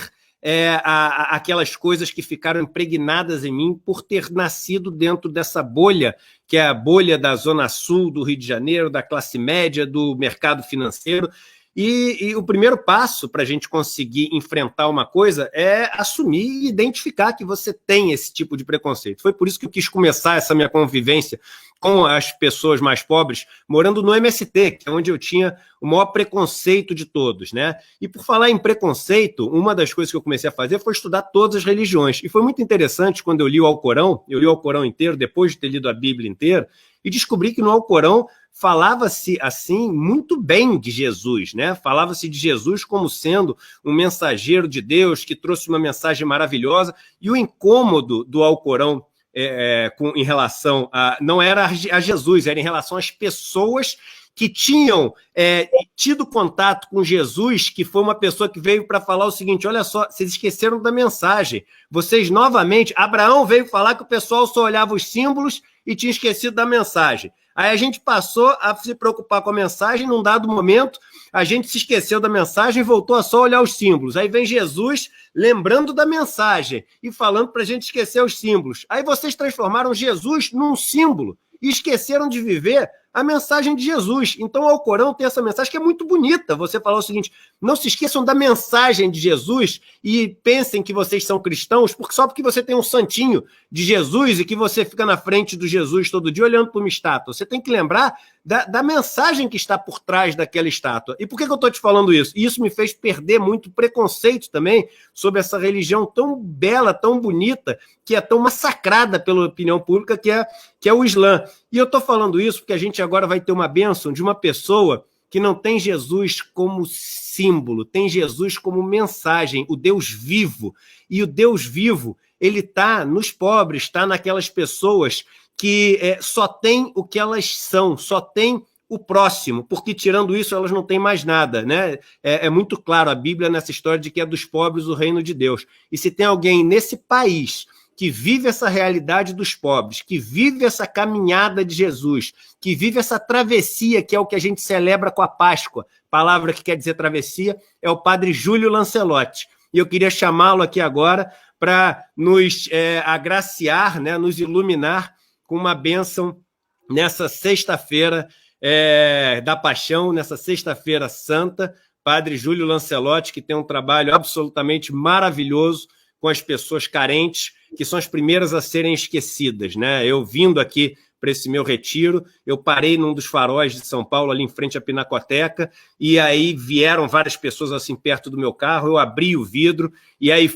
aquelas coisas que ficaram impregnadas em mim por ter nascido dentro dessa bolha, que é a bolha da Zona Sul do Rio de Janeiro, da classe média, do mercado financeiro. E o primeiro passo para a gente conseguir enfrentar uma coisa é assumir e identificar que você tem esse tipo de preconceito. Foi por isso que eu quis começar essa minha convivência com as pessoas mais pobres, morando no MST, que é onde eu tinha o maior preconceito de todos, né? E por falar em preconceito, uma das coisas que eu comecei a fazer foi estudar todas as religiões. E foi muito interessante quando eu li o Alcorão, eu li o Alcorão inteiro, depois de ter lido a Bíblia inteira, e descobri que no Alcorão falava-se, assim, muito bem de Jesus, né? Falava-se de Jesus como sendo um mensageiro de Deus que trouxe uma mensagem maravilhosa, e o incômodo do Alcorão em relação não era a Jesus, era em relação às pessoas que tinham tido contato com Jesus, que foi uma pessoa que veio para falar o seguinte: olha só, vocês esqueceram da mensagem. Vocês novamente, Abraão veio falar que o pessoal só olhava os símbolos e tinha esquecido da mensagem. Aí a gente passou a se preocupar com a mensagem, num dado momento, a gente se esqueceu da mensagem e voltou a só olhar os símbolos. Aí vem Jesus lembrando da mensagem e falando para a gente esquecer os símbolos. Aí vocês transformaram Jesus num símbolo e esqueceram de viver a mensagem de Jesus. Então o Alcorão tem essa mensagem que é muito bonita. Você falou o seguinte: não se esqueçam da mensagem de Jesus e pensem que vocês são cristãos só porque você tem um santinho de Jesus e que você fica na frente do Jesus todo dia olhando para uma estátua. Você tem que lembrar da mensagem que está por trás daquela estátua. E por que eu estou te falando isso? Isso me fez perder muito preconceito também sobre essa religião tão bela, tão bonita, que é tão massacrada pela opinião pública, que é o Islã. E eu estou falando isso porque a gente agora vai ter uma bênção de uma pessoa que não tem Jesus como símbolo, tem Jesus como mensagem, o Deus vivo. E o Deus vivo, ele está nos pobres, está naquelas pessoas que só tem o que elas são, só tem o próximo, porque tirando isso elas não têm mais nada, né? É muito claro a Bíblia nessa história de que é dos pobres o reino de Deus. E se tem alguém nesse país que vive essa realidade dos pobres, que vive essa caminhada de Jesus, que vive essa travessia, que é o que a gente celebra com a Páscoa, palavra que quer dizer travessia, é o padre Júlio Lancelotti. E eu queria chamá-lo aqui agora para nos agraciar, né, nos iluminar com uma bênção nessa sexta-feira da Paixão, nessa sexta-feira santa. Padre Júlio Lancelotti, que tem um trabalho absolutamente maravilhoso com as pessoas carentes, que são as primeiras a serem esquecidas, né? Eu vindo aqui para esse meu retiro, eu parei num dos faróis de São Paulo, ali em frente à Pinacoteca, e aí vieram várias pessoas assim perto do meu carro, eu abri o vidro, e aí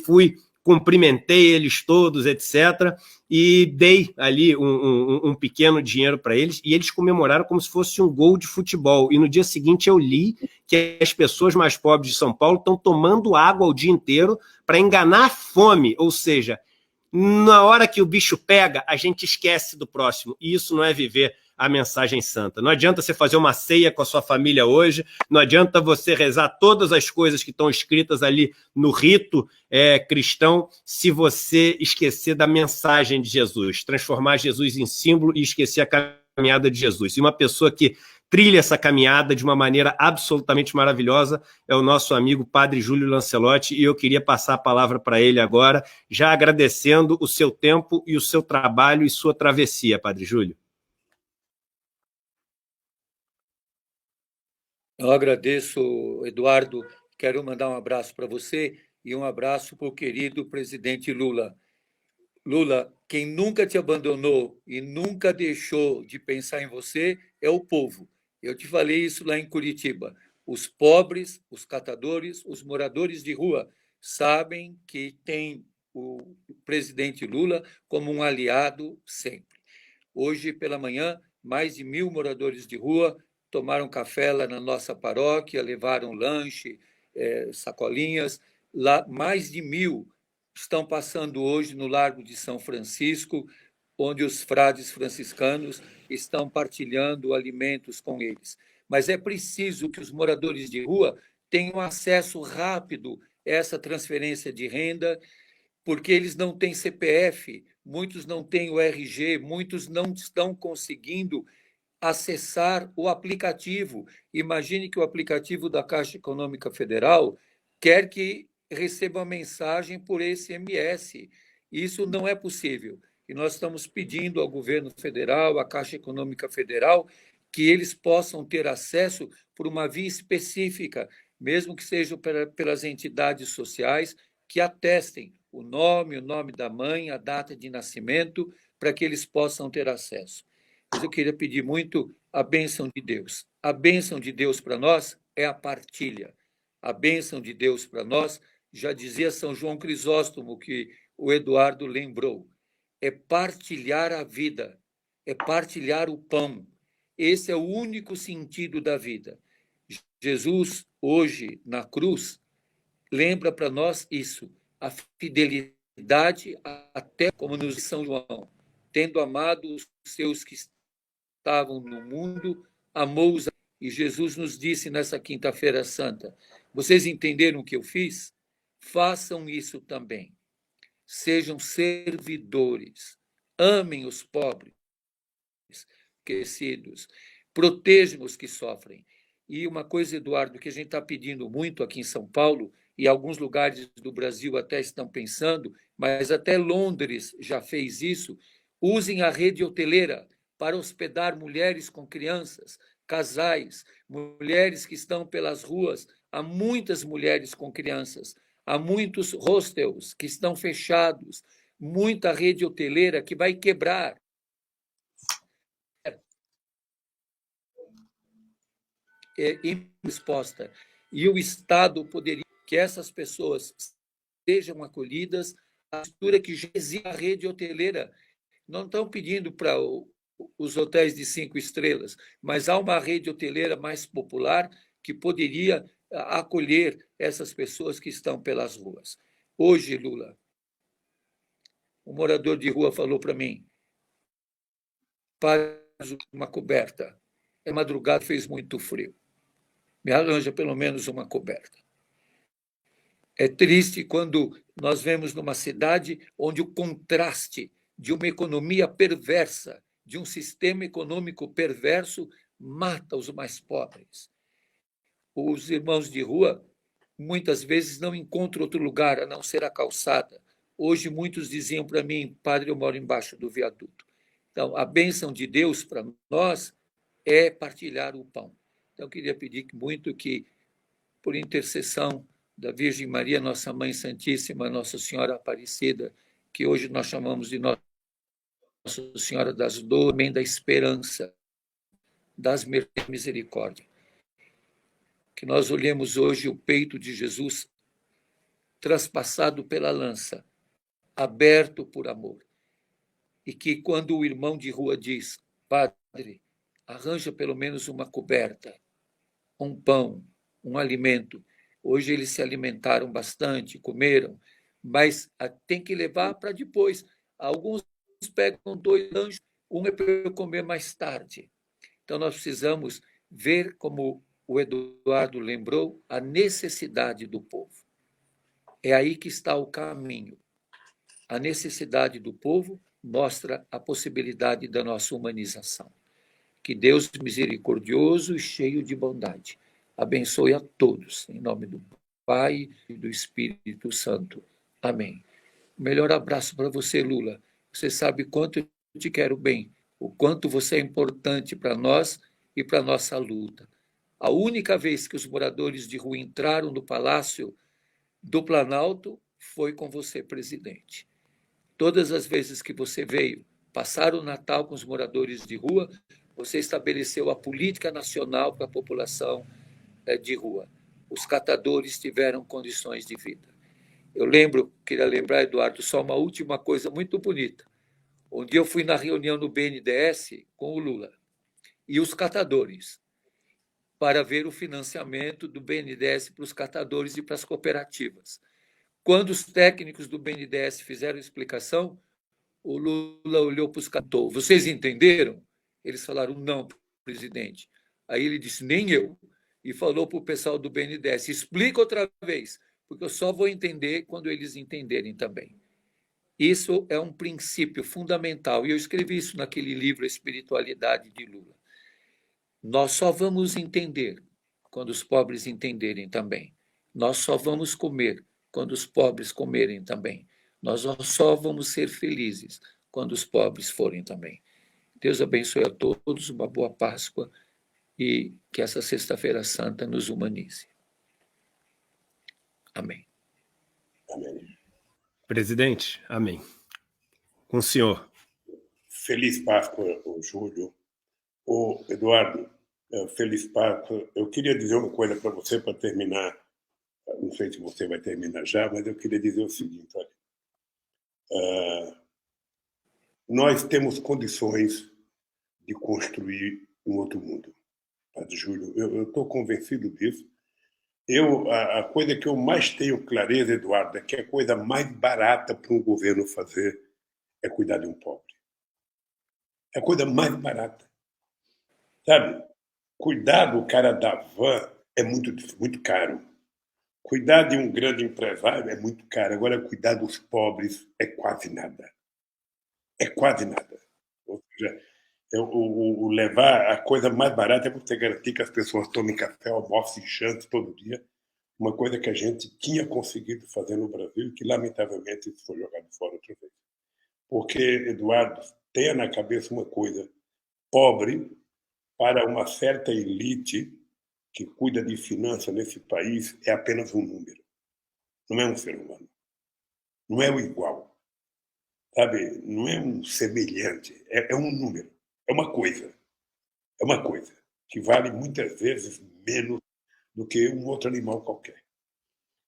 cumprimentei eles todos, etc., e dei ali um pequeno dinheiro para eles, e eles comemoraram como se fosse um gol de futebol. E no dia seguinte eu li que as pessoas mais pobres de São Paulo estão tomando água o dia inteiro para enganar a fome, ou seja, na hora que o bicho pega, a gente esquece do próximo, e isso não é viver a mensagem santa. Não adianta você fazer uma ceia com a sua família hoje, não adianta você rezar todas as coisas que estão escritas ali no rito cristão, se você esquecer da mensagem de Jesus, transformar Jesus em símbolo e esquecer a caminhada de Jesus. E uma pessoa que trilha essa caminhada de uma maneira absolutamente maravilhosa é o nosso amigo Padre Júlio Lancelotti, e eu queria passar a palavra para ele agora, já agradecendo o seu tempo e o seu trabalho e sua travessia, Padre Júlio. Eu agradeço, Eduardo. Quero mandar um abraço para você e um abraço para o querido presidente Lula. Lula, quem nunca te abandonou e nunca deixou de pensar em você é o povo. Eu te falei isso lá em Curitiba. Os pobres, os catadores, os moradores de rua sabem que tem o presidente Lula como um aliado sempre. Hoje, pela manhã, mais de 1.000 moradores de rua tomaram café lá na nossa paróquia, levaram lanche, sacolinhas. Lá, mais de 1.000 estão passando hoje no Largo de São Francisco, onde os frades franciscanos estão partilhando alimentos com eles. Mas é preciso que os moradores de rua tenham acesso rápido a essa transferência de renda, porque eles não têm CPF, muitos não têm o RG, muitos não estão conseguindo acessar o aplicativo. Imagine que o aplicativo da Caixa Econômica Federal quer que receba uma mensagem por SMS. Isso não é possível. E nós estamos pedindo ao governo federal, à Caixa Econômica Federal, que eles possam ter acesso por uma via específica, mesmo que seja pelas entidades sociais, que atestem o nome da mãe, a data de nascimento, para que eles possam ter acesso. Mas eu queria pedir muito a bênção de Deus. A bênção de Deus para nós é a partilha. A bênção de Deus para nós, já dizia São João Crisóstomo, que o Eduardo lembrou, é partilhar a vida, é partilhar o pão. Esse é o único sentido da vida. Jesus, hoje, na cruz, lembra para nós isso, a fidelidade até como nos diz São João, tendo amado os seus que estavam no mundo, amou-os. E Jesus nos disse nessa quinta-feira santa, vocês entenderam o que eu fiz? Façam isso também. Sejam servidores, amem os pobres, esquecidos, protejam os que sofrem. E uma coisa, Eduardo, que a gente está pedindo muito aqui em São Paulo, e alguns lugares do Brasil até estão pensando, mas até Londres já fez isso, usem a rede hoteleira para hospedar mulheres com crianças, casais, mulheres que estão pelas ruas. Há muitas mulheres com crianças, há muitos hostels que estão fechados, muita rede hoteleira que vai quebrar. Resposta. E o Estado poderia que essas pessoas sejam acolhidas à estrutura que já existe na rede hoteleira. Não estão pedindo para os hotéis de 5 estrelas, mas há uma rede hoteleira mais popular que poderia acolher essas pessoas que estão pelas ruas. Hoje, Lula, um morador de rua falou para mim, faz uma coberta. É madrugada, fez muito frio. Me arranja pelo menos uma coberta. É triste quando nós vemos numa cidade onde o contraste de uma economia perversa, de um sistema econômico perverso, mata os mais pobres. Os irmãos de rua, muitas vezes, não encontram outro lugar a não ser a calçada. Hoje, muitos diziam para mim, padre, eu moro embaixo do viaduto. Então, a bênção de Deus para nós é partilhar o pão. Então, eu queria pedir muito que, por intercessão da Virgem Maria, Nossa Mãe Santíssima, Nossa Senhora Aparecida, que hoje nós chamamos de Nossa Senhora das Dores, também da esperança, das misericórdias. Que nós olhemos hoje o peito de Jesus traspassado pela lança, aberto por amor. E que quando o irmão de rua diz, padre, arranja pelo menos uma coberta, um pão, um alimento. Hoje eles se alimentaram bastante, comeram, mas tem que levar para depois. Alguns pegam 2 lanches, um é para eu comer mais tarde. Então, nós precisamos ver, como o Eduardo lembrou, a necessidade do povo. É aí que está o caminho. A necessidade do povo mostra a possibilidade da nossa humanização. Que Deus misericordioso e cheio de bondade abençoe a todos, em nome do Pai e do Espírito Santo. Amém. O melhor abraço para você, Lula. Você sabe quanto eu te quero bem, o quanto você é importante para nós e para a nossa luta. A única vez que os moradores de rua entraram no Palácio do Planalto foi com você, presidente. Todas as vezes que você veio passar o Natal com os moradores de rua, você estabeleceu a política nacional para a população de rua. Os catadores tiveram condições de vida. Queria lembrar, Eduardo, só uma última coisa muito bonita. Um dia eu fui na reunião no BNDES com o Lula e os catadores, para ver o financiamento do BNDES para os catadores e para as cooperativas. Quando os técnicos do BNDES fizeram a explicação, o Lula olhou para os catadores. Vocês entenderam? Eles falaram, não, presidente. Aí ele disse, nem eu. E falou para o pessoal do BNDES, explica outra vez, porque eu só vou entender quando eles entenderem também. Isso é um princípio fundamental, e eu escrevi isso naquele livro Espiritualidade de Lula. Nós só vamos entender quando os pobres entenderem também. Nós só vamos comer quando os pobres comerem também. Nós só vamos ser felizes quando os pobres forem também. Deus abençoe a todos, uma boa Páscoa e que essa Sexta-feira Santa nos humanize. Amém. Amém. Presidente, amém. Com o senhor. Feliz Páscoa, Júlio. Eduardo, feliz Páscoa. Eu queria dizer uma coisa para você para terminar. Não sei se você vai terminar já, mas eu queria dizer o seguinte: olha, nós temos condições de construir um outro mundo. Padre Júlio, eu estou convencido disso. A coisa que eu mais tenho clareza, Eduardo, é que a coisa mais barata para um governo fazer é cuidar de um pobre. É a coisa mais barata. Sabe? Cuidar do cara da van é muito, muito caro. Cuidar de um grande empresário é muito caro. Agora, cuidar dos pobres é quase nada. É quase nada. Ou seja, levar a coisa mais barata é você garantir que as pessoas tomem café, almoçem e jantem todo dia. Uma coisa que a gente tinha conseguido fazer no Brasil e que, lamentavelmente, isso foi jogado fora outra vez. Porque, Eduardo, tenha na cabeça uma coisa: pobre, para uma certa elite que cuida de finanças nesse país, é apenas um número. Não é um ser humano. Não é o igual. Sabe? Não é um semelhante. É um número. É uma coisa. É uma coisa que vale muitas vezes menos do que um outro animal qualquer.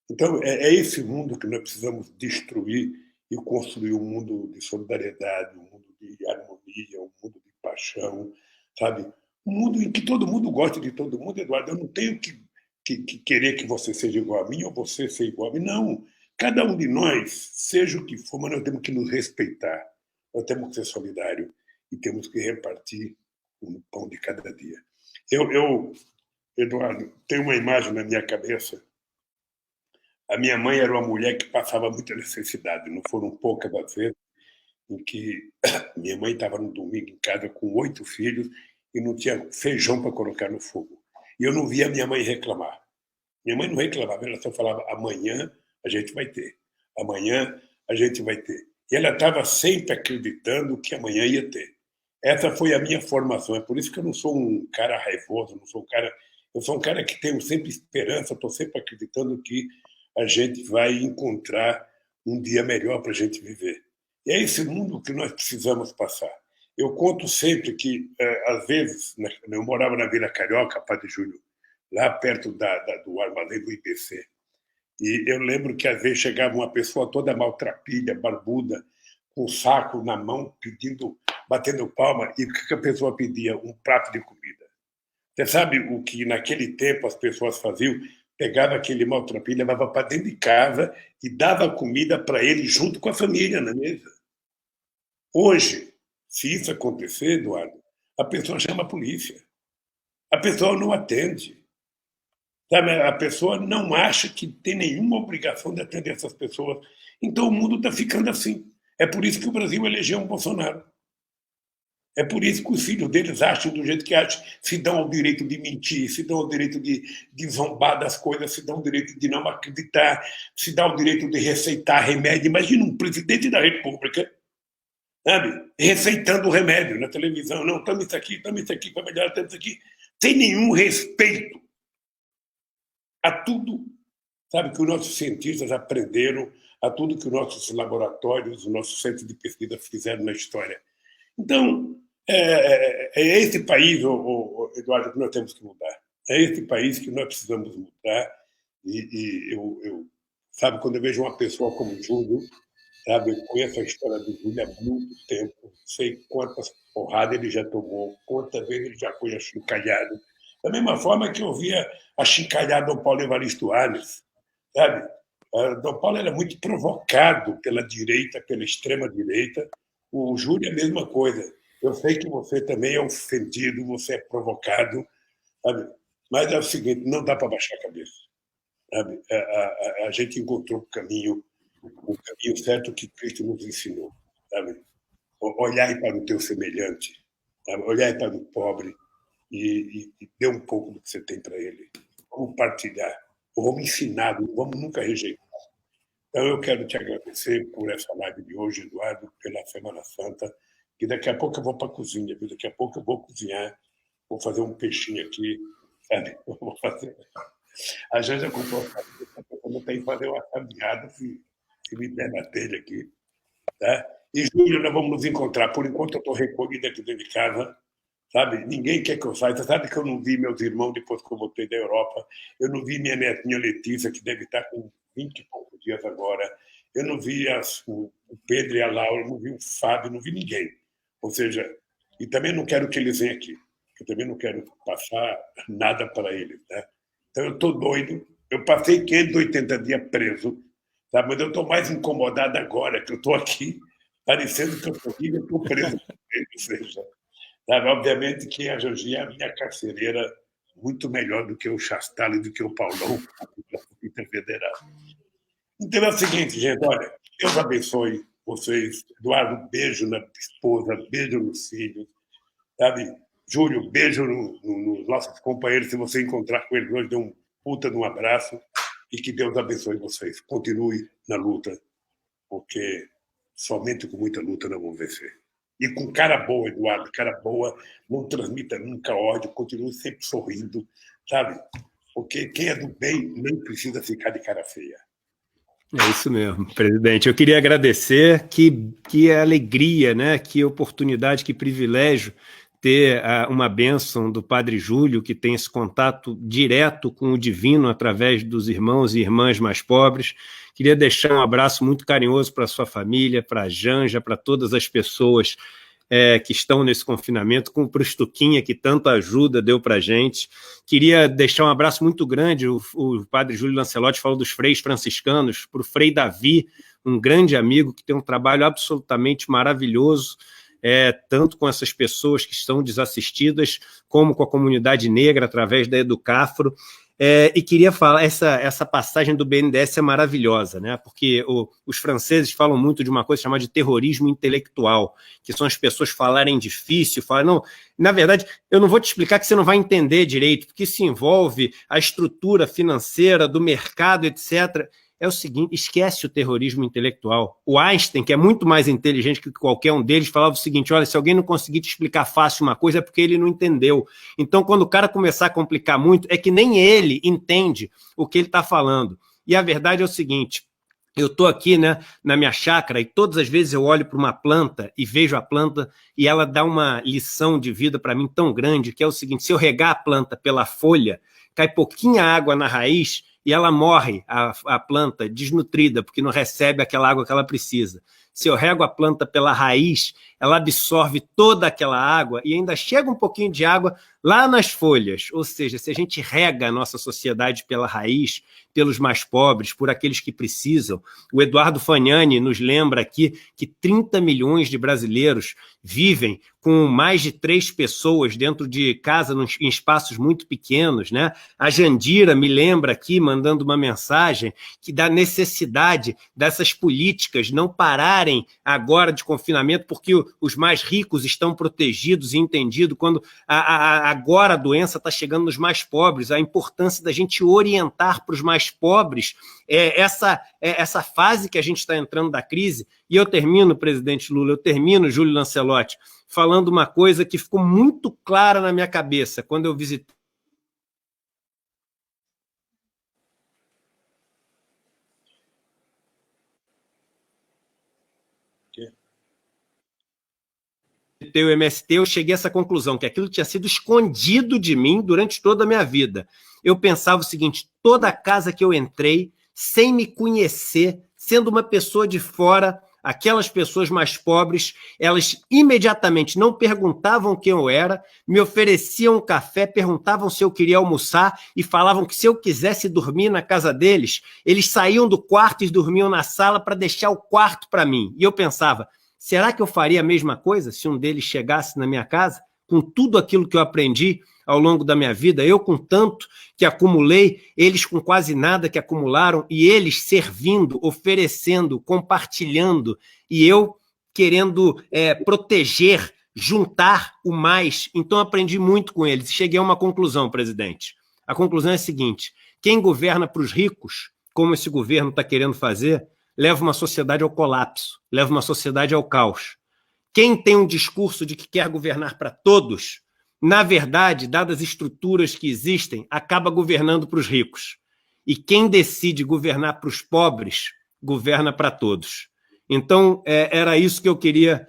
Então, é esse mundo que nós precisamos destruir e construir um mundo de solidariedade, um mundo de harmonia, um mundo de paixão, sabe? Um mundo em que todo mundo goste de todo mundo, Eduardo. Eu não tenho que querer que você seja igual a mim ou você seja igual a mim. Não. Cada um de nós, seja o que for, mas nós temos que nos respeitar. Nós temos que ser solidários e temos que repartir o pão de cada dia. Eduardo, tenho uma imagem na minha cabeça. A minha mãe era uma mulher que passava muita necessidade. Não foram poucas as vezes em que minha mãe estava no domingo em casa com 8 filhos e não tinha feijão para colocar no fogo. E eu não via minha mãe reclamar. Minha mãe não reclamava, ela só falava: amanhã a gente vai ter. Amanhã a gente vai ter. E ela estava sempre acreditando que amanhã ia ter. Essa foi a minha formação. É por isso que eu não sou um cara raivoso, não sou um cara... Eu sou um cara que tenho sempre esperança, estou sempre acreditando que a gente vai encontrar um dia melhor para a gente viver. E é esse mundo que nós precisamos passar. Eu conto sempre que, às vezes, eu morava na Vila Carioca, Padre Júlio, lá perto do armazém do IPC. E eu lembro que, às vezes, chegava uma pessoa toda maltrapilha, barbuda, com um saco na mão, batendo palma, e o que a pessoa pedia? Um prato de comida. Você sabe o que, naquele tempo, as pessoas faziam? Pegava aquele maltrapilho, levava para dentro de casa e dava comida para ele junto com a família na mesa. Hoje, se isso acontecer, Eduardo, a pessoa chama a polícia. A pessoa não atende. Sabe? A pessoa não acha que tem nenhuma obrigação de atender essas pessoas. Então o mundo está ficando assim. É por isso que o Brasil elegeu um Bolsonaro. É por isso que os filhos deles acham do jeito que acham, se dão o direito de mentir, se dão o direito de zombar das coisas, se dão o direito de não acreditar, se dá o direito de receitar remédio. Imagina um presidente da República, sabe, receitando remédio na televisão. Não, toma isso aqui, vai melhorar, toma isso aqui. Sem nenhum respeito a tudo, sabe, que os nossos cientistas aprenderam, a tudo que os nossos laboratórios, os nossos centros de pesquisa fizeram na história. Então, é esse país, Eduardo, que nós temos que mudar. É esse país que nós precisamos mudar. E eu sabe? Quando eu vejo uma pessoa como o Júlio, sabe? Eu conheço a história do Júlio há muito tempo, sei quantas porradas ele já tomou, quantas vezes ele já foi achincalhado. Da mesma forma que eu via achincalhado o Paulo Evaristo Arnes, sabe? Dom Paulo era muito provocado pela direita, pela extrema-direita. O Júlio é a mesma coisa. Eu sei que você também é ofendido, você é provocado, sabe? Mas é o seguinte, não dá para baixar a cabeça. Sabe? A gente encontrou o caminho certo que Cristo nos ensinou. Sabe? Olhar para o teu semelhante, sabe? Olhar para o pobre e dê um pouco do que você tem para ele. Vamos partilhar, vamos ensinar, não vamos nunca rejeitar. Então, eu quero te agradecer por essa live de hoje, Eduardo, pela Semana Santa, que daqui a pouco eu vou para a cozinha, viu? Daqui a pouco eu vou cozinhar, vou fazer um peixinho aqui, sabe? Vou fazer... A Janja comprou a cabeça, eu tenho que fazer uma caminhada, se me der na telha aqui, tá? E, Júlio, nós vamos nos encontrar. Por enquanto, eu estou recolhido aqui dentro de casa, sabe? Ninguém quer que eu saia. Você sabe que eu não vi meus irmãos depois que eu voltei da Europa. Eu não vi minha netinha Letícia, que deve estar com 20 e poucos dias agora. Eu não vi o Pedro e a Laura, eu não vi o Fábio, não vi ninguém. Ou seja, e também não quero que eles venham aqui. Eu também não quero passar nada para eles, né? Então, eu estou doido. Eu passei 580 dias preso, sabe? Mas eu estou mais incomodado agora, que eu estou aqui, parecendo que eu estou preso. Ou seja, sabe? Obviamente que a Janjinha é a minha carcereira muito melhor do que o Chastalo e do que o Paulão, da Polícia Federal. Então é o seguinte, gente, olha, Deus abençoe vocês. Eduardo, beijo na esposa, beijo nos filhos, sabe? Júlio, beijo nos nossos companheiros. Se você encontrar com eles hoje, dê um puta de um abraço e que Deus abençoe vocês. Continue na luta, porque somente com muita luta nós vamos vencer. E com cara boa, Eduardo, cara boa, não transmita nunca ódio, continue sempre sorrindo, sabe? Porque quem é do bem não precisa ficar de cara feia. É isso mesmo, presidente. Eu queria agradecer, que alegria, né? Que oportunidade, que privilégio ter uma bênção do Padre Júlio, que tem esse contato direto com o divino através dos irmãos e irmãs mais pobres. Queria deixar um abraço muito carinhoso para a sua família, para a Janja, para todas as pessoas que estão nesse confinamento, para o Stuquinha, que tanto ajuda, deu para a gente. Queria deixar um abraço muito grande, o Padre Júlio Lancelotti falou dos freis franciscanos, para o Frei Davi, um grande amigo que tem um trabalho absolutamente maravilhoso, tanto com essas pessoas que estão desassistidas, como com a comunidade negra, através da Educafro. E queria falar, essa passagem do BNDES é maravilhosa, né? Porque os franceses falam muito de uma coisa chamada de terrorismo intelectual, que são as pessoas falarem difícil, não, na verdade, eu não vou te explicar que você não vai entender direito, porque isso envolve a estrutura financeira do mercado, etc., é o seguinte, esquece o terrorismo intelectual. O Einstein, que é muito mais inteligente que qualquer um deles, falava o seguinte, olha, se alguém não conseguir te explicar fácil uma coisa, é porque ele não entendeu. Então, quando o cara começar a complicar muito, é que nem ele entende o que ele está falando. E a verdade é o seguinte, eu estou aqui, né, na minha chácara e todas as vezes eu olho para uma planta e vejo a planta e ela dá uma lição de vida para mim tão grande, que é o seguinte, se eu regar a planta pela folha, cai pouquinha água na raiz e ela morre, a planta, desnutrida, porque não recebe aquela água que ela precisa. Se eu rego a planta pela raiz, ela absorve toda aquela água e ainda chega um pouquinho de água lá nas folhas. Ou seja, se a gente rega a nossa sociedade pela raiz, pelos mais pobres, por aqueles que precisam. O Eduardo Fagnani nos lembra aqui que 30 milhões de brasileiros vivem com mais de 3 pessoas dentro de casa, em espaços muito pequenos, né? A Jandira me lembra aqui, mandando uma mensagem, que da necessidade dessas políticas não pararem agora de confinamento, porque os mais ricos estão protegidos e entendidos, quando agora a doença está chegando nos mais pobres, a importância da gente orientar para os mais pobres essa fase que a gente está entrando da crise. E eu termino, presidente Lula, eu termino, Júlio Lancelotti, falando uma coisa que ficou muito clara na minha cabeça quando eu visitei o MST, eu cheguei a essa conclusão, que aquilo tinha sido escondido de mim durante toda a minha vida. Eu pensava o seguinte, toda casa que eu entrei sem me conhecer, sendo uma pessoa de fora. Aquelas pessoas mais pobres, elas imediatamente não perguntavam quem eu era, me ofereciam um café, perguntavam se eu queria almoçar e falavam que se eu quisesse dormir na casa deles, eles saíam do quarto e dormiam na sala para deixar o quarto para mim. E eu pensava, será que eu faria a mesma coisa se um deles chegasse na minha casa? Com tudo aquilo que eu aprendi ao longo da minha vida, eu com tanto que acumulei, eles com quase nada que acumularam, e eles servindo, oferecendo, compartilhando, e eu querendo proteger, juntar o mais. Então aprendi muito com eles. Cheguei a uma conclusão, presidente. A conclusão é a seguinte: quem governa para os ricos, como esse governo está querendo fazer, leva uma sociedade ao colapso, leva uma sociedade ao caos. Quem tem um discurso de que quer governar para todos, na verdade, dadas as estruturas que existem, acaba governando para os ricos. E quem decide governar para os pobres, governa para todos. Então, era isso que eu queria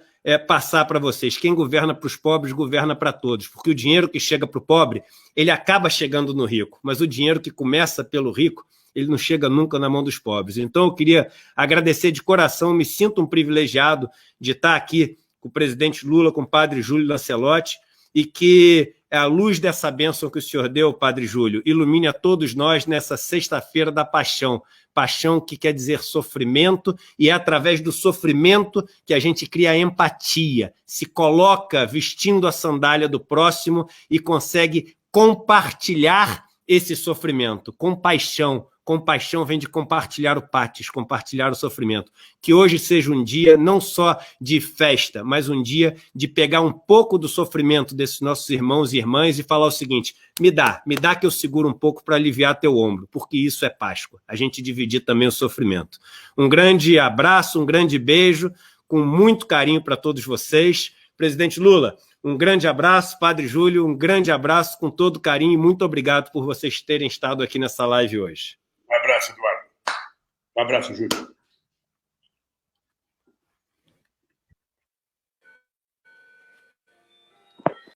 passar para vocês. Quem governa para os pobres, governa para todos. Porque o dinheiro que chega para o pobre, ele acaba chegando no rico. Mas o dinheiro que começa pelo rico, ele não chega nunca na mão dos pobres. Então, eu queria agradecer de coração, me sinto um privilegiado de estar aqui com o presidente Lula, com o padre Júlio Lancelotti, e que a luz dessa bênção que o senhor deu, Padre Júlio, ilumine a todos nós nessa sexta-feira da paixão. Paixão que quer dizer sofrimento, e é através do sofrimento que a gente cria a empatia, se coloca vestindo a sandália do próximo e consegue compartilhar esse sofrimento, compaixão. Compaixão vem de compartilhar o patis, compartilhar o sofrimento. Que hoje seja um dia não só de festa, mas um dia de pegar um pouco do sofrimento desses nossos irmãos e irmãs e falar o seguinte: me dá que eu seguro um pouco para aliviar teu ombro, porque isso é Páscoa. A gente dividir também o sofrimento. Um grande abraço, um grande beijo, com muito carinho para todos vocês. Presidente Lula, um grande abraço. Padre Júlio, um grande abraço com todo carinho e muito obrigado por vocês terem estado aqui nessa live hoje. Um abraço, Eduardo. Um abraço, Júlio.